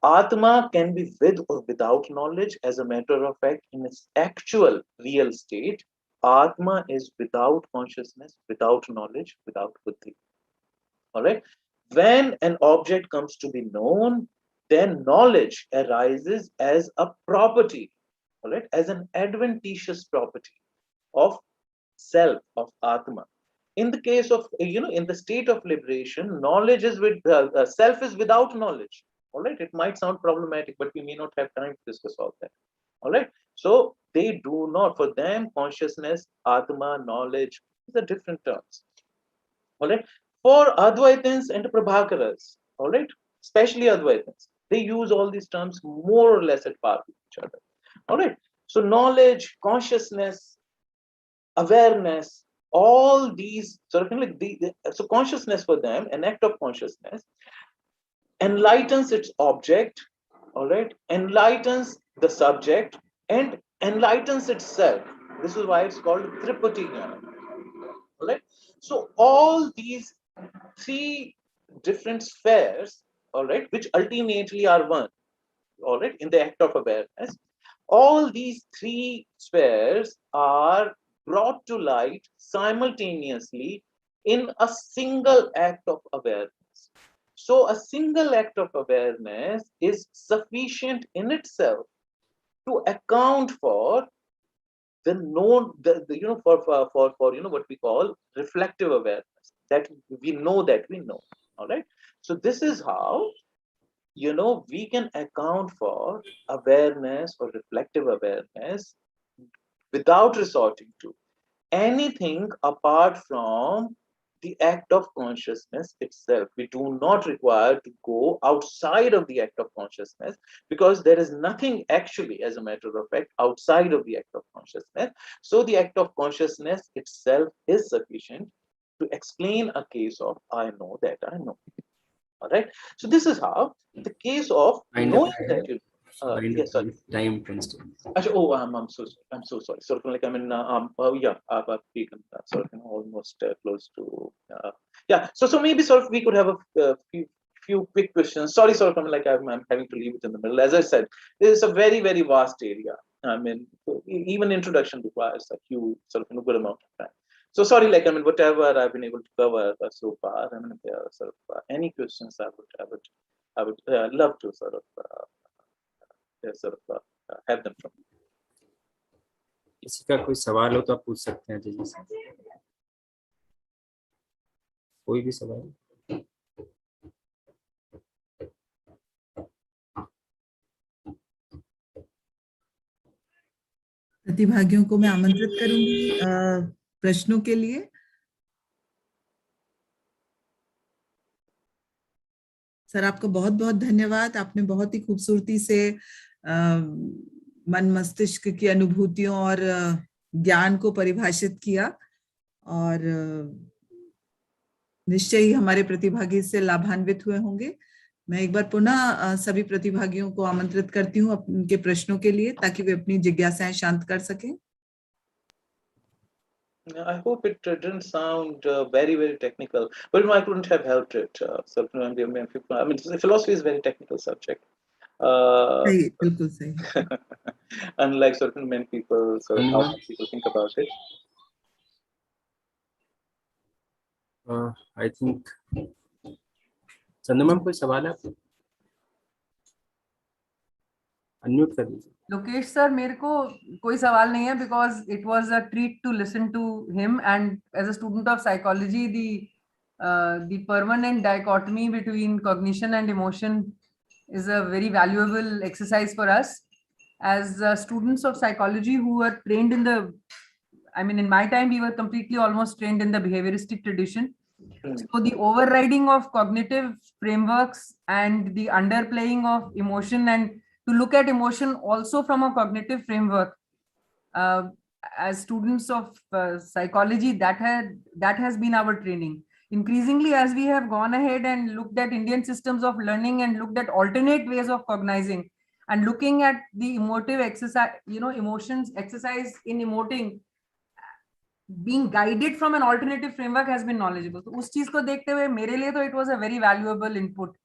Atma can be with or without knowledge. As a matter of fact, in its actual real state, Atma is without consciousness, without knowledge, without buddhi. All right. When an object comes to be known, then knowledge arises as a property, all right, as an adventitious property of self, of Atma. In the case of, in the state of liberation, knowledge is with, self is without knowledge. All right. It might sound problematic, but we may not have time to discuss all that. All right. So they do not, for them, consciousness, Atma, knowledge, these are different terms. All right. For Advaitins and Prabhakaras, all right, especially Advaitins, they use all these terms more or less at par with each other. All right. So knowledge, consciousness, awareness, all these sort of like so consciousness for them, an act of consciousness, enlightens its object, all right, enlightens the subject, and enlightens itself. This is why it's called Tripati Jnana. All right. So all these three different spheres, all right, which ultimately are one, all right, in the act of awareness, all these three spheres are brought to light simultaneously in a single act of awareness. So a single act of awareness is sufficient in itself to account for the known, for what we call reflective awareness, that we know that we know. All right. So this is how, we can account for awareness or reflective awareness without resorting to anything apart from the act of consciousness itself. We do not require to go outside of the act of consciousness, because there is nothing actually, as a matter of fact, outside of the act of consciousness. So the act of consciousness itself is sufficient to explain a case of I know that I know. All right. So this is how the case of knowing that you. Yes, sorry. Time constraint. Oh, I'm so sorry. Sort of like I'm in. I've taken sort of almost close to. Yeah. So maybe sort of we could have a few quick questions. Sorry, sort of like I'm having to leave it in the middle. As I said, this is a very very vast area. I mean, even introduction requires a few sort of good amount of time. So sorry, like whatever I've been able to cover so far. If there are sort of any questions, I would love to sort of have them from. किसी का कोई सवाल हो तो आप पूछ सकते हैं जी से, कोई भी सवाल। प्रतिभागियों को मैं आमंत्रित करूंगी प्रश्नों के लिए। सर, आपको बहुत बहुत धन्यवाद। आपने बहुत ही खूबसूरती से मन मस्तिष्क की अनुभूतियों और ज्ञान को परिभाषित किया, और निश्चय ही हमारे प्रतिभागी इससे लाभान्वित हुए होंगे। मैं एक बार पुनः सभी प्रतिभागियों को आमंत्रित करती हूँ उनके प्रश्नों के लिए, ताकि वे अपनी जिज्ञासाएं शांत कर सकें। I hope it didn't sound very, very technical, but I couldn't have helped it. I mean, philosophy is a very technical subject. बिल्कुल सही। Unlike certain many people, how people think about it. I think Chandu ma'am कोई सवाल है आपको? Unmute कर दीजिए। Lokesh sir, मेरे को कोई सवाल नहीं है, because it was a treat to listen to him, and as a student of psychology the permanent dichotomy between cognition and emotion is a very valuable exercise for us. as students of psychology who were trained in the, I mean, in my time, we were completely almost trained in the behavioristic tradition. So the overriding of cognitive frameworks and the underplaying of emotion, and to look at emotion also from a cognitive framework, as students of psychology, that has been our training. Increasingly, as we have gone ahead and looked at Indian systems of learning and looked at alternate ways of cognizing and looking at the emotive exercise, emotions exercise in emoting, being guided from an alternative framework has been knowledgeable. So उस चीज को देखते हुए मेरे लिए तो it was a very valuable input.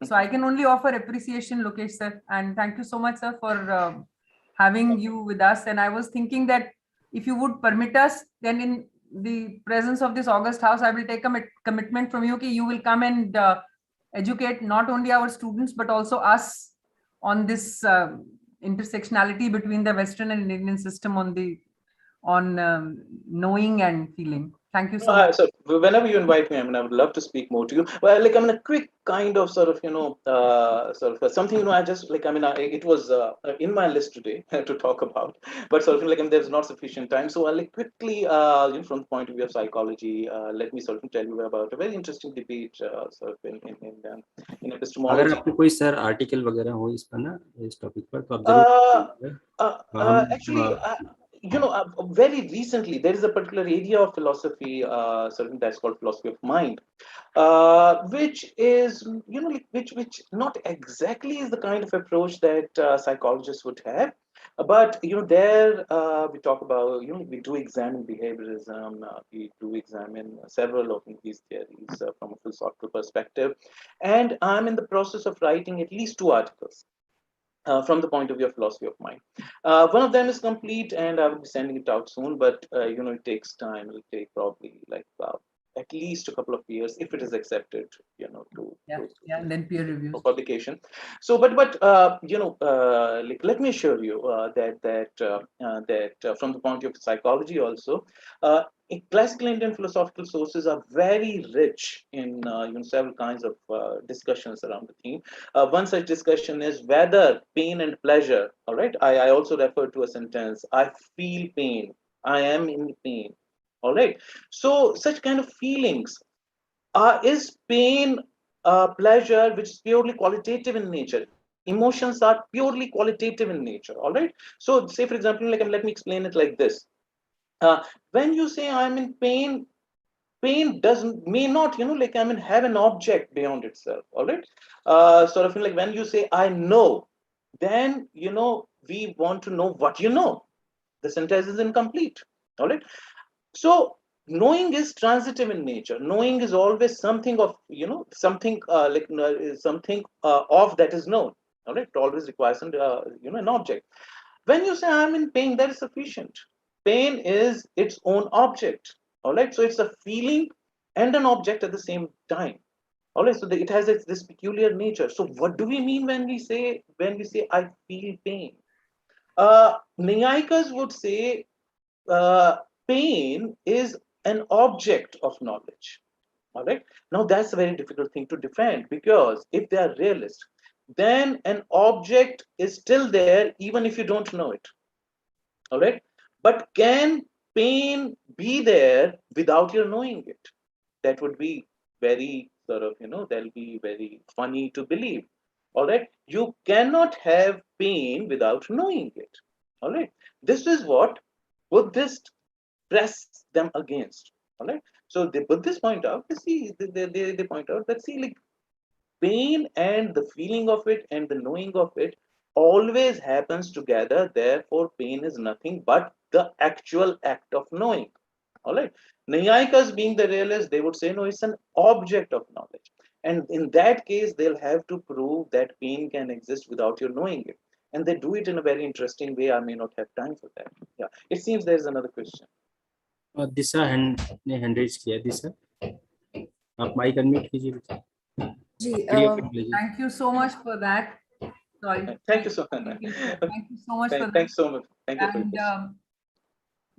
So I can only offer appreciation, Lokesh sir, and thank you so much, sir, for having you with us. And I was thinking that if you would permit us, then in the presence of this August House, I will take a commitment from you that you will come and educate not only our students but also us on this intersectionality between the Western and Indian system on knowing and feeling. Thank you so much. So whenever you invite me, I mean, I would love to speak more to you. Well, like, I mean, a quick kind of sort of, something, I just like, I mean, it was in my list today to talk about, but sort of like, I mean, there's not sufficient time. So I'll like quickly, from the point of view of psychology, let me sort of tell you about a very interesting debate sort of in epistemology. अगर आपको कोई sir article वगैरह हो इस पर ना, इस topic पर, तो आप जरूर Actually, very recently there is a particular area of philosophy, certain that's called philosophy of mind, which is which not exactly is the kind of approach that psychologists would have, but there we talk about, we do examine behaviorism, we do examine several of these theories from a philosophical perspective, and I'm in the process of writing at least 2 articles from the point of view of philosophy of mind. One of them is complete, and I will be sending it out soon. But it takes time. It will take probably like at least a couple of years if it is accepted. And then peer review for publication. So, but like, let me assure you that from the point of view of psychology also, classical Indian philosophical sources are very rich in several kinds of discussions around the theme. One such discussion is whether pain and pleasure. All right, I also refer to a sentence: "I feel pain. I am in pain." All right. So such kind of feelings is pain, pleasure, which is purely qualitative in nature. Emotions are purely qualitative in nature. All right. So say for example, like, let me explain it like this. When you say I'm in pain, pain may not have an object beyond itself. All right. Sort of like when you say I know, then we want to know what you know. The sentence is incomplete. All right. So knowing is transitive in nature. Knowing is always something of something something of that is known. All right. It always requires an object. When you say I'm in pain, that is sufficient. Pain is its own object. All right. So it's a feeling and an object at the same time. All right. So it has this peculiar nature. So what do we mean when we say I feel pain? Nyayikas would say pain is an object of knowledge. All right. Now that's a very difficult thing to defend, because if they are realist, then an object is still there even if you don't know it. All right. But can pain be there without your knowing it? That would be very sort of, that'll be very funny to believe. All right. You cannot have pain without knowing it. All right. This is what Buddhists press them against. All right. So the Buddhists point out, they point out that like pain and the feeling of it and the knowing of it always happens together. Therefore, pain is nothing but the actual act of knowing. All right. Nyayikas, being the realists, they would say no, it's an object of knowledge. And in that case, they'll have to prove that pain can exist without your knowing it. And they do it in a very interesting way. I may not have time for that. Yeah. It seems there's another question. दिशा ने hand raise किया। दिशा, आप mic unmute कीजिए जी। Thank you so much for that. Sorry. Thank you so much. Thank you so much for that. Thanks so much. Thank you. And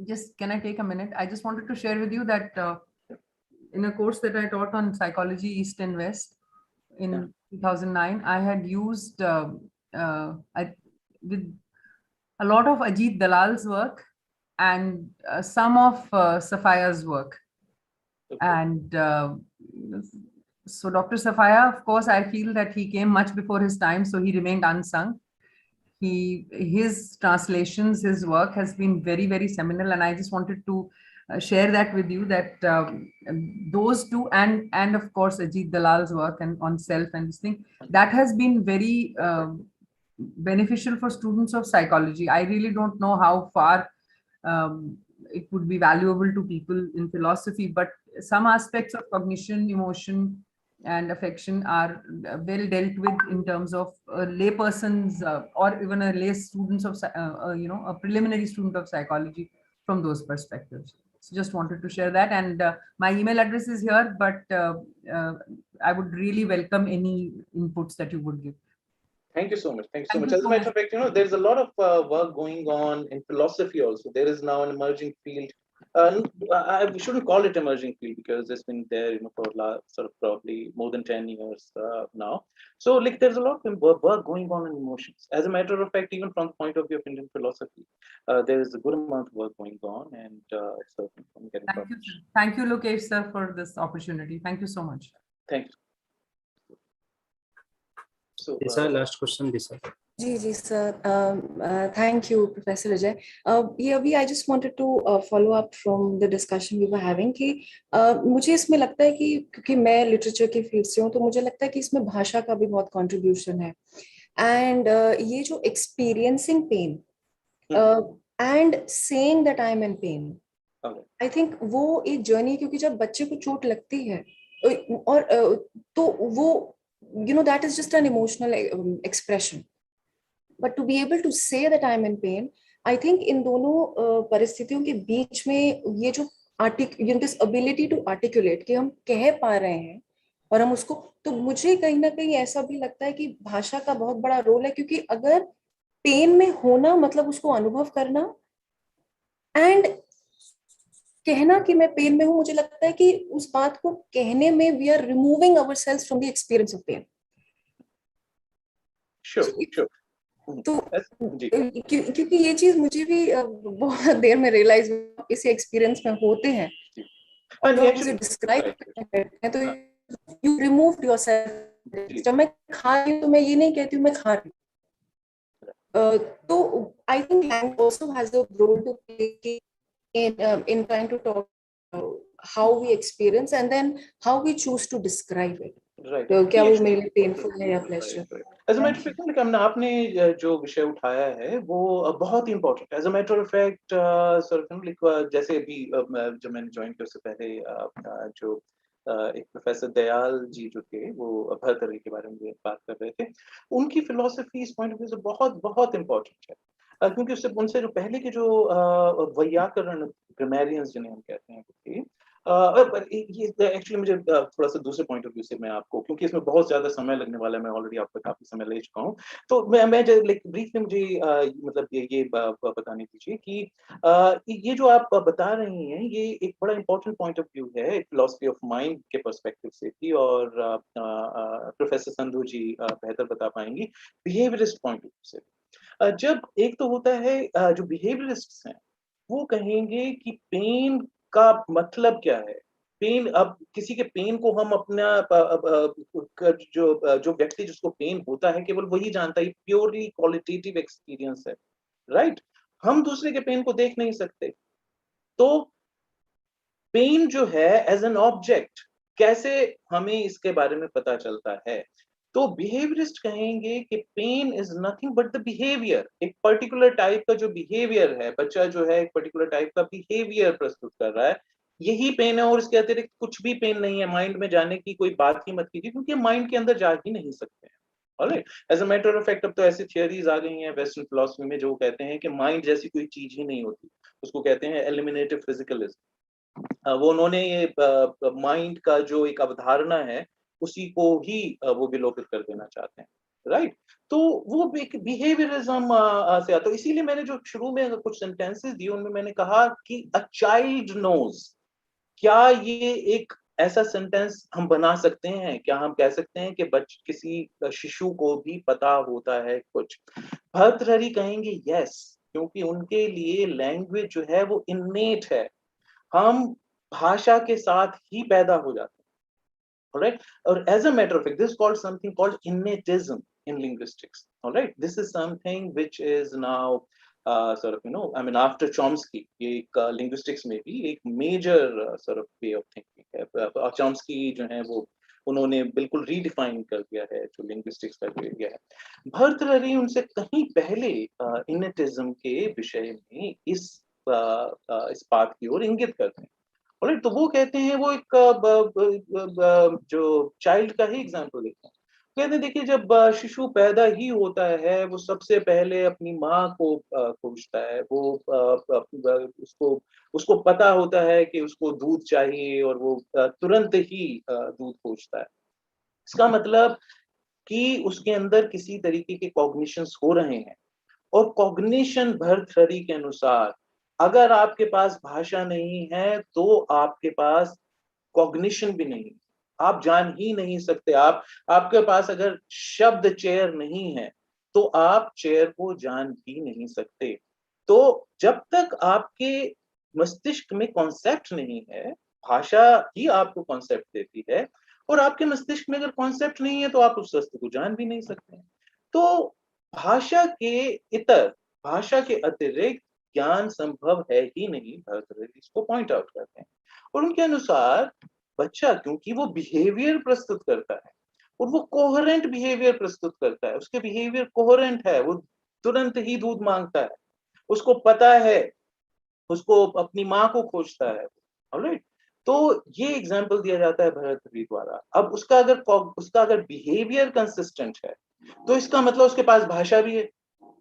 just can I take a minute? I just wanted to share with you that in a course that I taught on psychology East and West in 2009, I had used with a lot of Ajit Dalal's work and some of Safaya's work. And so Dr. Safaya, of course, I feel that he came much before his time, so he remained unsung. His translations, his work has been very, very seminal, and I just wanted to share that with you, that those two, and of course Ajit Dalal's work and on self and this thing, that has been very beneficial for students of psychology. I really don't know how far it would be valuable to people in philosophy, but some aspects of cognition, emotion, and affection are well dealt with in terms of laypersons or even a lay students of a preliminary student of psychology from those perspectives. So just wanted to share that, and my email address is here, but I would really welcome any inputs that you would give. Thank you so much. Thank you so much. As a matter of fact, there's a lot of work going on in philosophy also. There is now an emerging field. I shouldn't call it emerging field because it's been there, for sort of probably more than 10 years now. So, like, there's a lot of work going on in emotions. As a matter of fact, even from the point of view of Indian philosophy, there is a good amount of work going on, and so I'm getting Thank you, Lokesh sir, for this opportunity. Thank you so much. Thank you. So, last question, Lisa. Ji sir. Thank you, Professor Ajay. I just wanted to follow up from the discussion we were having कि मुझे इसमें लगता है कि क्योंकि मैं literature के field से हूँ, तो मुझे लगता है कि इसमें भाषा का भी बहुत कंट्रीब्यूशन है, एंड ये जो experiencing pain and saying that I am in pain, I think वो एक जर्नी, क्योंकि जब बच्चे को चोट लगती है और तो वो that is just an emotional expression, but to be able to say that I am in pain, I think इन दोनों परिस्थितियों के बीच में ये जो this ability to articulate कि हम कह पा रहे हैं और हम उसको, तो मुझे कहीं ना कहीं ऐसा भी लगता है कि भाषा का बहुत बड़ा रोल है, क्योंकि अगर पेन में होना मतलब उसको अनुभव करना एंड कहना कि मैं पेन में हूं, मुझे लगता है कि उस बात को कहने में we are removing ourselves from the experience of pain. Sure. तो क्योंकि ये चीज मुझे भी बहुत देर में रियलाइज हुआ, किसी एक्सपीरियंस में होते हैं और जब उसे डिस्क्राइब करते हैं तो यू रिमूव्ड योरसेल्फ. जब मैं खा रही हूं तो मैं ये नहीं कहती हूं मैं खा रही हूं. तो I think language also has a role to play in trying to talk how we experience and then how we choose to describe it. Right. तो क्या वो मेरे लिए painful है या pleasure? As a matter of fact, आपने जो विषय उठाया है वो बहुत ही important. As a matter of fact, जैसे अभी जब मैंने ज्वाइन किया उससे पहले जो एक प्रोफेसर दयाल जी जो थे वो भरतरी के बारे में बात कर रहे थे, उनकी फिलोसफी इस पॉइंट ऑफ व्यू से बहुत बहुत इम्पोर्टेंट है, क्योंकि उससे उनसे जो पहले के जो वैयाकरण ग्रामेरियंस जिन्हें हम कहते हैं, ये एक्चुअली मुझे थोड़ा सा दूसरे पॉइंट ऑफ व्यू से मैं आपको, क्योंकि इसमें बहुत ज्यादा समय लगने वाला है, मैं ऑलरेडी आप पर काफी समय ले चुका हूँ, तो मैं ब्रीफली मुझे मतलब ये बताने दीजिए कि ये जो आप बता रही हैं ये एक बड़ा इंपॉर्टेंट पॉइंट ऑफ व्यू है फिलॉसफी ऑफ माइंड के पर्सपेक्टिव से भी, और प्रोफेसर संधू जी बेहतर बता पाएंगी बिहेवियरिस्ट पॉइंट ऑफ व्यू से. जब एक तो होता है जो बिहेवियरिस्ट्स हैं वो कहेंगे कि पेन का मतलब क्या है. पेन, अब किसी के पेन को हम अपना जो व्यक्ति जिसको पेन होता है केवल वही जानता है, प्योरली क्वालिटेटिव एक्सपीरियंस है, राइट. हम दूसरे के पेन को देख नहीं सकते. तो पेन जो है एज एन ऑब्जेक्ट, कैसे हमें इसके बारे में पता चलता है. तो बिहेवियरिस्ट कहेंगे कि pain is nothing but the behaviour. एक पर्टिकुलर टाइप का जो बिहेवियर है, बच्चा जो है एक पर्टिकुलर टाइप का बिहेवियर प्रस्तुत कर रहा है, यही पेन है और इसके अतिरिक्त कुछ भी पेन नहीं है. माइंड में जाने की कोई बात ही मत कीजिए, क्योंकि माइंड के अंदर जा ही नहीं सकते हैं. Alright. As a matter of fact अब तो ऐसी थियरीज आ गई हैं वेस्टर्न फिलॉसफी में जो कहते हैं कि माइंड जैसी कोई चीज ही नहीं होती. उसको कहते हैं एलिमिनेटिव फिजिकलिज्म. वो उन्होंने ये माइंड का जो एक अवधारणा है उसी को ही वो विलोपित कर देना चाहते हैं, राइट. तो वो एक बिहेवियरिज्म से आता है. इसीलिए मैंने जो शुरू में कुछ सेंटेंसेस दिए उनमें मैंने कहा कि अ चाइल्ड नोज. क्या ये एक ऐसा सेंटेंस हम बना सकते हैं, क्या हम कह सकते हैं कि किसी शिशु को भी पता होता है कुछ. भर्तृहरि कहेंगे यस, क्योंकि उनके लिए लैंग्वेज जो है वो इन्नेट है, हम भाषा के साथ ही पैदा हो जाते हैं, alright? Or as a matter of fact, this is called something called innatism in linguistics, alright? This is something which is now sort of, I mean, after Chomsky, ये एक linguistics में भी एक major sort of way of thinking है. Chomsky जो है वो उन्होंने बिल्कुल रीडिफाइन कर दिया है जो लिंग्विस्टिक्स का जो एरिया है. भर्तृहरि उनसे कहीं पहले इनेटिज्म के विषय में इस बात की ओर इंगित करते हैं. Alright, तो वो कहते हैं, वो एक जो चाइल्ड का ही एग्जांपल देते हैं. कहते हैं देखिए, जब शिशु पैदा ही होता है वो सबसे पहले अपनी माँ को खोजता है. वो उसको पता होता है कि उसको दूध चाहिए और वो तुरंत ही दूध खोजता है. इसका मतलब कि उसके अंदर किसी तरीके के कॉग्निशंस हो रहे हैं. और कॉग्निशन भर्तृहरि के अनुसार अगर आपके पास भाषा नहीं है तो आपके पास कॉग्निशन भी नहीं, आप जान ही नहीं सकते. आपके पास अगर शब्द चेयर नहीं है तो आप चेयर को जान ही नहीं सकते. तो जब तक आपके मस्तिष्क में कॉन्सेप्ट नहीं है, भाषा ही आपको कॉन्सेप्ट देती है, और आपके मस्तिष्क में अगर कॉन्सेप्ट नहीं है तो आप उस वस्तु को जान भी नहीं सकते. तो भाषा के अतिरिक्त ज्ञान संभव है ही नहीं, भर्तृहरि इसको पॉइंट आउट करते हैं. और उनके अनुसार बच्चा क्योंकि वो बिहेवियर प्रस्तुत करता है और वो कोहेरेंट बिहेवियर प्रस्तुत करता है, उसके बिहेवियर कोहेरेंट है, वो तुरंत ही दूध मांगता है, उसको पता है, उसको अपनी माँ को खोजता है. ऑलराइट, तो ये एग्जाम्पल दिया जाता है भर्तृहरि द्वारा. अब उसका अगर बिहेवियर कंसिस्टेंट है तो इसका मतलब उसके पास भाषा भी है.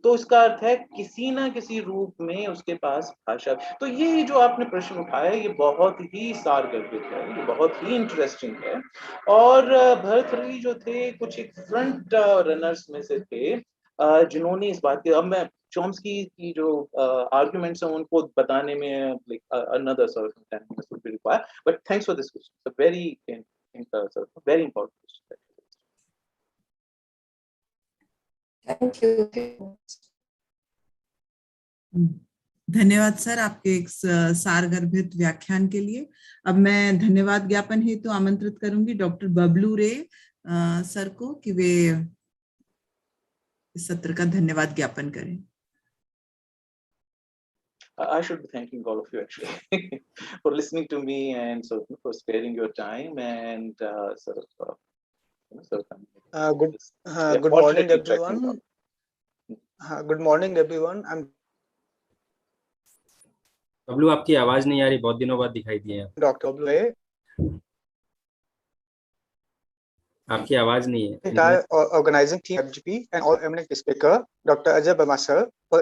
तो इसका अर्थ है किसी ना किसी रूप में उसके पास भाषा. तो ये जो आपने प्रश्न उठाया ये बहुत ही सारगर्भित है, ये बहुत ही इंटरेस्टिंग है. और भर्तृहरि जो थे कुछ एक फ्रंट रनर्स में से थे जिन्होंने इस बात के, अब मैं चॉम्स्की की जो आर्गुमेंट्स हैं उनको बताने में like another sort of 10 minutes would be required, but thanks for this question. It's a very important question. Thank you. धन्यवाद सर आपके एक सारगर्भित व्याख्यान के लिए. अब मैं धन्यवाद ज्ञापन हेतु आमंत्रित करूंगी डॉक्टर बबलू रे सर को कि वे इस सत्र का धन्यवाद ज्ञापन करें. I should be thanking all of you actually for listening to me and for sparing your time and good morning everyone. Good morning everyone. Bablu आपकी आवाज नहीं आ रही, बहुत दिनों बाद दिखाई दिए आप. डॉक्टर बबलू रे, आपकी आवाज नहीं है. entire organizing team FDP and all eminent speaker Dr. Ajay Verma sir for